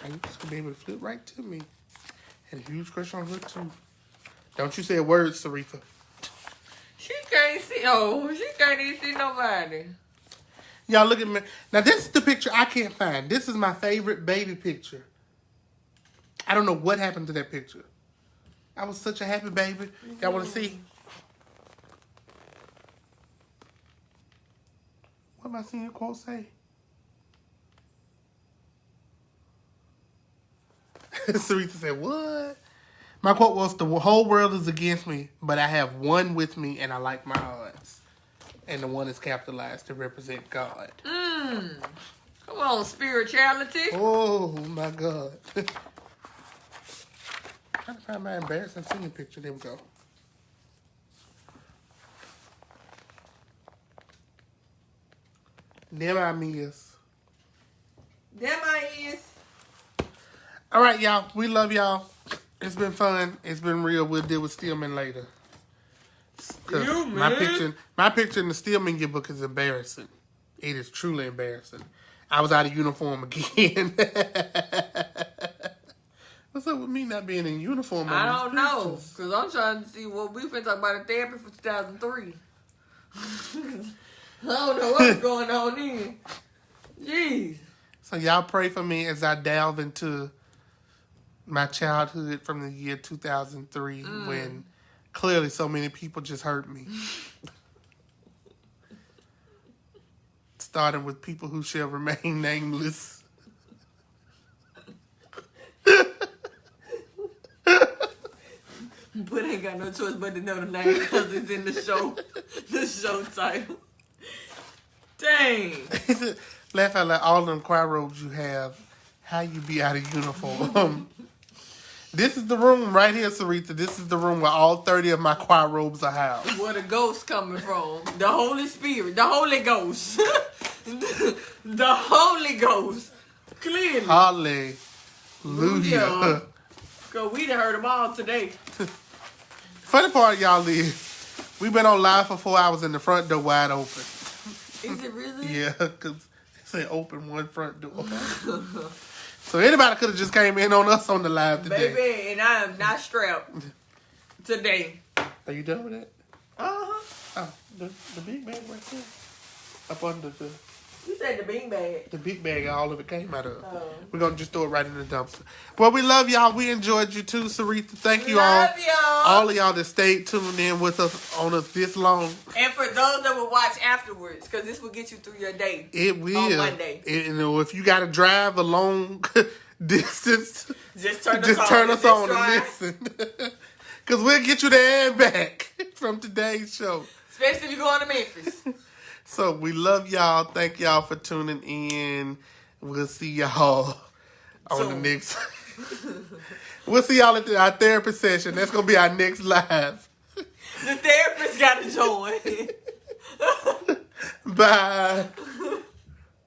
I used to be able to flip right to me. Had a huge crush on her, too. Don't you say a word, Saritha. She can't see. Oh, she can't even see nobody. Y'all look at me. Now, this is the picture I can't find. This is my favorite baby picture. I don't know what happened to that picture. I was such a happy baby. Y'all want to see? What am I seeing your quote say? Saritha said, what? My quote was, the whole world is against me, but I have one with me and I like my odds. And the one is capitalized to represent God. Come on, spirituality. Oh, my God. Trying to find my embarrassing singing picture. There we go. There I is. Them I is. All right, y'all. We love y'all. It's been fun. It's been real. We'll deal with Stillman later. My picture in the Stillman yearbook is embarrassing. It is truly embarrassing. I was out of uniform again. What's up with me not being in uniform? I don't know. Because I'm trying to see what we've been talking about in therapy for 2003. I don't know what's going on here. Jeez. So y'all pray for me as I delve into my childhood from the year 2003 when clearly so many people just hurt me. Starting with people who shall remain nameless. But ain't got no choice but to know the name because it's in the show title. Dang. Laugh out like all them choir robes you have. How you be out of uniform? This is the room right here, Saritha. This is the room where all 30 of my choir robes are housed. Where the ghost coming from? The Holy Spirit. The Holy Ghost. The Holy Ghost. Clearly. Hallelujah. Because we done heard them all today. Funny part, y'all, is we've been on live for 4 hours and the front door wide open. Is it really? Yeah, because it said open one front door. So anybody could have just came in on us on the live today. Baby, and I am not strapped today. Are you done with it? Uh-huh. Oh, the big bag right there. Up under the... You said the bean bag. The big bag, all of it came out of. Oh. We're going to just throw it right in the dumpster. Well, we love y'all. We enjoyed you too, Saritha. Thank you all. Love y'all. All of y'all that stayed tuned in with us on us this long. And for those that will watch afterwards, because this will get you through your day. It will. On Monday. If you got to drive a long distance, Just turn us on and listen. Because we'll get you there and back from today's show. Especially if you're going to Memphis. So we love y'all. Thank y'all for tuning in. We'll see y'all on the next. We'll see y'all at our therapy session. That's gonna be our next live. The therapist got to join. Bye.